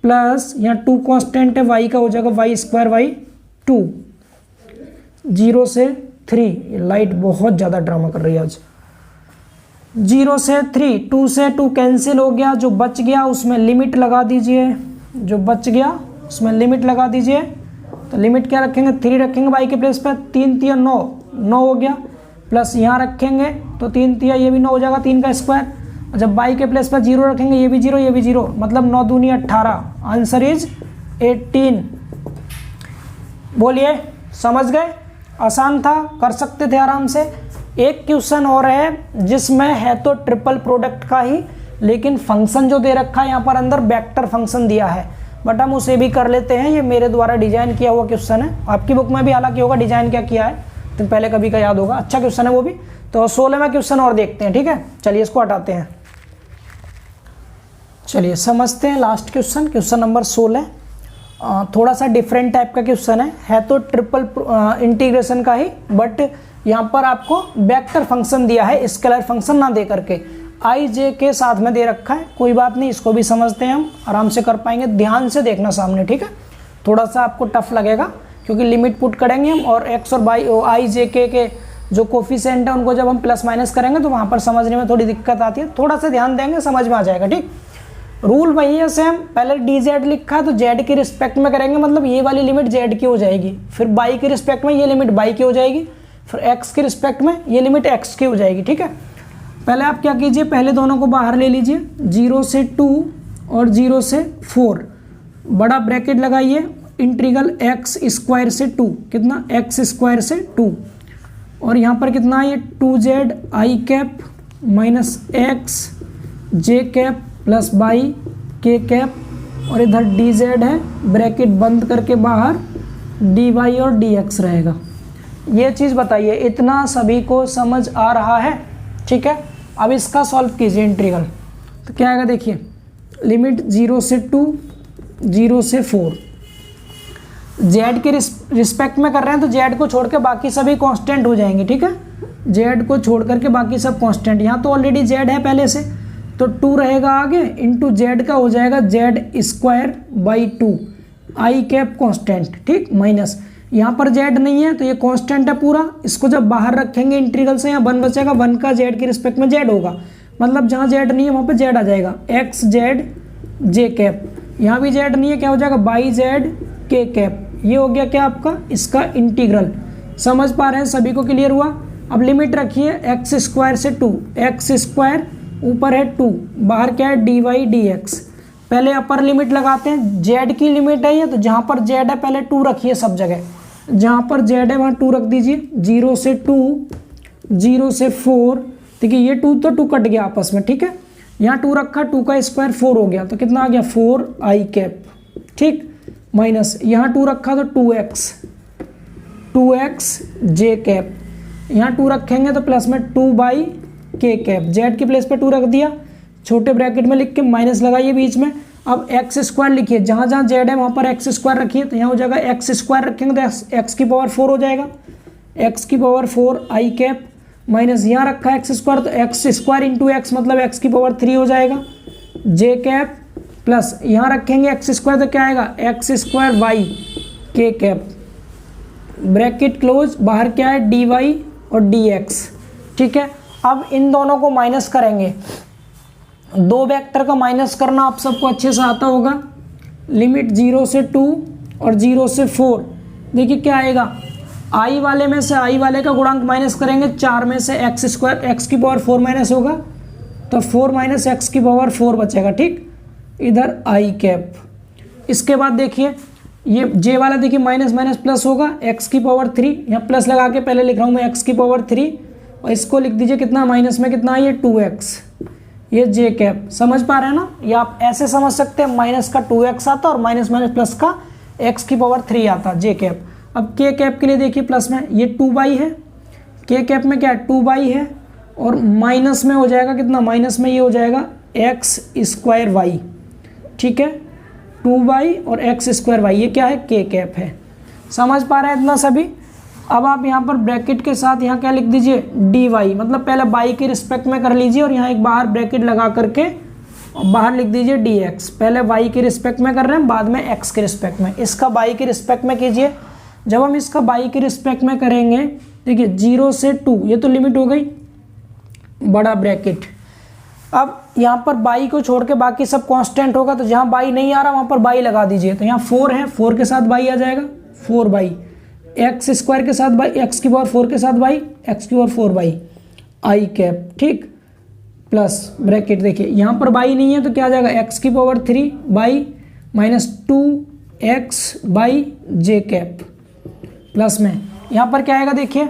प्लस यहाँ 2 कांस्टेंट है, y का हो जाएगा y स्क्वायर बाई 2। 0 से 3, लाइट बहुत ज़्यादा ड्रामा कर रही है आज। 0 से 3, 2 से 2 कैंसिल हो गया, जो बच गया उसमें लिमिट लगा दीजिए, जो बच गया उसमें लिमिट लगा दीजिए। तो लिमिट क्या रखेंगे, 3 रखेंगे y के प्लेस पर, 3 3 9, 9 हो गया, प्लस यहाँ रखेंगे तो 3 3 ये भी 9 हो जाएगा, 3 का स्क्वायर। और जब y के प्लेस पर 0 रखेंगे, ये भी 0, ये भी 0, मतलब 9 दूनी 18, आंसर इज 18। बोलिए, समझ गए? आसान था, कर सकते थे आराम से। एक क्वेश्चन और है जिसमें है तो ट्रिपल प्रोडक्ट का ही, लेकिन फंक्शन जो दे रखा है यहाँ पर अंदर वेक्टर फंक्शन दिया है, बट हम उसे भी कर लेते हैं। ये मेरे द्वारा डिजाइन किया हुआ क्वेश्चन है, आपकी बुक में भी हालांकि होगा डिजाइन क्या किया है, तो पहले कभी का याद होगा, अच्छा क्वेश्चन है वो भी। तो 16वां क्वेश्चन और देखते हैं, ठीक है। चलिए इसको हटाते हैं। चलिए समझते हैं लास्ट क्वेश्चन, क्वेश्चन नंबर 16। थोड़ा सा डिफरेंट टाइप का क्वेश्चन है तो ट्रिपल इंटीग्रेशन का ही, बट यहाँ पर आपको वेक्टर फंक्शन दिया है, स्केलर फंक्शन ना दे करके आई जे के साथ में दे रखा है। कोई बात नहीं, इसको भी समझते हैं, हम आराम से कर पाएंगे। ध्यान से देखना सामने, ठीक है। थोड़ा सा आपको टफ लगेगा क्योंकि लिमिट पुट करेंगे हम, और एक्स और बाई आई जे के जो कोफिशिएंट है उनको जब हम प्लस माइनस करेंगे तो वहाँ पर समझने में थोड़ी दिक्कत आती है। थोड़ा सा ध्यान देंगे, समझ में आ जाएगा, ठीक। रूल वही है सेम, पहले डी जेड लिखा है तो जेड के रिस्पेक्ट में करेंगे, मतलब ये वाली लिमिट जेड की हो जाएगी, फिर बाई के रिस्पेक्ट में ये लिमिट बाई की हो जाएगी, फिर एक्स के रिस्पेक्ट में ये लिमिट एक्स की हो जाएगी, ठीक है। पहले आप क्या कीजिए, पहले दोनों को बाहर ले लीजिए, 0 से 2 और 0 से 4, बड़ा ब्रैकेट लगाइए, इंटीग्रल एक्स स्क्वायर से 2, कितना एक्स स्क्वायर से 2, और यहाँ पर कितना है ये 2z I cap minus x J cap plus by के कैप, और इधर डी जेड है, ब्रैकेट बंद करके बाहर डी वाई और डी एक्स रहेगा। ये चीज़ बताइए, इतना सभी को समझ आ रहा है, ठीक है। अब इसका सॉल्व कीजिए इंटीग्रल, तो क्या आएगा देखिए, लिमिट 0 से 2, 0 से 4, जेड के रिस्पेक्ट में कर रहे हैं तो जेड को छोड़ के बाकी सभी कांस्टेंट हो जाएंगे, ठीक है। जेड को छोड़ करके बाकी सब कांस्टेंट, यहाँ तो ऑलरेडी जेड है पहले से, तो 2 रहेगा आगे, इंटू जेड का हो जाएगा Z square by 2 I cap constant, ठीक, माइनस यहाँ पर जेड नहीं है तो ये कांस्टेंट है पूरा, इसको जब बाहर रखेंगे इंटीग्रल से यहाँ 1 बचेगा, 1 का जेड के रिस्पेक्ट में जेड होगा, मतलब जहाँ जेड नहीं है वहाँ पे जेड आ जाएगा, एक्स जेड जे कैप, यहाँ भी जेड नहीं है, क्या हो जाएगा बाई जेड के कैप। ये हो गया क्या आपका इसका इंटीग्रल। समझ पा रहे हैं, सभी को क्लियर हुआ। अब लिमिट रखिए एक्स स्क्वायर से 2, एक्स स्क्वायर ऊपर है 2, बाहर क्या है डी वाई डी एक्स। पहले अपर लिमिट लगाते हैं, जेड की लिमिट है ये, तो जहाँ पर जेड है पहले 2 रखिए सब जगह, जहाँ पर जेड है वहाँ 2 रख दीजिए, 0 से 2, 0 से 4, देखिए ये 2 तो 2 कट गया आपस में, ठीक है। यहाँ 2 रखा, 2 का स्क्वायर 4 हो गया, तो कितना आ गया 4 आई कैप, ठीक, माइनस यहाँ 2 रखा तो 2x जे कैप, यहाँ 2 रखेंगे तो प्लस में 2 बाई के कैप, जेड के प्लेस पे 2 रख दिया, छोटे ब्रैकेट में लिख के माइनस लगाइए बीच में। अब एक्स स्क्वायर लिखिए, जहाँ जहाँ जेड है वहाँ पर एक्स स्क्वायर रखिए, तो यहाँ हो जाएगा एक्स स्क्वायर रखेंगे तो एक्स की पावर 4 हो जाएगा, एक्स की पावर 4 आई कैप, माइनस यहाँ रखा है एक्स स्क्वायर तो एक्स स्क्वायर इंटू एक्स मतलब एक्स की पावर 3 हो जाएगा, जे कैप प्लस यहाँ रखेंगे एक्स स्क्वायर तो क्या आएगा एक्स स्क्वायर वाई के कैप, ब्रैकेट क्लोज, बाहर क्या है डी वाई और डी एक्स, ठीक है। अब इन दोनों को माइनस करेंगे, 2 वेक्टर का माइनस करना आप सबको अच्छे से आता होगा। लिमिट 0 से 2 और 0 से 4, देखिए क्या आएगा, आई वाले में से आई वाले का गुणांक माइनस करेंगे, 4 में से एक्स स्क्वायर, एक्स की पावर 4 माइनस होगा तो 4 माइनस एक्स की पावर 4 बचेगा, ठीक, इधर आई कैप। इसके बाद देखिए ये जे वाला देखिए माइनस माइनस प्लस होगा, एक्स की पावर 3, यहाँ प्लस लगा के पहले लिख रहा हूँ मैं एक्स की पावर 3, और इसको लिख दीजिए कितना माइनस में कितना है ये 2x, ये जे कैप। समझ पा रहे हैं ना, या आप ऐसे समझ सकते हैं, माइनस का 2x आता और माइनस माइनस प्लस का x की पावर 3 आता, जे कैप। अब के कैप के लिए देखिए प्लस में ये 2 बाई है, के कैप में क्या है 2 बाई है, और माइनस में हो जाएगा कितना, माइनस में ये हो जाएगा एक्स स्क्वायर वाई, ठीक है, 2 बाई और एक्स स्क्वायर वाई, ये क्या है के कैप है। समझ पा रहे हैं इतना सभी। अब आप यहाँ पर ब्रैकेट के साथ यहाँ क्या लिख दीजिए डी वाई, मतलब पहले बाई के रिस्पेक्ट में कर लीजिए, और यहाँ एक बाहर ब्रैकेट लगा करके और बाहर लिख दीजिए डी एक्स। पहले वाई के रिस्पेक्ट में कर रहे हैं, बाद में एक्स के रिस्पेक्ट में। इसका बाई के रिस्पेक्ट में कीजिए, जब हम इसका बाई के रिस्पेक्ट में करेंगे, देखिए 0 से 2, ये तो लिमिट हो गई, बड़ा ब्रैकेट। अब यहाँ पर बाई को छोड़ के बाकी सब कांस्टेंट होगा, तो जहाँ बाई नहीं आ रहा वहाँ पर बाई लगा दीजिए, तो यहाँ 4 है, 4 के साथ बाई आ जाएगा, 4 बाई, एक्स स्क्वायर के साथ बाई, एक्स की पावर 4 के साथ बाई, एक्स की पावर 4 बाई आई कैप, ठीक, प्लस ब्रैकेट देखिए यहाँ पर बाई नहीं है तो क्या आ जाएगा एक्स की power 3 by minus 2x by J cap, plus में यहाँ पर क्या आएगा देखिए,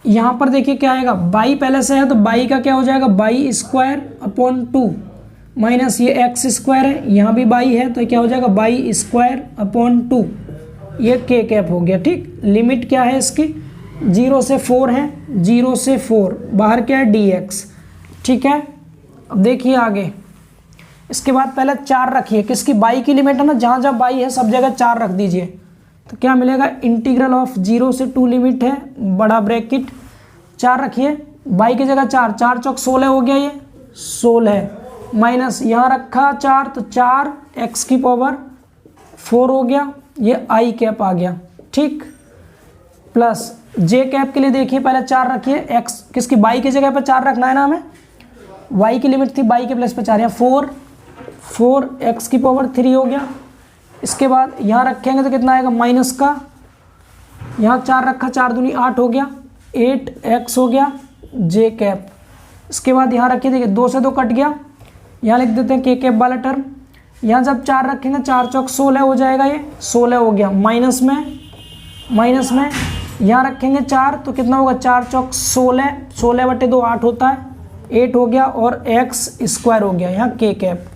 यहाँ पर देखिए क्या आएगा, बाई पहले से है तो बाई का क्या हो जाएगा बाई स्क्वायर अपॉन 2, माइनस ये एक्स स्क्वायर है, यहाँ भी बाई है तो क्या हो जाएगा बाई स्क्वायर अपॉन 2, ये के कैप हो गया, ठीक। लिमिट क्या है इसकी 0 से 4 है, 0 से 4, बाहर क्या है डी एक्स, ठीक है। अब देखिए आगे इसके बाद पहले 4 रखिए, किसकी, बाई की लिमिट है ना, जहाँ जहाँ बाई है सब जगह 4 रख दीजिए। तो क्या मिलेगा, इंटीग्रल ऑफ 0 से 2 लिमिट है, बड़ा ब्रैकेट 4 रखिए, बाई की जगह 4, 4 चौक 16 हो गया, ये 16 माइनस यहाँ रखा 4 तो 4 x की पावर 4 हो गया, ये आई कैप आ गया, ठीक। प्लस जे कैप के लिए देखिए पहले 4 रखिए, x किसकी, बाई की जगह पर 4 रखना है ना हमें, y की लिमिट थी बाई के प्लस पे 4, यहाँ 4 x की पावर 3 हो गया। इसके बाद यहाँ रखेंगे तो कितना आएगा, माइनस का, यहाँ 4 रखा, 4 दूनी 8 हो गया, 8x हो गया जे कैप। इसके बाद यहाँ रखिए, देखिए 2 से 2 कट गया, यहाँ लिख देते हैं के कैप वाला टर्म। यहाँ जब 4 रखेंगे 4 चौक 16 हो जाएगा, ये 16 हो गया, माइनस में यहाँ रखेंगे 4 तो कितना होगा, 4 चौक 16, 16 बटे 2 8 होता है, 8 हो गया और x स्क्वायर हो गया, यहाँ के कैप,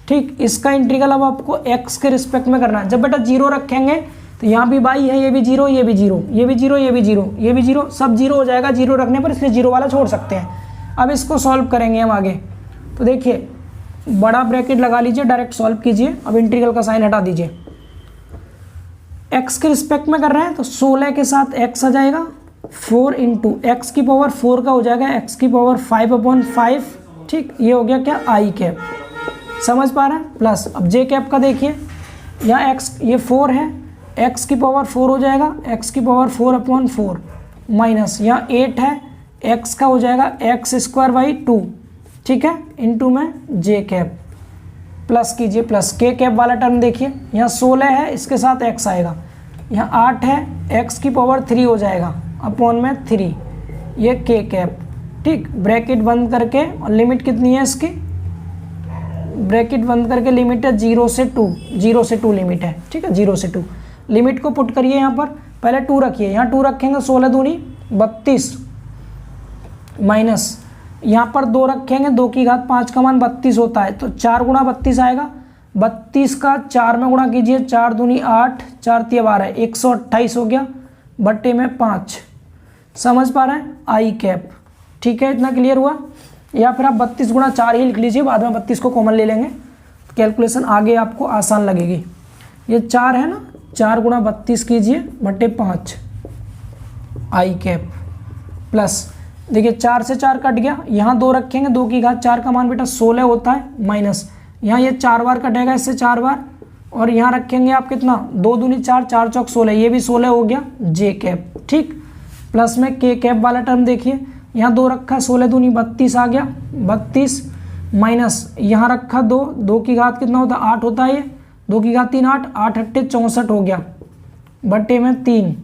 ठीक। इसका इंटीग्रल अब आपको x के रिस्पेक्ट में करना है। जब बेटा 0 रखेंगे तो यहाँ भी बाई है, ये भी 0, ये भी 0, ये भी 0, ये भी 0, ये भी 0, सब 0 हो जाएगा 0 रखने पर, इसलिए 0 वाला छोड़ सकते हैं। अब इसको सॉल्व करेंगे हम आगे। तो देखिए बड़ा ब्रैकेट लगा लीजिए, डायरेक्ट सॉल्व कीजिए। अब इंटीग्रल का साइन हटा दीजिए, x के रिस्पेक्ट में कर रहे हैं तो 16 के साथ x आ जाएगा, 4 इंटू एक्स की पावर 4 का हो जाएगा x की पावर 5/5, ठीक। ये हो गया क्या, आई कैप, समझ पा रहे हैं। प्लस अब जे कैप का देखिए, यहाँ x ये 4 है, x की पावर 4 हो जाएगा, x की पावर 4/4 माइनस यहाँ 8 है, x का हो जाएगा x²/2, ठीक है, इंटू में जे कैप। प्लस कीजिए, प्लस के कैप वाला टर्म देखिए, यहाँ 16 है, इसके साथ x आएगा, यहाँ 8 है, x की पावर 3 हो जाएगा, अपॉन में 3, ये के कैप, ठीक। ब्रैकेट बंद करके, और लिमिट कितनी है इसकी, ब्रैकेट बंद करके लिमिट है 0 से 2, 0 से 2 लिमिट है, ठीक है, 0 से 2 लिमिट को पुट करिए। यहाँ पर पहले 2 रखिए, यहाँ 2 रखेंगे, 16 दूनी 32 माइनस यहाँ पर 2 रखेंगे, 2 की घात 5 का मान 32 होता है, तो 4 गुणा 32 आएगा, 32 का 4 में गुणा कीजिए, 4 दूनी 8, 4 तिया 12, 128 हो गया, बट्टे में 5, समझ पा रहे हैं, आई कैप, ठीक है। इतना क्लियर हुआ। या फिर आप 32 गुणा 4 ही लिख लीजिए, बाद में 32 को कॉमन ले लेंगे, कैलकुलेशन आगे आपको आसान लगेगी। ये 4 है ना, 4 गुणा 32 कीजिए, बट्टे 5, आई कैप। प्लस देखिए 4 से 4 कट गया, यहाँ 2 रखेंगे, 2 की घात 4 का मान बेटा 16 होता है, माइनस यहाँ ये 4 बार कटेगा, इससे 4 बार, और यहाँ रखेंगे आप कितना, 2 दूनी 4, 4 चौक 16, ये भी 16 हो गया, जे कैप, ठीक। प्लस में के कैप वाला टर्म देखिए, यहाँ 2 रखा, 16 दूनी 32 आ गया, 32 माइनस यहाँ रखा 2, 2 की घात कितना होता है, 8 होता है, ये 2 की घात 3 8, 8 8 64 हो गया, बट्टे में 3,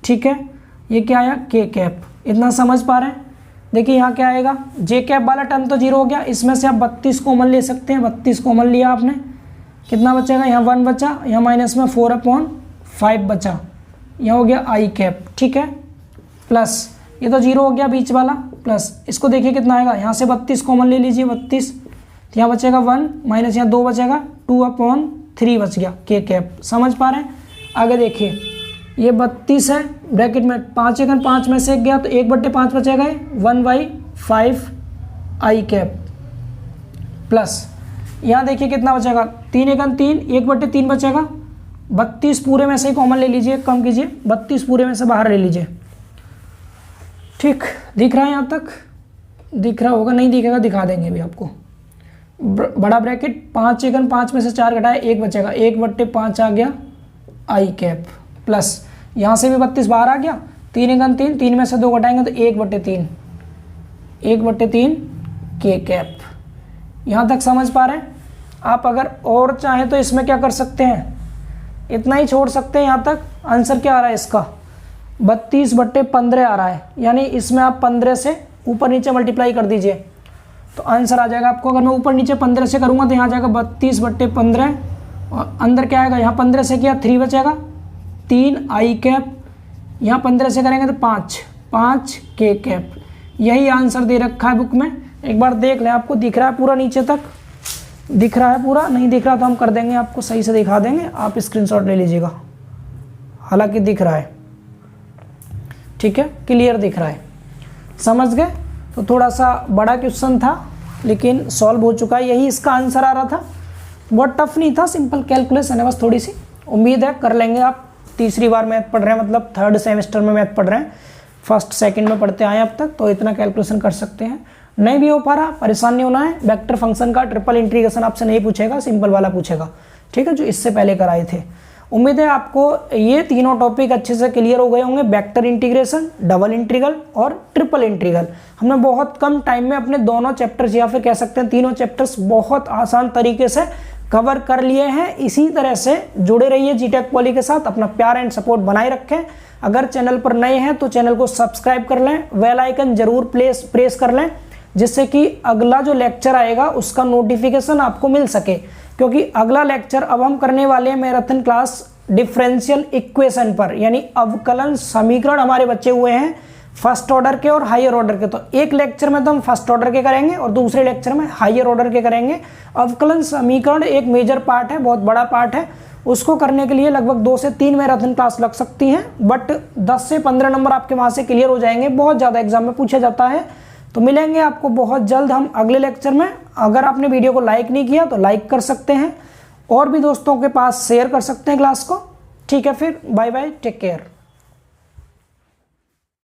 ठीक है। ये क्या आया, के कैप। इतना समझ पा रहे हैं। देखिए यहाँ क्या आएगा, जे कैप वाला टर्म तो 0 हो गया, इसमें से आप 32 कॉमन ले सकते हैं, 32 कॉमन लिया आपने, कितना बचेगा, यहाँ 1 बचा, यहाँ माइनस में 4/5 बचा, यहाँ हो गया आई कैप, ठीक है। प्लस ये तो 0 हो गया बीच वाला, प्लस इसको देखिए कितना आएगा, यहाँ से 32 कॉमन ले लीजिए, 32, यहाँ बचेगा 1 माइनस यहाँ 2 बचेगा, 2/3 बच गया, के कैप, समझ पा रहे हैं। आगे देखिए ये 32 है, ब्रैकेट में 5 एकन 5 में से 1 गया, तो 1/5 बचेगा, 1/5 आई कैप। प्लस यहाँ देखिए कितना बचेगा, 3 एकन 3, 1/3 बचेगा, 32 पूरे में से ही कॉमन ले लीजिए, कम कीजिए, 32 पूरे में से बाहर ले लीजिए, ठीक। दिख रहा है यहाँ तक, दिख रहा होगा, नहीं दिखेगा दिखा देंगे अभी आपको। बड़ा ब्रैकेट 5 एकन 5 में से 4 घटाए 1 बचेगा, 1/5 आ गया आई कैप। प्लस यहाँ से भी 32 बाहर आ गया, 3 एकन 3, 3 में से 2 घटाएंगे तो 1/3, 1/3 के कैप। यहाँ तक समझ पा रहे हैं आप। अगर और चाहें तो इसमें क्या कर सकते हैं, इतना ही छोड़ सकते हैं। यहाँ तक आंसर क्या आ रहा है इसका, 32/15 आ रहा है, यानी इसमें आप 15 से ऊपर नीचे मल्टीप्लाई कर दीजिए तो आंसर आ जाएगा आपको। अगर मैं ऊपर नीचे 15 से करूँगा तो यहाँ आ जाएगा 32/15, और अंदर क्या आएगा, यहाँ 15 से किया 3 बचेगा, 3 आई कैप, यहाँ 15 से करेंगे तो 5 के कैप। यही आंसर दे रखा है बुक में, एक बार देख लें। आपको दिख रहा है पूरा नीचे तक, दिख रहा है पूरा, नहीं दिख रहा तो हम कर देंगे, आपको सही से दिखा देंगे, आप स्क्रीनशॉट ले लीजिएगा। हालांकि दिख रहा है, ठीक है, क्लियर दिख रहा है, समझ गए। तो थोड़ा सा बड़ा क्वेश्चन था, लेकिन सॉल्व हो चुका है, यही इसका आंसर आ रहा था। बहुत टफ नहीं था, सिंपल कैलकुलेशन है बस थोड़ी सी। उम्मीद है कर लेंगे आप, तीसरी बार मैथ पढ़ रहे हैं, मतलब थर्ड सेमेस्टर में मैथ पढ़ रहे हैं, फर्स्ट सेकंड में पढ़ते आए अब तक, तो इतना कैलकुलेशन कर सकते हैं। नहीं भी हो पा रहा, परेशान नहीं होना है। वेक्टर फंक्शन का ट्रिपल इंटीग्रेशन आपसे नहीं पूछेगा, सिंपल वाला पूछेगा, ठीक है, जो इससे पहले कराए थे। उम्मीद है आपको ये तीनों टॉपिक अच्छे से क्लियर हो गए होंगे, वेक्टर इंटीग्रेशन, डबल इंटीग्रल और ट्रिपल इंटीग्रल। हमने बहुत कम टाइम में अपने दोनों चैप्टर्स या फिर कह सकते हैं तीनों चैप्टर्स बहुत आसान तरीके से कवर कर लिए हैं। इसी तरह से जुड़े रहिए जीटेक पॉली के साथ, अपना प्यार एंड सपोर्ट बनाए रखें। अगर चैनल पर नए हैं तो चैनल को सब्सक्राइब कर लें, बेल आइकन जरूर प्रेस कर लें, जिससे कि अगला जो लेक्चर आएगा उसका नोटिफिकेशन आपको मिल सके। क्योंकि अगला लेक्चर अब हम करने वाले हैं मैराथन क्लास डिफरेंशियल इक्वेशन पर, यानी अवकलन समीकरण हमारे बचे हुए हैं फर्स्ट ऑर्डर के और हायर ऑर्डर के। तो एक लेक्चर में तो हम फर्स्ट ऑर्डर के करेंगे और दूसरे लेक्चर में हायर ऑर्डर के करेंगे। अवकलन समीकरण एक मेजर पार्ट है, बहुत बड़ा पार्ट है। उसको करने के लिए लगभग 2 से 3 मैराथन क्लास लग सकती हैं, बट 10 से 15 नंबर आपके वहाँ से क्लियर हो जाएंगे। बहुत ज़्यादा एग्जाम में पूछा जाता है। तो मिलेंगे आपको बहुत जल्द हम अगले लेक्चर में। अगर आपने वीडियो को लाइक नहीं किया तो लाइक कर सकते हैं और भी दोस्तों के पास शेयर कर सकते हैं क्लास को। ठीक है, फिर बाय बाय, टेक केयर।